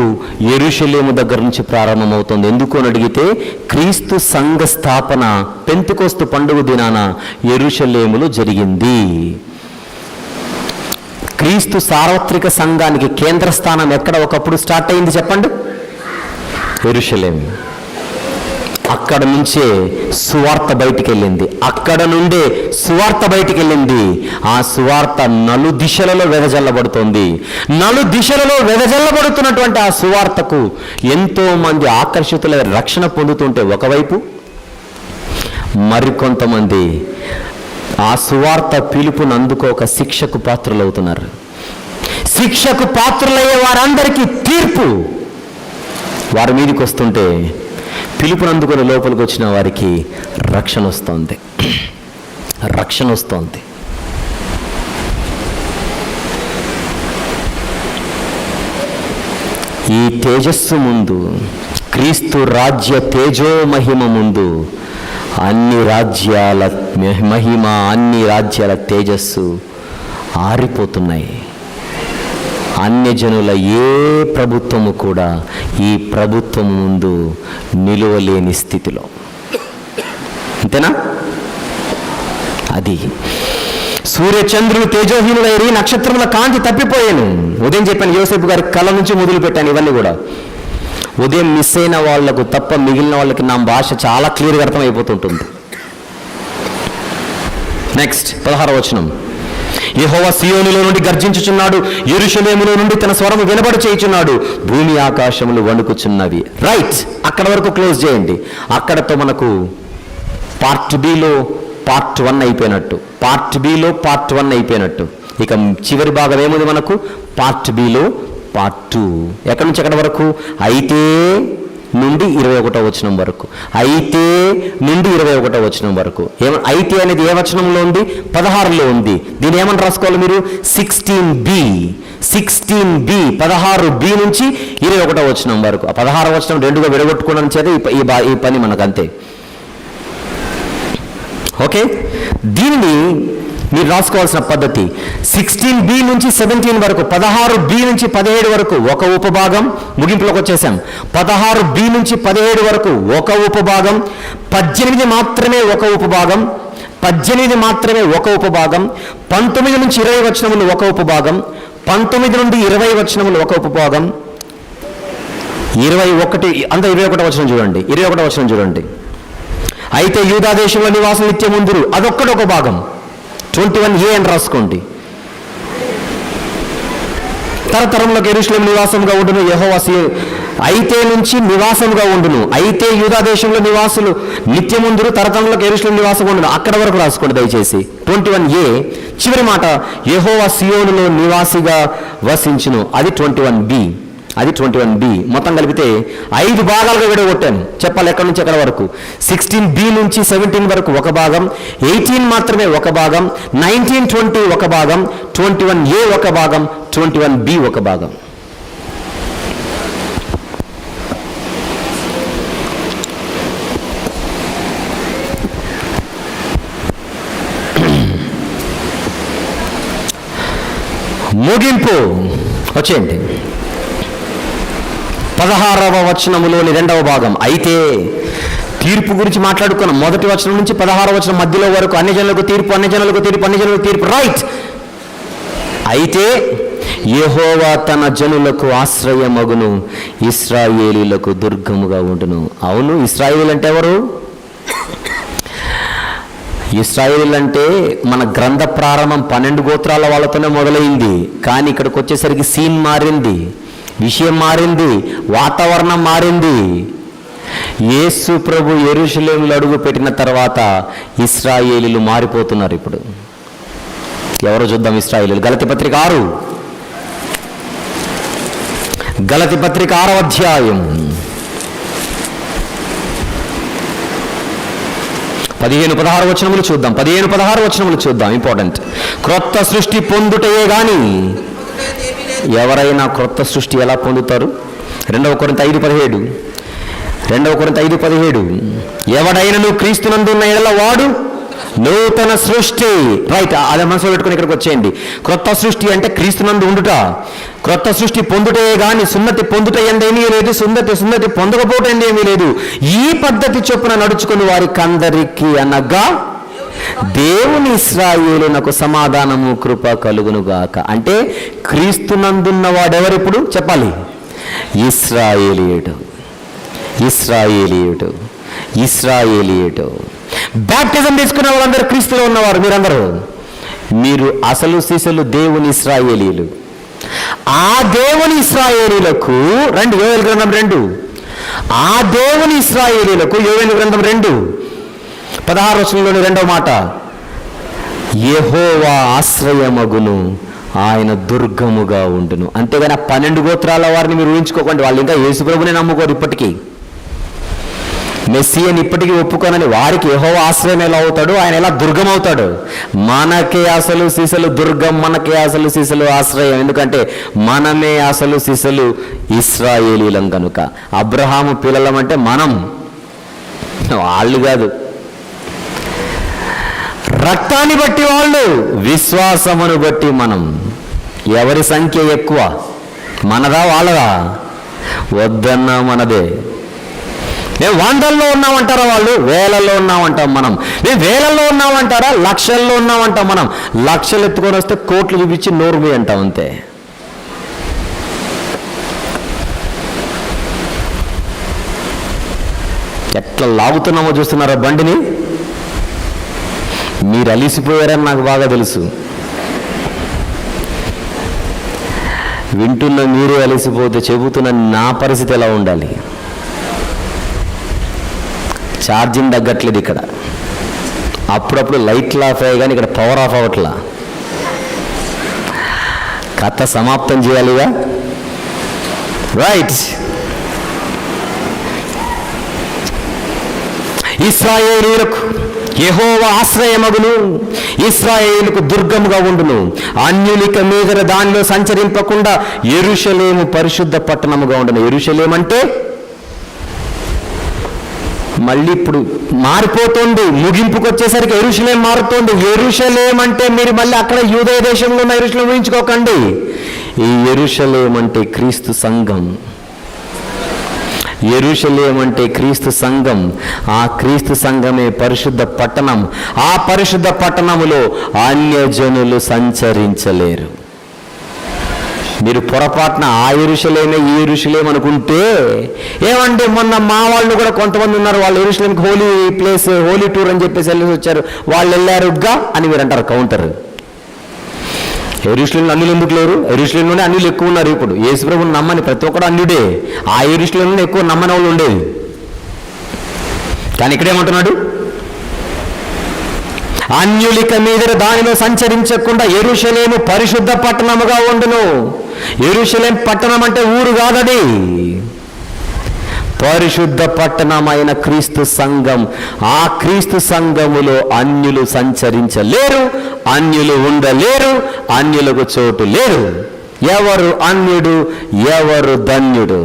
యెరూషలేము దగ్గర నుంచి ప్రారంభమవుతుంది. ఎందుకు అని అడిగితే, క్రీస్తు సంఘ స్థాపన పెంతెకొస్తు పండుగ దినాన యెరూషలేములో జరిగింది. క్రీస్తు సార్వత్రిక సంఘానికి కేంద్ర స్థానం ఎక్కడ ఒకప్పుడు స్టార్ట్ అయింది చెప్పండి? యెరూషలేము. అక్కడ నుంచే సువార్త బయటికి వెళ్ళింది. అక్కడ నుండే సువార్త బయటికి వెళ్ళింది. ఆ సువార్త నలు దిశలలో వెదజల్లబడుతోంది. నలు దిశలలో వెదజల్లబడుతున్నటువంటి ఆ సువార్తకు ఎంతో మంది ఆకర్షితులై రక్షణ పొందుతుంటే ఒకవైపు, మరికొంతమంది ఆ సువార్త పిలుపును అందుకోక శిక్షకు పాత్రులవుతున్నారు. శిక్షకు పాత్రులయ్యే వారందరికీ తీర్పు వారి మీదకి వస్తుంటే, పిలుపును అందుకొని లోపలికి వచ్చిన వారికి రక్షణ వస్తుంది. రక్షణ వస్తుంది. ఈ తేజస్సు ముందు, క్రీస్తు రాజ్య తేజోమహిమ ముందు అన్ని రాజ్యాల మహిమ, అన్ని రాజ్యాల తేజస్సు ఆరిపోతున్నాయి. అన్యజనుల ఏ ప్రభుత్వము కూడా ఈ ప్రభుత్వం ముందు నిలువలేని స్థితిలో. అంతేనా? అది సూర్యచంద్రులు తేజోహీనులైరి, నక్షత్రముల కాంతి తప్పిపోయాను. ఉదయం చెప్పాను, యోసేపు గారి కళ నుంచి మొదలు పెట్టాను. ఇవన్నీ కూడా ఉదయం మిస్ అయిన వాళ్లకు తప్ప మిగిలిన వాళ్ళకి నా భాష చాలా క్లియర్గా అర్థమైపోతుంటుంది. నెక్స్ట్ 16వ వచనం. యెహోవా సీయోనులో నుండి గర్జించుచున్నాడు, యెరూషలేములో నుండి తన స్వరము వినబడి చేయుచున్నాడు, భూమి ఆకాశములు వణుకుచున్నవి. రైట్, అక్కడ వరకు క్లోజ్ చేయండి. అక్కడతో మనకు పార్ట్ బిలో పార్ట్ 1 అయిపోయినట్టు. పార్ట్ బిలో పార్ట్ 1 అయిపోయినట్టు. ఇక చివరి భాగం ఏముంది మనకు? Part below part 2. ఎక్కడి నుంచి ఎక్కడి వరకు? అయితే నుండి 21వ వచనం వరకు. అయితే నుండి 21వ వచనం వరకు. అయితే అనేది ఏ వచనంలో ఉంది? 16లో ఉంది. దీన్ని ఏమని రాసుకోవాలి మీరు? 16b. 16b నుంచి 21వ వచనం వరకు. ఆ 16వ వచనం రెండుగా విడగొట్టుకోవడం చేత ఈ పని మనకు అంతే. ఓకే, దీనిని మీరు రాసుకోవాల్సిన పద్ధతి 16b నుంచి 17 వరకు, 16b నుంచి 17 వరకు ఒక ఉపభాగం. ముగింపులోకి వచ్చేసాం. 16b నుంచి 17 వరకు ఒక ఉపభాగం. 18 మాత్రమే ఒక ఉపభాగం. 18 మాత్రమే ఒక ఉపభాగం. 19 నుంచి 20 వచనములు ఒక ఉపభాగం. 19 నుండి 20 వచనములు ఒక ఉపభాగం. 21 అంతా 21వ వచనం చూడండి. 21వ వచనం చూడండి. అయితే యూదా దేశంలో నివాసం నిత్యముందురు, అదొక్కడొక భాగం. 21a అని రాసుకోండి. తరతరములకు యెరూషలేము నివాసంగా ఉండును యెహోవా సీయోను. అయితే నుంచి నివాసంగా ఉండును. అయితే యూదా దేశంలో నివాసులు నిత్యముందురు, తరతరములకు యెరూషలేము నివాసంగా ఉండును. అక్కడ వరకు రాసుకోండి దయచేసి. 21a చివరి మాట, యెహోవా సీయోనులో నివాసిగా వసించును. అది 21b. అది 21b. మొత్తం కలిపితే 5 భాగాలుగా విడగొట్టాను. చెప్పాలి ఎక్కడి నుంచి ఎక్కడ వరకు. 16b నుంచి 17 వరకు ఒక భాగం. 18 మాత్రమే ఒక భాగం. 19, 20 ఒక భాగం. 21a ఒక భాగం. 21b ఒక భాగం. ముగింపు వచ్చేయండి. 16వ వచనములోని 2వ భాగం. అయితే తీర్పు గురించి మాట్లాడుకున్నాం. మొదటి వచనం నుంచి 16వ వచనం మధ్యలో వరకు అన్యజనులకు తీర్పు, అన్యజనులకు తీర్పు, అన్యజనులకు తీర్పు. రైట్. అయితే యెహోవా తన జనులకు ఆశ్రయమగును, ఇశ్రాయేలీయులకు దుర్గముగా ఉండును. అవును, ఇశ్రాయేలీయులు అంటే ఎవరు? ఇశ్రాయేలీయులు అంటే మన గ్రంథ ప్రారంభం 12 గోత్రాల వాళ్ళతోనే మొదలైంది. కానీ ఇక్కడికి వచ్చేసరికి సీన్ మారింది, విషయం మారింది, వాతావరణం మారింది. యేసు ప్రభు యెరూషలేములో అడుగు పెట్టిన తర్వాత ఇశ్రాయేలీయులు మారిపోతున్నారు. ఇప్పుడు ఎవరో చూద్దాం. ఇశ్రాయేలీయులు గలతీ పత్రిక 6. గలతీ పత్రిక 6వ అధ్యాయం 15-16 వచనములు చూద్దాం. 15-16 వచనములు చూద్దాం. ఇంపార్టెంట్. క్రొత్త సృష్టి పొందుటయే గాని ఎవరైనా క్రొత్త సృష్టి ఎలా పొందుతారు? 2 కొరింథీ 5:17. 2 కొరింథీ 5:17. ఎవడైనను క్రీస్తునందు ఉన్న యెడల వాడు నూతన సృష్టి. రైట్, అదే మనసులో పెట్టుకుని ఇక్కడికి వచ్చేయండి. క్రొత్త సృష్టి అంటే క్రీస్తునందు ఉండుట. క్రొత్త సృష్టి పొందుటే గాని సున్నతి పొందుట ఎందేమీ లేదు, సున్నతి పొందకపోవటం ఏమీ లేదు. ఈ పద్ధతి చొప్పున నడుచుకుని వారికి అందరికీ అనగా దేవుని ఇశ్రాయేలునకు సమాధానము కృప కలుగునుగాక. అంటే క్రీస్తునందున్న వాడెవరిప్పుడు చెప్పాలి? ఇశ్రాయేలీయుడు. ఇశ్రాయేలీయుడు. ఇశ్రాయేలీయుడు. బ్యాప్టిజం తీసుకున్న వాళ్ళందరూ క్రీస్తులో ఉన్నవారు. మీరు అసలు సిసలు దేవుని ఇశ్రాయేలీయులు. ఆ దేవుని ఇశ్రాయేలీయులకు రండి, యోవేలు గ్రంథం 2. ఆ దేవుని ఇశ్రాయేలీయులకు యోవేలు గ్రంథం 2:16 వచనంలోని 2వ మాట, యెహోవా ఆశ్రయమగును, ఆయన దుర్గముగా ఉండును. అంతేగాని ఆ 12 గోత్రాల వారిని మీరు ఊహించుకోకండి. వాళ్ళు ఇంకా యేసుప్రభుని నమ్ముకోరు. ఇప్పటికీ మెస్సీయని ఇప్పటికీ ఒప్పుకోనని వారికి యెహోవా ఆశ్రయం ఎలా అవుతాడు, ఆయన ఎలా దుర్గం అవుతాడు? మనకే అసలు సిసలు దుర్గం, మనకే అసలు సిసలు ఆశ్రయం. ఎందుకంటే మనమే అసలు సిసలు ఇశ్రాయేలీలం కనుక. అబ్రహాము పిల్లలం అంటే మనం, వాళ్ళు కాదు. రక్తాన్ని బట్టి వాళ్ళు, విశ్వాసమును బట్టి మనం. ఎవరి సంఖ్య ఎక్కువ, మనదా వాళ్ళదా? వద్దన్నా మనదే. మేము 100ల్లో ఉన్నామంటారా వాళ్ళు? వేలల్లో ఉన్నామంటాం మనం. మేము వేలల్లో ఉన్నామంటారా? లక్షల్లో ఉన్నామంటాం మనం. లక్షలు ఎత్తుకొని వస్తే కోట్లు చూపించి నోరు మీ అంటాం అంతే. ఎట్లా లాగుతున్నామో చూస్తున్నారా బండిని? మీరు అలిసిపోయారని నాకు బాగా తెలుసు. వింటున్న మీరే అలిసిపోతే చెబుతున్న నా పరిస్థితి ఎలా ఉండాలి? ఛార్జింగ్ తగ్గట్లేదు ఇక్కడ. అప్పుడప్పుడు లైట్లు ఆఫ్ అయ్యాయి కానీ ఇక్కడ పవర్ ఆఫ్ అవ్వట్లా. కథ సమాప్తం చేయాలిగా, రైట్? ఇశ్రాయేలీయులకు యెహోవా ఆశ్రయమగును, ఇశ్రాయేలుకు దుర్గముగా ఉండును. అన్యులిక మీద దానిలో సంచరింపకుండా యెరూషలేము పరిశుద్ధ పట్టణముగా ఉండును. యెరూషలేం అంటే మళ్ళీ ఇప్పుడు మారిపోతుంది. ముగింపుకు వచ్చేసరికి యెరూషలేం మారుతోంది. యెరూషలేం అంటే మీరు మళ్ళీ అక్కడ యూదయ దేశంలో ఉన్న యెరూషలేం ఊహించుకోకండి. ఈ యెరూషలేం అంటే క్రీస్తు సంఘం. యెరూషలేం అంటే క్రీస్తు సంఘం. ఆ క్రీస్తు సంఘమే పరిశుద్ధ పట్టణం. ఆ పరిశుద్ధ పట్టణములో అన్యజనులు సంచరించలేరు. మీరు పొరపాటున ఆ యెరూషలేమే ఈ యెరూషలేం అనుకుంటే ఏమంటే, మొన్న మా వాళ్ళు కూడా కొంతమంది ఉన్నారు, వాళ్ళు యెరూషలేంకి హోలీ ప్లేస్, హోలీ టూర్ అని చెప్పేసి వెళ్ళి వచ్చారు, వాళ్ళు వెళ్ళారుగా అని మీరు అంటారు కౌంటర్. యెరూషలేంలో అన్యులు ఎందుకు లేరు? యెరూషలేంలోనే అన్యులు ఎక్కువ ఉన్నారు. ఇప్పుడు యేసుప్రభుని నమ్మని ప్రతి ఒక్కడు అన్యుడే. ఆ యెరూషలేంలోనే ఎక్కువ నమ్మని వాళ్ళు ఉండేది. కానీ ఇక్కడేమంటున్నాడు? అన్యులిక మీద దానిలో సంచరించకుండా యెరూషలేము పరిశుద్ధ పట్టణముగా ఉండును. యెరూషలేం పట్టణం అంటే ఊరు కాదది, పరిశుద్ధ పట్టణమైన క్రీస్తు సంఘం. ఆ క్రీస్తు సంఘములో అన్యులు సంచరించలేరు, అన్యులు ఉండలేరు, అన్యులకు చోటు లేరు. ఎవరు అన్యుడు, ఎవరు ధన్యుడు?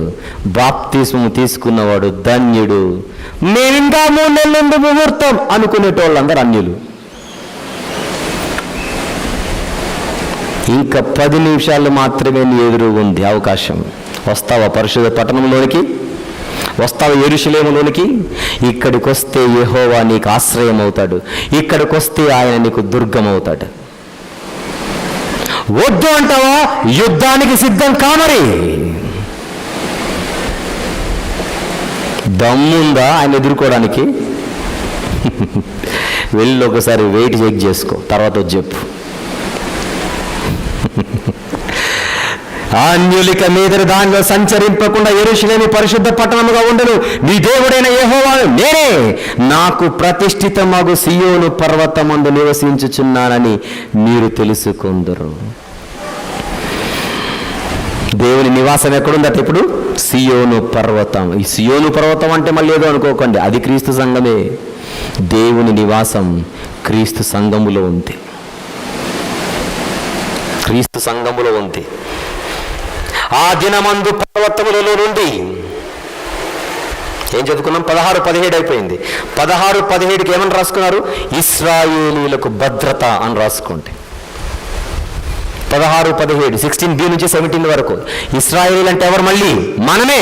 బాప్తిస్మము తీసుకున్నవాడు ధన్యుడు. మేమింకా 3 నెలల నుండి ముహూర్తం అనుకునేటోళ్ళందరూ అన్యులు. ఇంకా 10 నిమిషాలు మాత్రమే నీ ఎదురు ఉంది అవకాశం. వస్తావా పరిశుద్ధ పట్టణంలోనికి? వస్తావా యెరూషలేములోనికి? ఇక్కడికి వస్తే యెహోవా నీకు ఆశ్రయం అవుతాడు. ఇక్కడికి వస్తే ఆయన నీకు దుర్గం అవుతాడు. వద్దు అంటావా? యుద్ధానికి సిద్ధం కామరి. దమ్ముందా ఆయన ఎదుర్కోవడానికి? వెళ్ళి ఒకసారి వెయిట్ చెక్ చేసుకో, తర్వాత వచ్చి చెప్పు. అన్యులిక మీద దానిలో సంచరింపకుండా యెరూషలేము పరిశుద్ధ పట్టణముగా ఉండును. నీ దేవుడైన యెహోవాను నేనే, నాకు ప్రతిష్ఠితమగు సియోను పర్వతమందు నివసించుచున్నానని మీరు తెలుసుకుందురు. దేవుని నివాసం ఎక్కడుందట ఇప్పుడు? సియోను పర్వతం. ఈ సియోను పర్వతం అంటే మళ్ళీ ఏదో అనుకోకండి, అది క్రీస్తు సంఘమే. దేవుని నివాసం క్రీస్తు సంఘములో ఉంది. క్రీస్తు సంఘములో ఉంది. ఆ దినమందు పర్వతములలో నుండి ఏం చదువుకున్నాం? 16-17 అయిపోయింది. 16-17కి ఏమని రాసుకున్నారు? ఇశ్రాయేలీయులకు భద్రత అని రాసుకోండి. 16-17 16b నుంచి 17 వరకు. ఇశ్రాయేలీయులు అంటే ఎవరు? మళ్ళీ మనమే.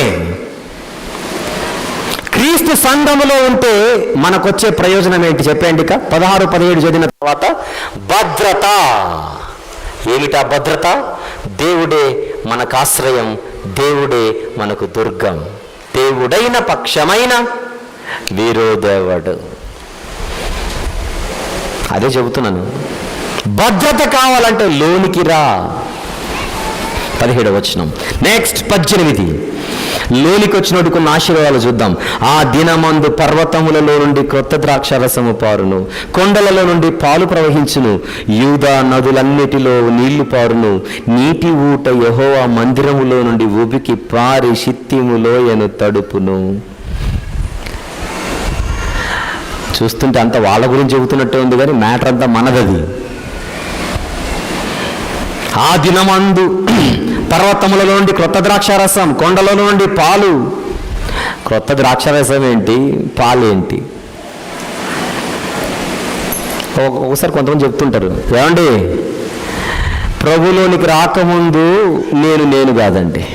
క్రీస్తు సంఘములో ఉంటే మనకొచ్చే ప్రయోజనం ఏంటి చెప్పండి? ఇక 16-17 చదివిన తర్వాత భద్రత. ఏమిటా భద్రత? దేవుడే మనకు ఆశ్రయం, దేవుడే మనకు దుర్గం. దేవుడైన పక్షమైన వీరోదేవుడు. అదే చెబుతున్నాను, భద్రత కావాలంటే లోనికి రా. 17వ వచనం. నెక్స్ట్ 18. లోనికి వచ్చినట్టు కొన్ని ఆశీర్వాదాలు చూద్దాం. ఆ దినమందు పర్వతములలో నుండి క్రొత్త ద్రాక్షారసము పారును, కొండలలో నుండి పాలు ప్రవహించును, యూదా నదులన్నిటిలో నీళ్లు పారును, నీటి ఊట యెహోవా మందిరములో నుండి ఉబికి పారి షిత్తీము లోయను తడుపును. చూస్తుంటే అంత వాళ్ళ గురించి చెబుతున్నట్టే ఉంది, కానీ మ్యాటర్ అంతా మనదది. ఆ దినమందు పర్వతములలో నుండి క్రొత్త ద్రాక్షారసం, కొండలలో నుండి పాలు. క్రొత్త ద్రాక్షారసం ఏంటి, పాలు ఏంటి? ఒకసారి కొంతమంది చెప్తుంటారు, ఏమండి ప్రభులోనికి రాకముందు నేను కాదండి,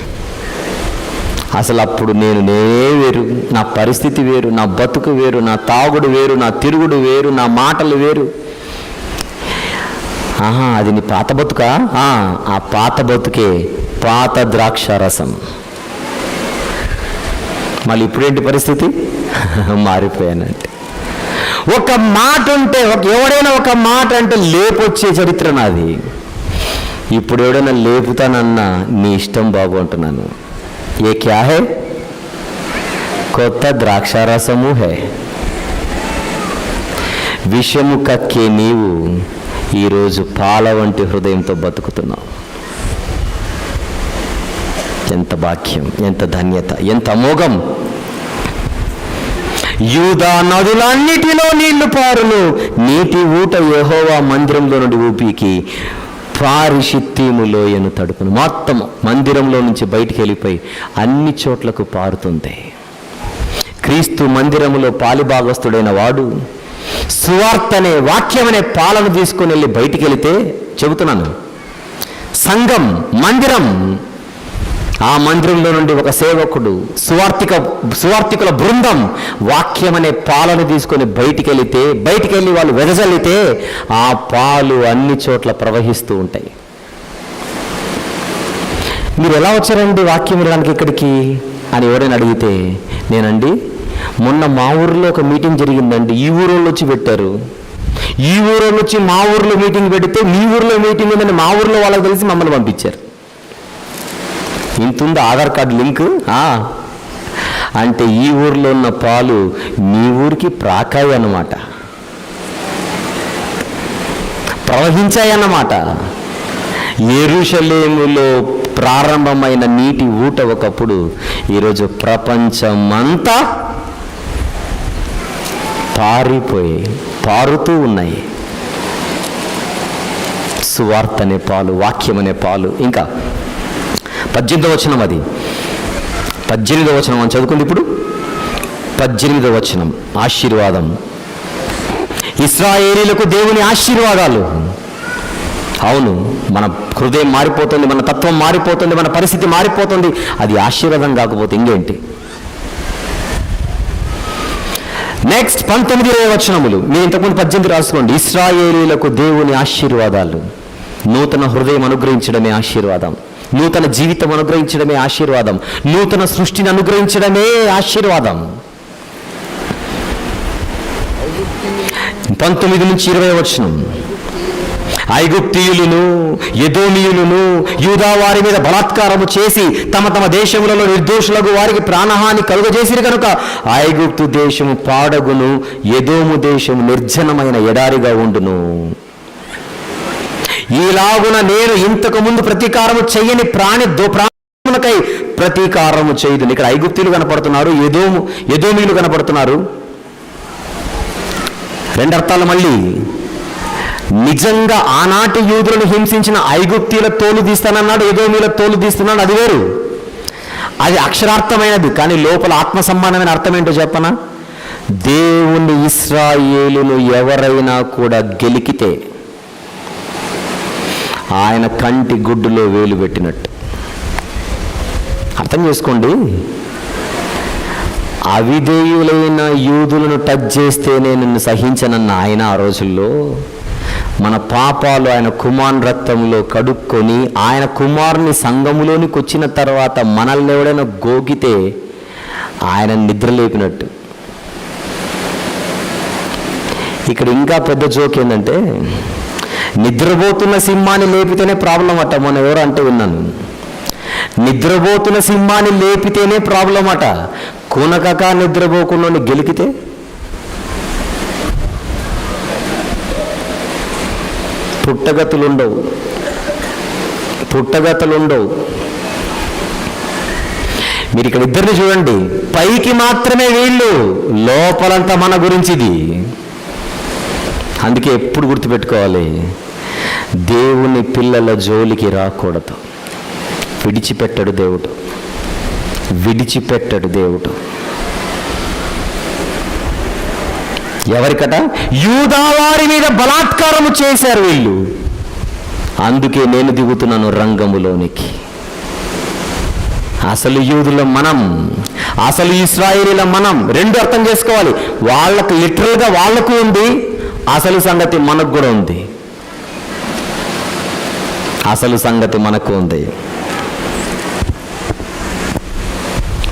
అసలు అప్పుడు నేనే వేరు, నా పరిస్థితి వేరు, నా బతుకు వేరు, నా తాగుడు వేరు, నా తిరుగుడు వేరు, నా మాటలు వేరు. అది నీ పాత బతుకా? ఆ పాత బతుకే పాత ద్రాక్షారసం. మళ్ళీ ఇప్పుడేంటి పరిస్థితి? మారిపోయానంటే. ఒక మాట ఉంటే, ఎవడైనా ఒక మాట అంటే లేపొచ్చే చరిత్ర నాది. ఇప్పుడు ఎవడైనా లేపుతానన్నా నీ ఇష్టం బాబు అంటున్నాను. ఏ క్యా హై? కొత్త ద్రాక్షారసము హై. విషము కక్కే నీవు ఈరోజు పాల వంటి హృదయంతో బతుకుతున్నావు. ఎంత భాగ్యం, ఎంత ధన్యత, ఎంత అమోఘం. యూదా నదులన్నిటిలో నీళ్లు పారును, నీటి ఊట యెహోవా మందిరంలో నుండి ఊపికి పారి షిత్తీము లోయను తడుపును. మొత్తం మందిరంలో నుంచి బయటికి వెళ్ళిపోయి అన్ని చోట్లకు పారుతుంది. క్రీస్తు మందిరములో పాలిభాగస్తుడైన వాడు సువార్త అనే వాక్యం అనే పాలను తీసుకొని వెళ్ళి బయటికి వెళితే, చెబుతున్నాను, సంఘం మందిరం, ఆ మందిరంలో నుండి ఒక సేవకుడు, సువార్తికుల బృందం వాక్యం అనే పాలను తీసుకొని బయటికి వెళ్ళి వాళ్ళు వెదజల్లితే ఆ పాలు అన్ని చోట్ల ప్రవహిస్తూ ఉంటాయి. మీరు ఎలా వచ్చారండి వాక్యం వినడానికి ఇక్కడికి అని ఎవరైనా అడిగితే, నేనండి మొన్న మా ఊరిలో ఒక మీటింగ్ జరిగిందండి, ఈ ఊరోళ్ళు వచ్చి పెట్టారు, ఈ ఊరోళ్ళు వచ్చి మా ఊరిలో మీటింగ్ పెడితే మీ ఊరిలో మీటింగ్ ఉందని మా ఊరిలో వాళ్ళకి తెలిసి మమ్మల్ని పంపించారు. ఇంతుంది ఆధార్ కార్డు లింక్. అంటే ఈ ఊరిలో ఉన్న పాలు మీ ఊరికి ప్రాకాయి అన్నమాట, ప్రవహించాయన్నమాట. యెరూషలేములో ప్రారంభమైన నీటి ఊట ఒకప్పుడు ఈరోజు ప్రపంచమంతా పారుతూ ఉన్నాయి. సువార్త అనే పాలు, వాక్యం అనే పాలు. ఇంకా 18వ వచనం, అది 18వ వచనం అని చదువుకుంది. ఇప్పుడు 18వ వచనం, ఆశీర్వాదం. ఇశ్రాయేలీయులకు దేవుని ఆశీర్వాదాలు. అవును, మన హృదయం మారిపోతుంది, మన తత్వం మారిపోతుంది, మన పరిస్థితి మారిపోతుంది. అది ఆశీర్వాదం కాకపోతే ఇంకేంటి? నెక్స్ట్ 19వ వచనములు. మీరు ఇంతకుముందు 18 రాసుకోండి. ఇశ్రాయేలీయులకు దేవుని ఆశీర్వాదాలు. నూతన హృదయం అనుగ్రహించడమే ఆశీర్వాదం, నూతన జీవితం అనుగ్రహించడమే ఆశీర్వాదం, నూతన సృష్టిని అనుగ్రహించడమే ఆశీర్వాదం. 19 నుంచి 20 వచనం. ఐగుప్తీయులను ఎదోమీయులను యూదా వారి మీద బలాత్కారము చేసి తమ దేశములలో నిర్దోషులకు వారికి ప్రాణహాని కలుగజేసిరు కనుక ఐగుప్తు దేశము పాడగును, ఎదోము దేశము నిర్జనమైన ఎడారిగా ఉండును. ఈలాగున నేను ఇంతకు ముందు ప్రతీకారము చెయ్యని ప్రాణమునకై ప్రతీకారము చేయదు. ఇక్కడ ఐగుప్తీయులు కనపడుతున్నారు, ఎదోమీయులు కనపడుతున్నారు. రెండు అర్థాలు మళ్ళీ. నిజంగా ఆనాటి యూదులను హింసించిన ఐగుప్తీయుల తోలు తీస్తానన్నాడు, ఎదోమీయుల తోలు తీస్తున్నాడు, అది వేరు. అది అక్షరార్థమైనది, కానీ లోపల ఆత్మ సంబంధమైన అర్థం ఏంటో చెప్పనా? దేవుని ఇశ్రాయేలును ఎవరైనా కూడా గెలికితే ఆయన కంటి గుడ్డులో వేలు పెట్టినట్టు. అర్థం చేసుకోండి. అవిధేయులైన యూదులను టచ్ చేస్తేనే నిన్ను సహించనన్న ఆయన ఆ రోజుల్లో మన పాపాలు ఆయన కుమారుని రక్తంలో కడుక్కొని ఆయన కుమారుని సంఘములోనికి వచ్చిన తర్వాత మనల్ని ఎవడైనా గోకితే ఆయన నిద్రలేపినట్టు. ఇక్కడ ఇంకా పెద్ద జోక్ ఏంటంటే, నిద్రపోతున్న సింహాన్ని లేపితేనే ప్రాబ్లం అట. మొన్న ఎవరు అంటే విన్నాను, నిద్రపోతున్న సింహాన్ని లేపితేనే ప్రాబ్లం అట. కొనకక నిద్రపోకుండా గెలికితే పుట్టగతులుండవు. మీరు ఇక్కడ ఇద్దరిని చూడండి, పైకి మాత్రమే వీళ్ళు, లోపలంతా మన గురించిది. అందుకే ఎప్పుడు గుర్తుపెట్టుకోవాలి, దేవుని పిల్లల జోలికి రాకూడదు. విడిచిపెట్టడు దేవుడు. ఎవరికట? యూదా వారి మీద బలాత్కారము చేశారు వీళ్ళు. అందుకే నేను దిగుతున్నాను రంగములోనికి. అసలు యూదుల మనం, అసలు ఇశ్రాయేలీల మనం, రెండు అర్థం చేసుకోవాలి. వాళ్ళకు లిటరల్గా వాళ్ళకు ఉంది, అసలు సంగతి మనకు కూడా ఉంది. అసలు సంగతి మనకు ఉంది.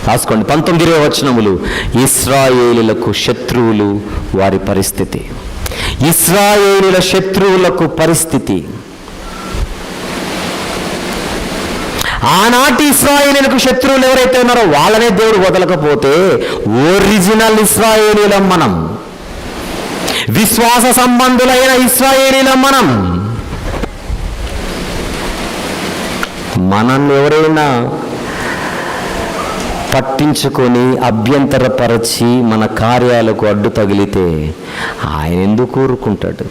రాసుకోండి, 19వ వచనములు. ఇశ్రాయేలీలకు శత్రువులు వారి పరిస్థితి. ఇశ్రాయేలీల శత్రువులకు పరిస్థితి. ఆనాటి ఇశ్రాయేలీలకు శత్రువులు ఎవరైతే ఉన్నారో వాళ్ళనే దేవుడు వదలకపోతే, ఒరిజినల్ ఇశ్రాయేలీలం మనం, విశ్వాస సంబంధులైన ఇశ్రాయేలీలం మనం. మనల్ని ఎవరైనా పట్టించుకొని అభ్యంతరపరచి మన కార్యాలకు అడ్డు తగిలితే ఆయన ఎందుకు ఊరుకుంటాడు?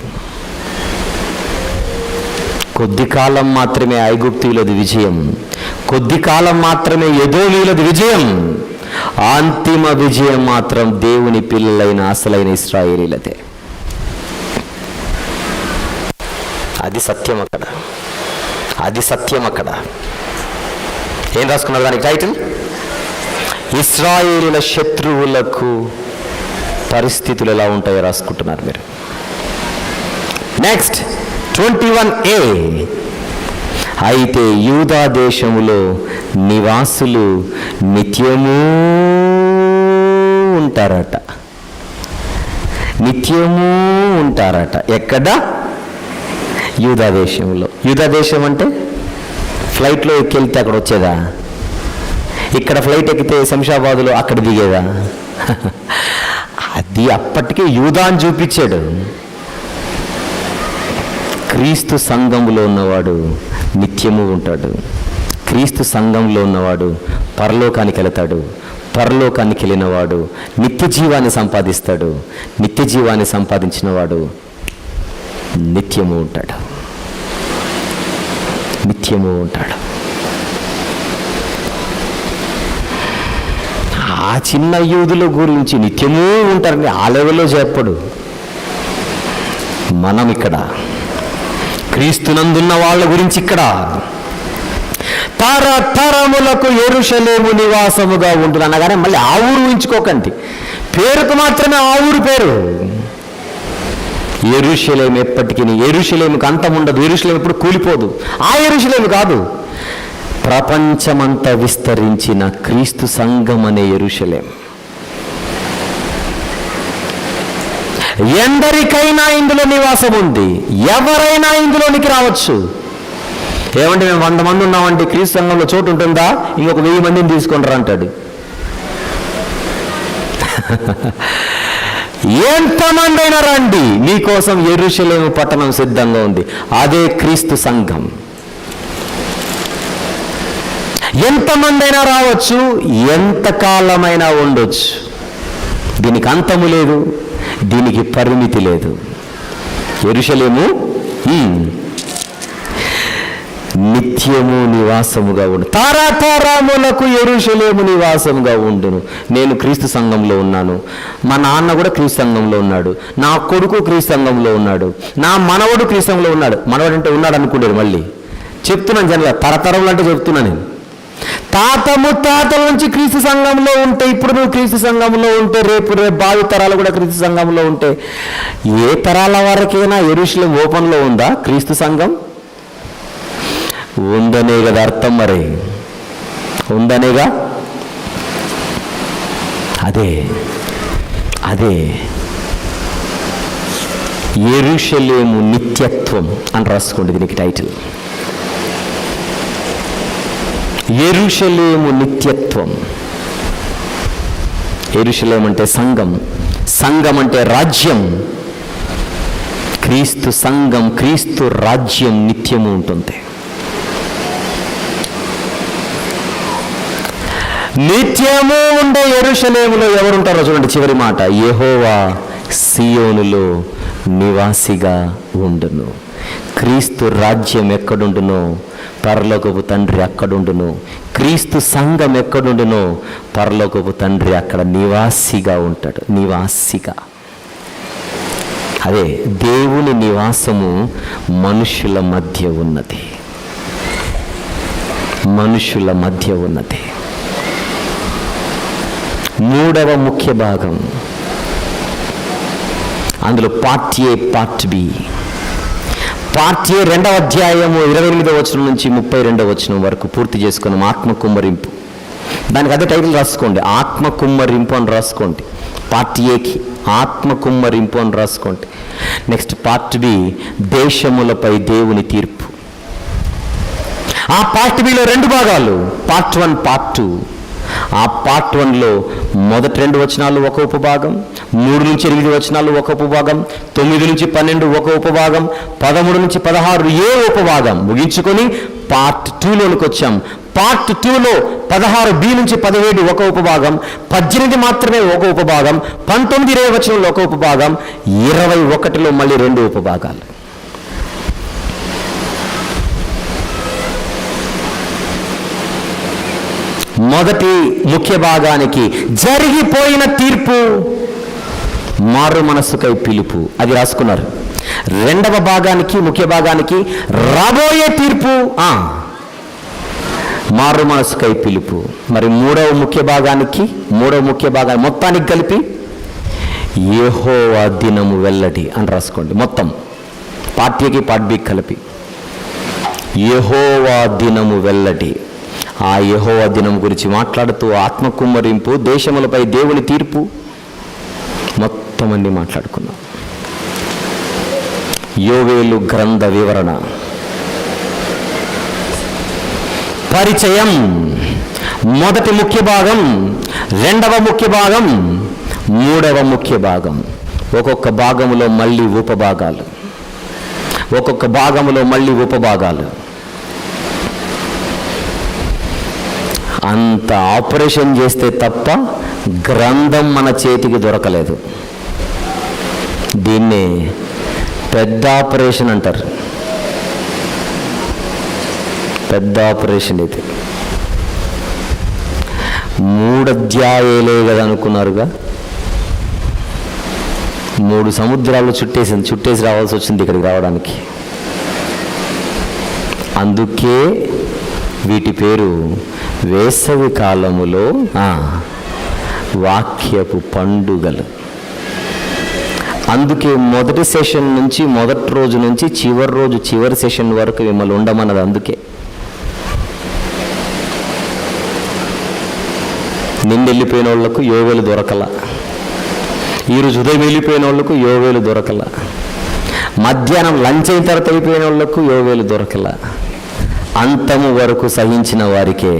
కొద్ది కాలం మాత్రమే ఐగుప్తీయులది విజయం, కొద్ది కాలం మాత్రమే ఎదోమీయులది విజయం, అంతిమ విజయం మాత్రం దేవుని పిల్లలైన అసలైన ఇశ్రాయేలీలదే. అది సత్యం అక్కడ. ఏం రాసుకున్నారు దానికి టైటిల్? ఇశ్రాయేలీల శత్రువులకు పరిస్థితులు ఎలా ఉంటాయో రాసుకుంటున్నారు మీరు. Next 21a. అయితే యూదా దేశములో నివాసులు నిత్యము ఉంటారట. ఎక్కడ? యూదా దేశంలో. యూదా దేశం అంటే ఫ్లైట్లో ఎక్కెళ్తే అక్కడ వచ్చేదా? ఇక్కడ ఫ్లైట్ ఎక్కితే శంషాబాదులో అక్కడ దిగేదా? అది అప్పటికే యూదా అని చూపించాడు. క్రీస్తు సంఘంలో ఉన్నవాడు నిత్యము ఉంటాడు. క్రీస్తు సంఘంలో ఉన్నవాడు పరలోకానికి వెళతాడు. పరలోకానికి వెళ్ళినవాడు నిత్య జీవాన్ని సంపాదిస్తాడు. నిత్య జీవాన్ని సంపాదించిన వాడు నిత్యము ఉంటాడు. ఆ చిన్న యూదుల గురించి నిత్యము ఉంటారని ఆ లెవెల్లో చెప్పడు. మనం ఇక్కడ క్రీస్తునందున్న వాళ్ళ గురించి ఇక్కడ తరతరములకు యెరూషలేము నివాసముగా ఉంటుంది అనగానే మళ్ళీ ఆ ఊరు ఊహించుకోకండి, పేరుకు మాత్రమే ఆ ఊరు పేరు. యెరూషలేము ఎప్పటికీ, యెరూషలేముకు అంతం ఉండదు. యెరూషలేము ఎప్పుడు కూలిపోదు. ఆ యెరూషలేము కాదు, ప్రపంచమంతా విస్తరించిన క్రీస్తు సంఘం అనే యెరూషలేం. ఎందరికైనా ఇందులో నివాసం ఉంది, ఎవరైనా ఇందులోనికి రావచ్చు. ఏమంటే మేము 100 మంది ఉన్నామంటే క్రీస్తు సంఘంలో చోటు ఉంటుందా? ఇంకొక 1000 మందిని తీసుకుంటారు అంటాడు. ఎంతమంది అయినా రండి, మీకోసం యెరూషలేము పట్టణం సిద్ధంగా ఉంది. అదే క్రీస్తు సంఘం. ఎంతమంది అయినా రావచ్చు, ఎంతకాలమైనా ఉండొచ్చు. దీనికి అంతము లేదు, దీనికి పరిమితి లేదు. యెరూషలేము నిత్యము నివాసముగా ఉండు. తరతరములకు యెరూషలేము నివాసముగా ఉండును. నేను క్రీస్తు సంఘంలో ఉన్నాను, మా నాన్న కూడా క్రీస్తు సంఘంలో ఉన్నాడు, నా కొడుకు క్రీస్తు సంఘంలో ఉన్నాడు, నా మనవడు క్రీస్తు సంఘంలో ఉన్నాడు. మనవడు అంటే ఉన్నాడు అనుకున్నాడు. మళ్ళీ చెప్తున్నాను జనగా, తరతరములు అంటే చెప్తున్నా నేను. తాత ముత్తాతల నుంచి క్రీస్తు సంఘంలో ఉంటే, ఇప్పుడు నువ్వు క్రీస్తు సంఘంలో ఉంటే, రేపు భావి తరాలు కూడా క్రీస్తు సంఘంలో ఉంటే, ఏ తరాల వరకైనా యెరూషలేము ఓపెన్లో ఉందా క్రీస్తు సంఘం? ఉందనే కదా అర్థం. మరి ఉందనేగా. అదే యెరూషలేము నిత్యత్వం అని రాసుకోండి దీనికి టైటిల్. యెరూషలేము నిత్యత్వం. యెరూషలేం అంటే సంఘం, సంఘం అంటే రాజ్యం. క్రీస్తు సంఘం, క్రీస్తు రాజ్యం నిత్యము ఉంటుంది. నిత్యము ఉండే యెరూషలేములో ఎవరుంటారో చూడండి, చివరి మాట, యెహోవా సియోనులో నివాసిగా ఉండును. క్రీస్తు రాజ్యం ఎక్కడుండునో పరలోకపు తండ్రి అక్కడుండును. క్రీస్తు సంఘం ఎక్కడుండునో పరలోకపు తండ్రి అక్కడ నివాసిగా ఉంటాడు. నివాసిగా. అదే దేవుని నివాసము మనుషుల మధ్య ఉన్నది. మనుషుల మధ్య ఉన్నది. మూడవ ముఖ్య భాగం, అందులో part A, part B. Part A 2వ అధ్యాయము 28వ వచనం నుంచి 32వ వచనం వరకు పూర్తి చేసుకున్నాం. ఆత్మ కుమ్మరింపు. దానికి అదే టైటిల్ రాసుకోండి, ఆత్మ కుమ్మరింపు అని రాసుకోండి. పార్ట్ ఏకి ఆత్మ కుమ్మరింపు అని రాసుకోండి. నెక్స్ట్ పార్ట్ బి, దేశములపై దేవుని తీర్పు. ఆ పార్ట్ బిలో 2 భాగాలు, పార్ట్ 1, పార్ట్ 2. ఆ పార్ట్ 1లో మొదటి 2 వచనాలు ఒక ఉపభాగం, 3 నుంచి 8 వచనాలు ఒక ఉపభాగం, 9 నుంచి 12 ఒక ఉపభాగం, 13 నుంచి 16 ఏ ఉపభాగం ముగించుకొని పార్ట్ 2లోనికి వచ్చాం. పార్ట్ 2లో 16b నుంచి 17 ఒక ఉపభాగం, 18 మాత్రమే ఒక ఉపభాగం, 19, 20 వచనంలో ఒక ఉపభాగం, 21లో మళ్ళీ 2 ఉపభాగాలు. మొదటి ముఖ్య భాగానికి జరిగిపోయిన తీర్పు, మారు మనస్సుకై పిలుపు, అది రాసుకున్నారు. 2వ భాగానికి, ముఖ్య భాగానికి రాబోయే తీర్పు, మారు మనస్సుకై పిలుపు. మరి మూడవ ముఖ్య భాగానికి మొత్తానికి కలిపి యెహోవా దినము వెల్లడి అని రాసుకోండి. మొత్తం పార్ట్ ఏకి పార్ట్ బికి కలిపి యెహోవా దినము వెల్లడి. ఆ యెహోవా దినం గురించి మాట్లాడుతూ ఆత్మ కుమ్మరింపు, దేశములపై దేవుని తీర్పు, మొత్తం అన్ని మాట్లాడుకున్నాం. యోవేలు గ్రంథ వివరణ, పరిచయం, మొదటి ముఖ్య భాగం, 2వ ముఖ్య భాగం, 3వ ముఖ్య భాగం. ఒక్కొక్క భాగములో మళ్ళీ ఉపభాగాలు, ఒక్కొక్క భాగములో మళ్ళీ ఉపభాగాలు. అంత ఆపరేషన్ చేస్తే తప్ప గ్రంథం మన చేతికి దొరకలేదు. దీన్నే పెద్ద ఆపరేషన్ అంటారు. పెద్ద ఆపరేషన్ ఇది. 3 అధ్యాయాలే కదా అనుకున్నారుగా, 3 సముద్రాలు చుట్టేసి రావాల్సి వచ్చింది ఇక్కడికి రావడానికి. అందుకే వీటి పేరు వేసవి కాలములో వాక్యపు పండుగలు. అందుకే మొదటి సెషన్ నుంచి, మొదటి రోజు నుంచి చివరి రోజు, చివరి సెషన్ వరకు మిమ్మల్ని ఉండమన్నది. అందుకే నిన్న వెళ్ళిపోయిన వాళ్ళకు యోవేలు దొరకల, ఈరోజు ఉదయం వెళ్ళిపోయిన వాళ్ళకు యోవేలు దొరకల, మధ్యాహ్నం లంచ్ అయిన తర్వాత వెళ్ళిపోయిన వాళ్ళకు యోవేలు దొరకల. అంతము వరకు సహించిన వారికే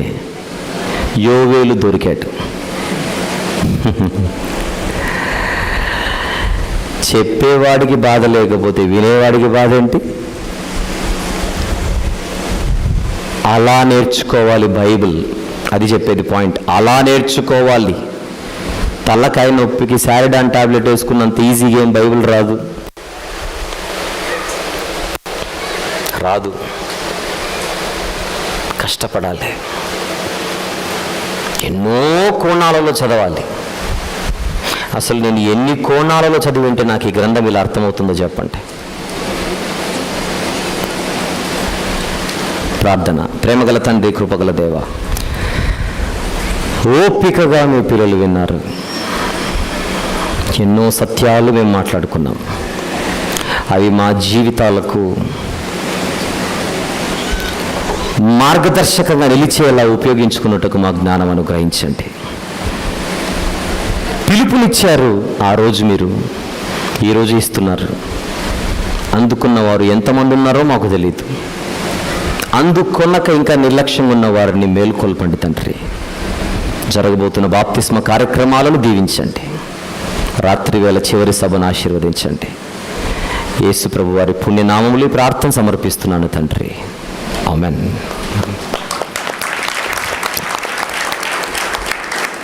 యోవేలు దొరికాడు. చెప్పేవాడికి బాధ లేకపోతే వినేవాడికి బాధ ఏంటి? అలా నేర్చుకోవాలి బైబిల్, అది చెప్పేది పాయింట్. అలా నేర్చుకోవాలి. తలకాయ నొప్పికి శారిడాన్ టాబ్లెట్ వేసుకున్నంత ఈజీగా ఏం బైబిల్ రాదు. కష్టపడాలి, ఎన్నో కోణాలలో చదవాలి. అసలు నేను ఎన్ని కోణాలలో చదివి ఉంటే నాకు ఈ గ్రంథం ఇలా అర్థమవుతుందో చెప్పండి. ప్రార్థన. ప్రేమగల తండ్రి, కృపగల దేవ, ఓపికగా మీ పిల్లలు విన్నారు. ఎన్నో సత్యాలు మేము మాట్లాడుకున్నాం. అవి మా జీవితాలకు మార్గదర్శకంగా నిలిచేలా ఉపయోగించుకున్నట్టుకు మా జ్ఞానం అనుగ్రహించండి. పిలుపునిచ్చారు ఆ రోజు, మీరు ఈరోజు ఇస్తున్నారు. అందుకున్న వారు ఎంతమంది ఉన్నారో మాకు తెలియదు. అందుకొనక ఇంకా నిర్లక్ష్యంగా ఉన్న వారిని మేలుకొల్పండి తండ్రి. జరగబోతున్న బాప్తిస్మ కార్యక్రమాలను దీవించండి. రాత్రి వేళ చివరి సభను ఆశీర్వదించండి. యేసు ప్రభు వారి పుణ్యనామములు ప్రార్థన సమర్పిస్తున్నాను తండ్రి. ఆమెన్.